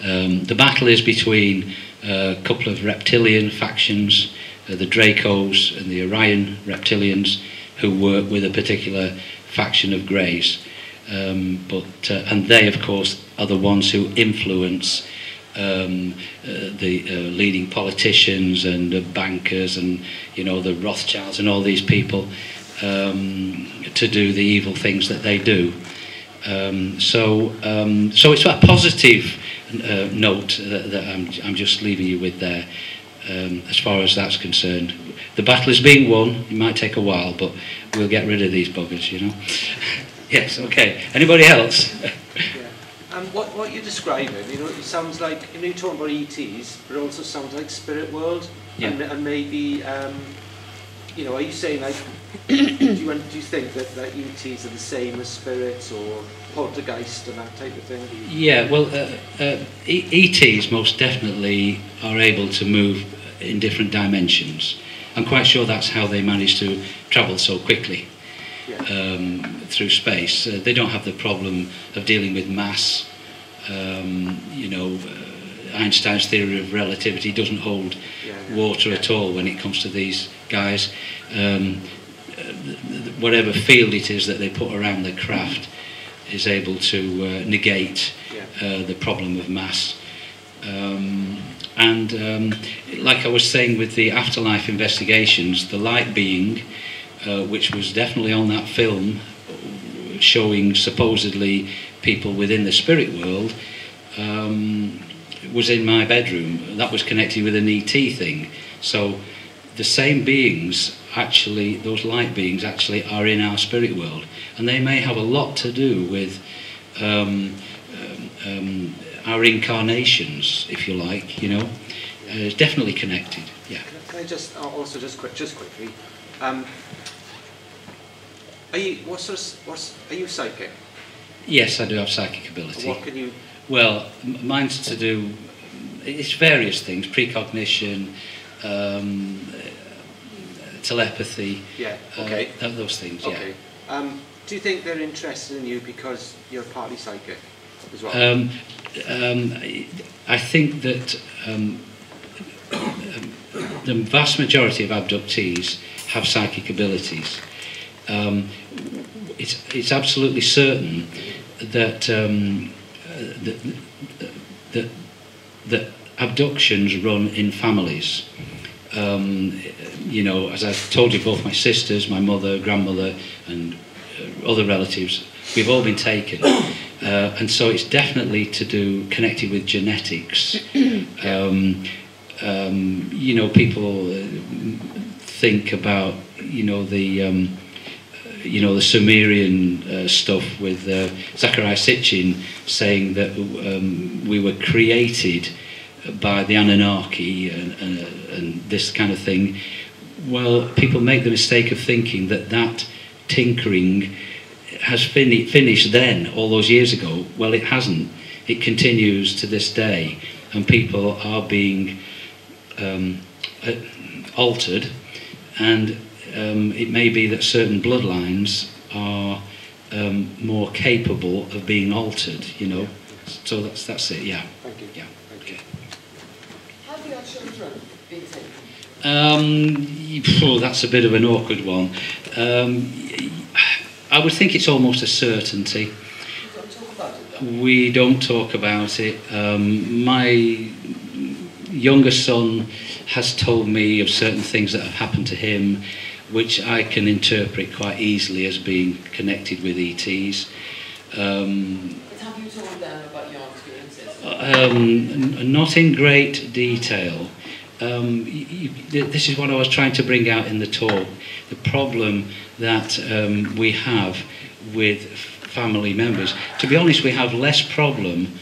The battle is between a couple of reptilian factions, the Dracos and the Orion reptilians, who work with a particular faction of Greys. And they, of course, are the ones who influence the leading politicians and bankers and, you know, the Rothschilds and all these people to do the evil things that they do. So it's a positive note that I'm just leaving you with there, as far as that's concerned. The battle is being won. It might take a while, but we'll get rid of these buggers, you know. Yes, okay. Anybody else? Yeah. And what you're describing, you know, it sounds like, you know, you're talking about ETs, but it also sounds like spirit world. Yeah. And maybe, you know, are you saying, like, do you think that ETs are the same as spirits or poltergeist and that type of thing? Yeah, well, ETs most definitely are able to move in different dimensions. I'm quite sure that's how they manage to travel so quickly. Yeah. Through space. They don't have the problem of dealing with mass. You know, Einstein's theory of relativity doesn't hold water at all when it comes to these guys. Whatever field it is that they put around the craft is able to negate the problem of mass. Like I was saying with the afterlife investigations, the light being, which was definitely on that film, showing supposedly people within the spirit world, was in my bedroom. That was connected with an ET thing. So the same beings, actually, those light beings actually are in our spirit world, and they may have a lot to do with our incarnations, if you like, you know. It's definitely connected, yeah. Can I just, also just quickly, are you psychic? Yes, I do have psychic ability. What can you... Well, mine's to do, it's various things, precognition, telepathy, okay. Those things, okay. Yeah. Do you think they're interested in you because you're partly psychic as well? I think that the vast majority of abductees have psychic abilities. It's absolutely certain that that abductions run in families. You know, as I've told you, both my sisters, my mother, grandmother, and other relatives, we've all been taken. And so it's definitely to do connected with genetics. You know, people think about, you know, the Sumerian stuff with Zecharia Sitchin saying that we were created by the Anunnaki and this kind of thing. Well, people make the mistake of thinking that tinkering has finished then, all those years ago. Well, it hasn't. It continues to this day, and people are being altered, and it may be that certain bloodlines are more capable of being altered, you know. So that's it, yeah. Thank you. Yeah. Okay. Have your children been taken? That's a bit of an awkward one. I would think it's almost a certainty. You don't talk about it, though. we don't talk about it. My younger son has told me of certain things that have happened to him, which I can interpret quite easily as being connected with ETs. But have you told them about your experiences? Not in great detail. This is what I was trying to bring out in the talk. The problem that we have with family members. To be honest, we have less problem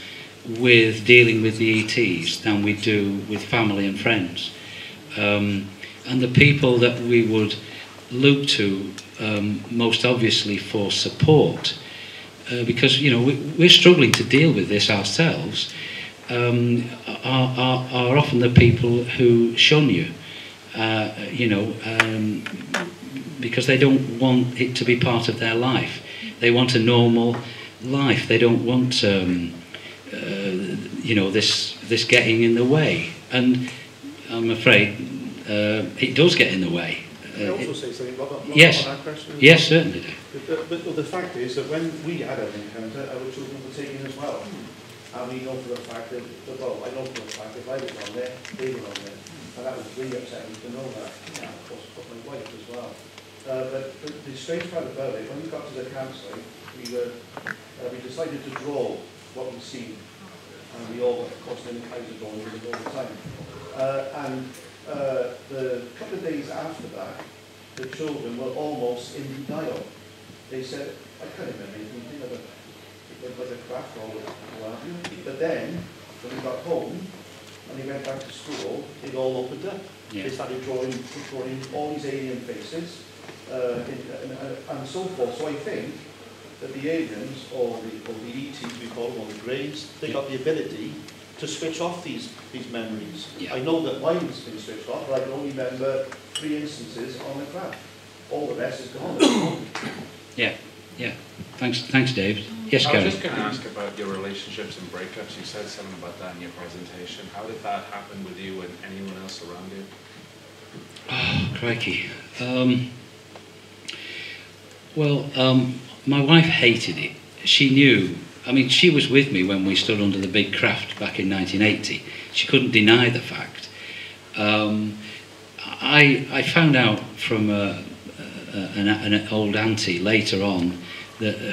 with dealing with the ETs than we do with family and friends. And the people that we would look to most obviously for support, because we're struggling to deal with this ourselves, are often the people who shun you, because they don't want it to be part of their life. They want a normal life. They don't want this getting in the way. And I'm afraid it does get in the way. Can I also say something about yes. that question? Yes, certainly do. But the fact is that when we had an encounter, our children were taken as well. And we know for the fact that, I know for the fact that if I was on there, they were on there. And that was really upsetting to know that. And of course, for my wife as well. But the strange part about it, when we got to the campsite, we decided to draw what we'd seen. And we all, of course, then the kinds of drawing all the time. The couple of days after that, the children were almost in denial. They said, I can't remember anything of it. It was a craft or what have you. But then, when we got home, and they went back to school, it all opened up. Yeah. They started drawing all these alien faces, and so forth. So I think that the aliens, or the ETs we call them, or the Greys, they got the ability to switch off these memories. Yeah. I know that mine's been switched off, but I can only remember 3 instances on the craft. All the rest is gone. Yeah. Thanks, David. Yes, Gary. I was just going to ask about your relationships and breakups. You said something about that in your presentation. How did that happen with you and anyone else around you? Oh, crikey. My wife hated it. She knew. I mean, she was with me when we stood under the big craft back in 1980. She couldn't deny the fact. I found out from an old auntie later on,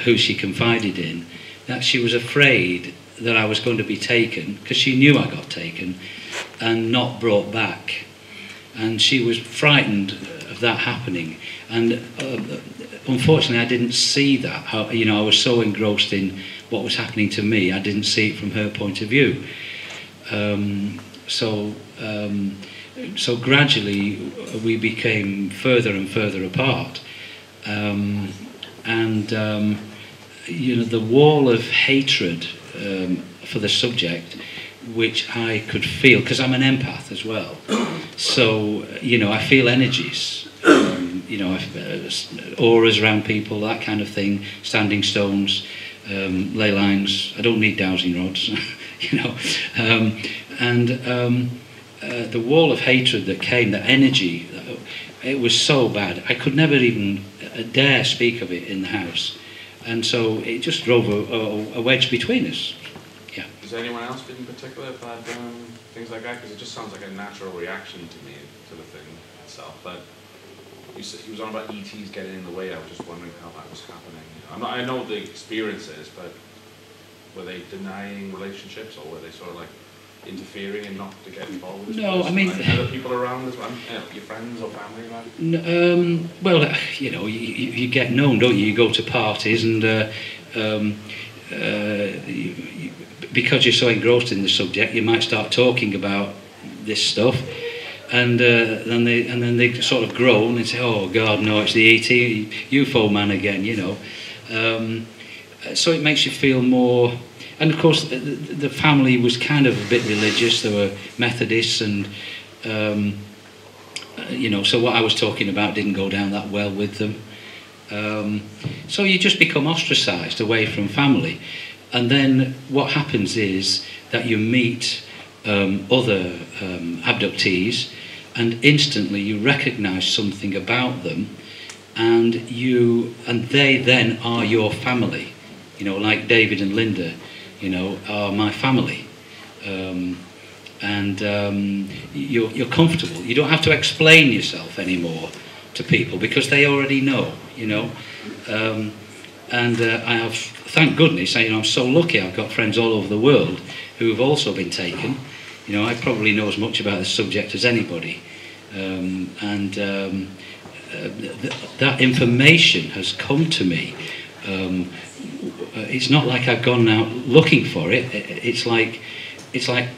who she confided in, that she was afraid that I was going to be taken, because she knew I got taken, and not brought back. And she was frightened of that happening. And unfortunately, I didn't see that. I was so engrossed in what was happening to me, I didn't see it from her point of view. So gradually, we became further and further apart. The wall of hatred for the subject, which I could feel, because I'm an empath as well. So, I feel energies, auras around people, that kind of thing, standing stones, ley lines. I don't need dowsing rods, the wall of hatred that came, the energy, it was so bad. I could never even dare speak of it in the house. And so it just drove a wedge between us. Yeah. Has anyone else in particular had things like that? Because it just sounds like a natural reaction to me, to the thing itself. But he was on about ETs getting in the way. I was just wondering how that was happening. I know the experiences, but were they denying relationships, or were they sort of like interfering and not to get involved with this No, person? I mean... Like other people around as well? Your friends or family? You get known, don't you? You go to parties and because you're so engrossed in the subject, you might start talking about this stuff, and then they sort of groan and say, "Oh God, no, it's the ET UFO man again," So it makes you feel more. And of course, the family was kind of a bit religious. There were Methodists, and so what I was talking about didn't go down that well with them. So you just become ostracised away from family. And then what happens is that you meet other abductees, and instantly you recognise something about them, and they then are your family. Like David and Linda. you know, are my family. You're comfortable. You don't have to explain yourself anymore to people because they already know, you know. I have, thank goodness, I'm so lucky I've got friends all over the world who have also been taken. You know, I probably know as much about the subject as anybody. That information has come to me. It's not like I've gone out looking for it. It's like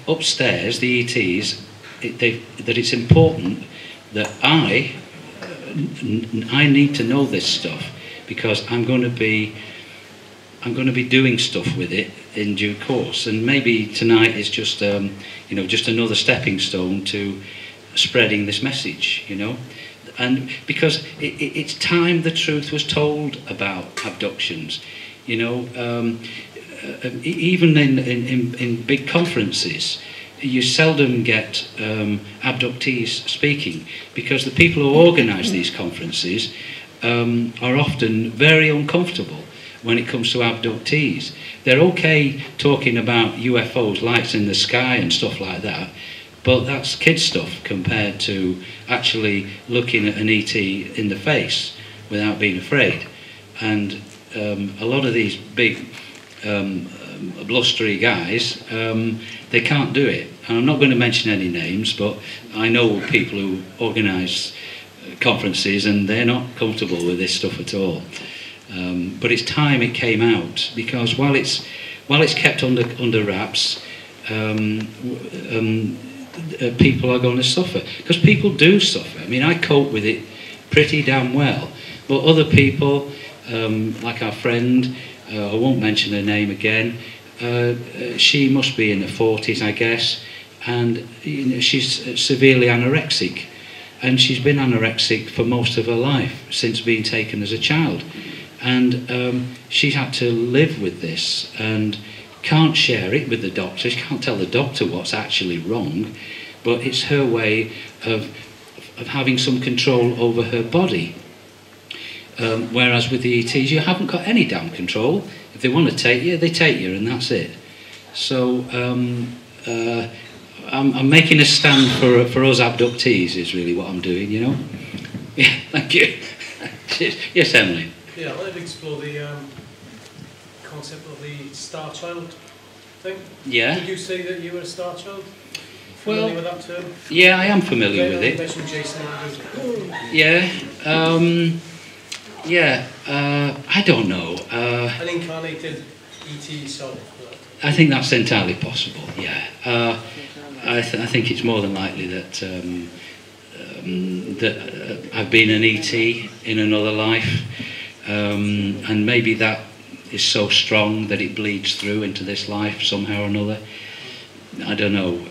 upstairs, the ETs, that it's important that I need to know this stuff, because I'm going to be doing stuff with it in due course, and maybe tonight is just just another stepping stone to spreading this message, you know. And because it's time the truth was told about abductions, you know. Even in big conferences, you seldom get abductees speaking, because the people who organise these conferences are often very uncomfortable when it comes to abductees. They're okay talking about UFOs, lights in the sky and stuff like that, but that's kid stuff compared to actually looking at an ET in the face without being afraid. And a lot of these big blustery guys, they can't do it. And I'm not going to mention any names, but I know people who organise conferences and they're not comfortable with this stuff at all. But it's time it came out, because while it's kept under wraps, people are going to suffer, because people do suffer. I mean, I cope with it pretty damn well, but other people, like our friend, I won't mention her name again, she must be in her 40s, I guess, and you know, she's severely anorexic, and she's been anorexic for most of her life since being taken as a child, and she's had to live with this and can't share it with the doctor. She can't tell the doctor what's actually wrong, but it's her way of having some control over her body. Whereas with the ETs, you haven't got any damn control. If they want to take you, they take you, and that's it. So I'm making a stand for us abductees is really what I'm doing, you know. Yeah, thank you. Yes, Emily. Yeah, I'd like to explore the concept of the star child thing. Yeah. Did you say that you were a star child? Familiar with that term? Yeah, I am familiar with it. You mentioned Jason Andrews. Yeah. I don't know. An incarnated ET soul. I think that's entirely possible, yeah. I think it's more than likely that I've been an ET in another life, and maybe that is so strong that it bleeds through into this life somehow or another. I don't know.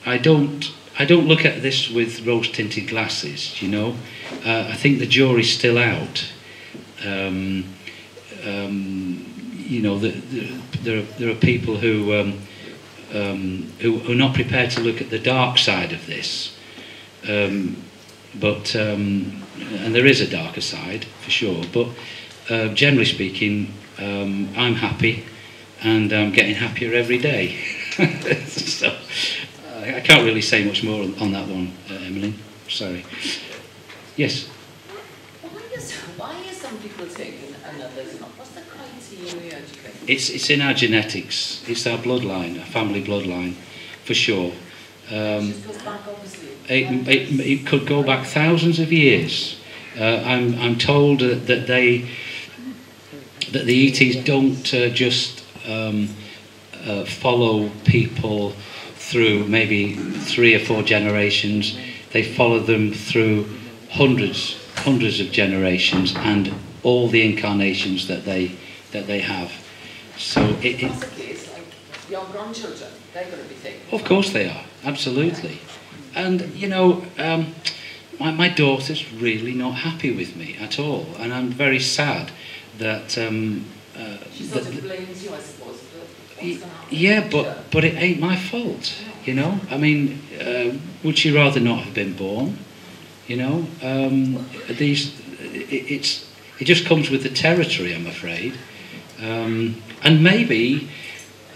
I don't look at this with rose-tinted glasses, you know. I think the jury's still out. You know, there are people who are not prepared to look at the dark side of this. And there is a darker side, for sure. But generally speaking, I'm happy, and I'm getting happier every day. So, I can't really say much more on that one, Emily. Sorry. Yes? Why are some people taken and others not? What's the criteria? It's in our genetics. It's our bloodline, our family bloodline, for sure. It goes back, obviously. It could go back thousands of years. I'm told that the ETs don't just follow people through maybe 3 or 4 generations. They follow them through hundreds of generations and all the incarnations that they have. So possibly it's like your grandchildren. They're going to be taken. Of course they are, absolutely. And you know, my daughter's really not happy with me at all, and I'm very sad that. She sort of blames you, I suppose. Yeah, but it ain't my fault, you know. I mean, would she rather not have been born? You know, It just comes with the territory, I'm afraid. And maybe,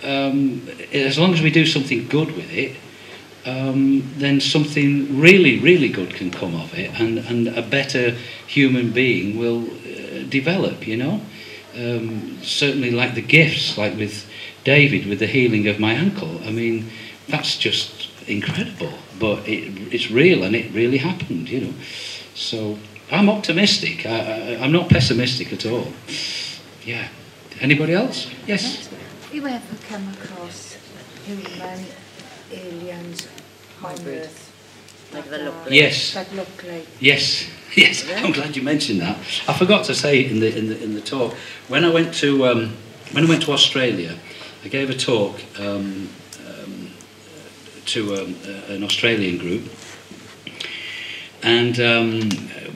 as long as we do something good with it, then something really, really good can come of it, and a better human being will develop, you know. Certainly like the gifts, like with David, with the healing of my ankle. I mean, that's just incredible, but it's real, and it really happened, you know. So I'm optimistic. I'm not pessimistic at all. Yeah. Anybody else? Yes. Have you ever come across human aliens on Earth? Like they look like. Yes. That look like. Yes. Yes. I'm glad you mentioned that. I forgot to say in the talk, when I went to Australia, I gave a talk to an Australian group, and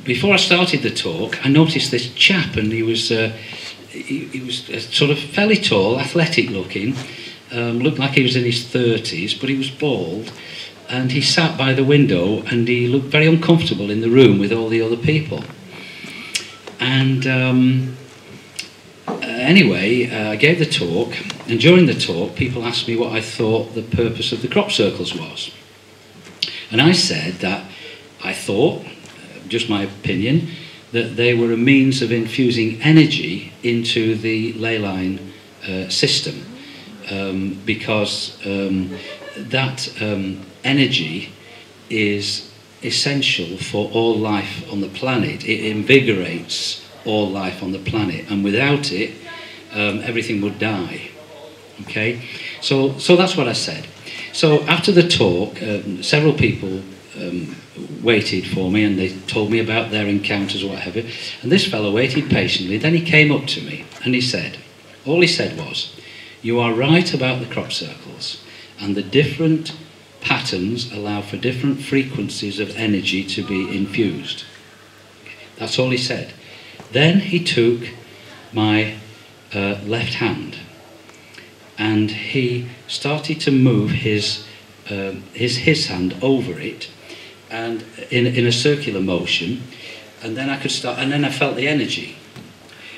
before I started the talk, I noticed this chap, and he was sort of fairly tall, athletic looking, looked like he was in his 30s, but he was bald, and he sat by the window, and he looked very uncomfortable in the room with all the other people. And anyway, I gave the talk, and during the talk, people asked me what I thought the purpose of the crop circles was. And I said that I thought, just my opinion, that they were a means of infusing energy into the ley line system, because that energy is essential for all life on the planet. It invigorates all life on the planet, and without it, everything would die. Okay, so that's what I said. So after the talk, several people waited for me, and they told me about their encounters or whatever. And this fellow waited patiently. Then he came up to me and he said, all he said was, "You are right about the crop circles, and the different patterns allow for different frequencies of energy to be infused." That's all he said. Then he took my left hand, and he started to move his hand over it, and in a circular motion, and then I felt the energy,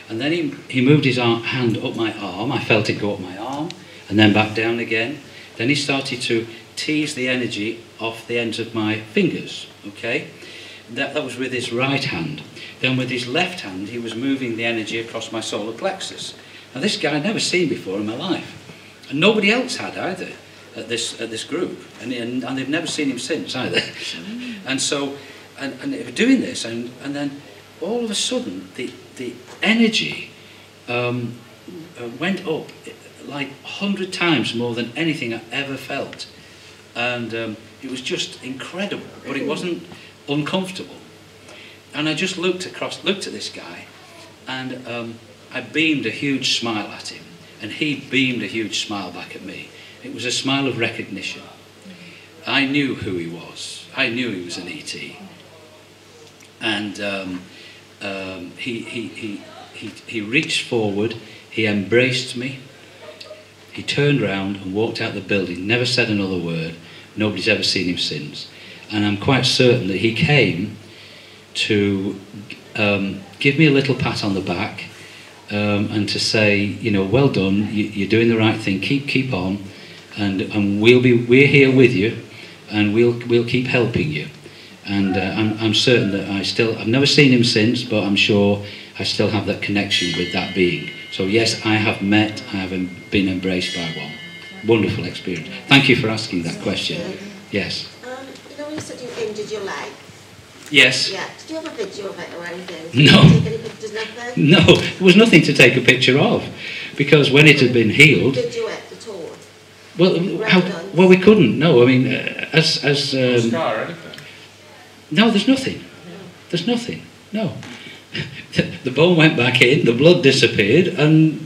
and then he moved his hand up my arm. I felt it go up my arm, and then back down again. Then he started to tease the energy off the ends of my fingers. Okay, that was with his right hand. Then with his left hand, he was moving the energy across my solar plexus. Now this guy I'd never seen before in my life, and nobody else had either at this group, and they've never seen him since either. And so, and they were doing this, and then all of a sudden the energy went up like 100 times more than anything I ever felt, and it was just incredible, but it wasn't uncomfortable. And I just looked at this guy, and I beamed a huge smile at him, and he beamed a huge smile back at me. It was a smile of recognition. I knew who he was. I knew he was an ET. And he reached forward, he embraced me, he turned round and walked out the building, never said another word. Nobody's ever seen him since. And I'm quite certain that he came to give me a little pat on the back, and to say, you know, well done, you're doing the right thing, keep on, and we're here with you, and we'll keep helping you. And I'm certain that I've never seen him since, but I'm sure I still have that connection with that being. So yes, I have been embraced by one. Wonderful experience. Thank you for asking that question. Yes. You know when you said you injured your leg? Yes. Yeah. Did you have a video of it or anything? No. Did you take any pictures, nothing? No, there was nothing to take a picture of, because when it had been healed. Did you at all? Well, we couldn't. No, I mean, as scar or anything? No, there's nothing. There's nothing. No. The bone went back in, the blood disappeared, and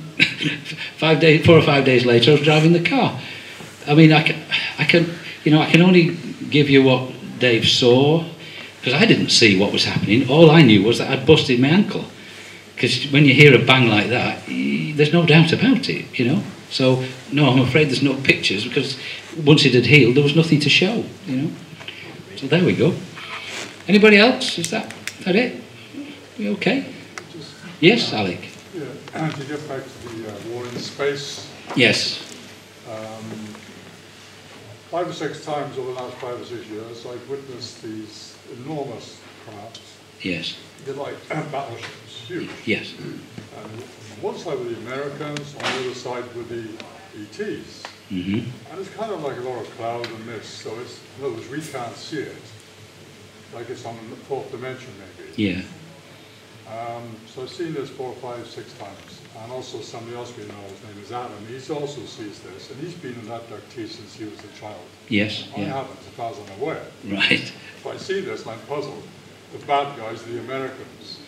4 or 5 days later, I was driving the car. I mean, I can only give you what Dave saw, because I didn't see what was happening. All I knew was that I'd busted my ankle. Because when you hear a bang like that, there's no doubt about it, you know. So, no, I'm afraid there's no pictures, because once it had healed, there was nothing to show, you know. So there we go. Anybody else? Is that it? We okay? Yes, Alec? Yeah, to get back to the war in space. Yes. 5 or 6 times over the last 5 or 6 years, I've witnessed these enormous crafts. Yes. They're like battleships, huge. Yes. And on one side with the Americans, on the other side with the ETs. Mm-hmm. And it's kind of like a lot of cloud and mist, so it's, in other words, we can't see it. Like it's on the 4th dimension, maybe. Yeah. So I've seen this 4, 5, 6 times. And also somebody else we know, his name is Adam, he also sees this, and he's been in that abductee since he was a child. Yes. I haven't, as far as I'm aware. Right. If I see this, I'm puzzled. The bad guys are the Americans.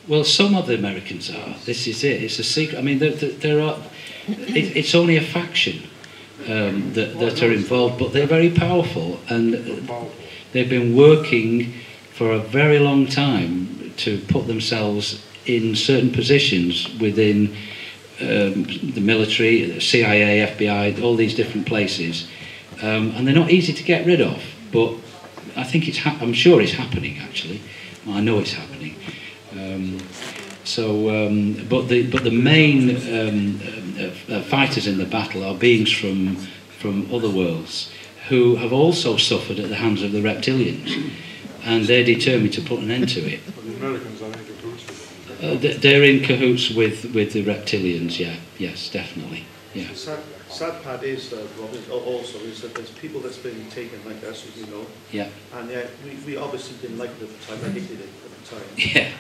Well, some of the Americans are. This is it. It's a secret. I mean, there are. It's only a faction that are involved, but they're very powerful, and they've been working for a very long time to put themselves in certain positions within the military, the CIA, FBI, all these different places, and they're not easy to get rid of. But I think I'm sure it's happening actually. Well, I know it's happening. But the main fighters in the battle are beings from other worlds who have also suffered at the hands of the reptilians, and they're determined to put an end to it. But the Americans, I think, are cahoots with them. They're in cahoots with the reptilians. Yeah, yes, definitely. Yeah. The sad part is, Rob, also is that there's people that's been taken like us, as you know. Yeah. And we obviously didn't like it at the time. I hated it at the time. Yeah.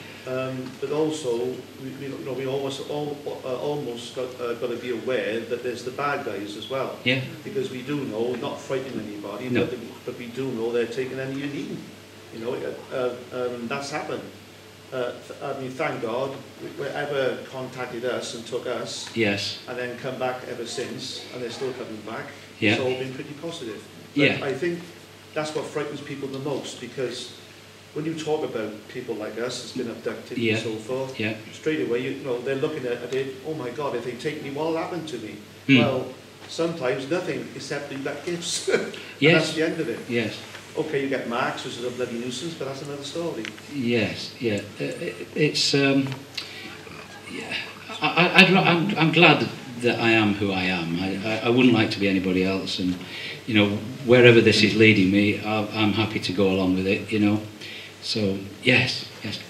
But also, we almost got to be aware that there's the bad guys as well. Yeah. Because we do know, not frightening anybody, No. but we do know they're taking any and eating. You know, that's happened. I mean, thank God, whoever contacted us and took us, Yes. and then come back ever since, and they're still coming back. Yeah. It's all been pretty positive. But Yeah. I think that's what frightens people the most, because when you talk about people like us that's been abducted Yeah. and so forth, Yeah. straight away, you know, they're looking at it, oh my God, if they take me, what will happen to me? Hmm. Well, sometimes nothing, except you get gifts. And Yes. that's the end of it. Yes. Okay, you get marks, which is a bloody nuisance, but that's another story. Yes. Yeah. It's. Yeah. I'm glad that I am who I am. I wouldn't like to be anybody else, and you know, wherever this is leading me, I'm happy to go along with it. You know. So yes. Yes.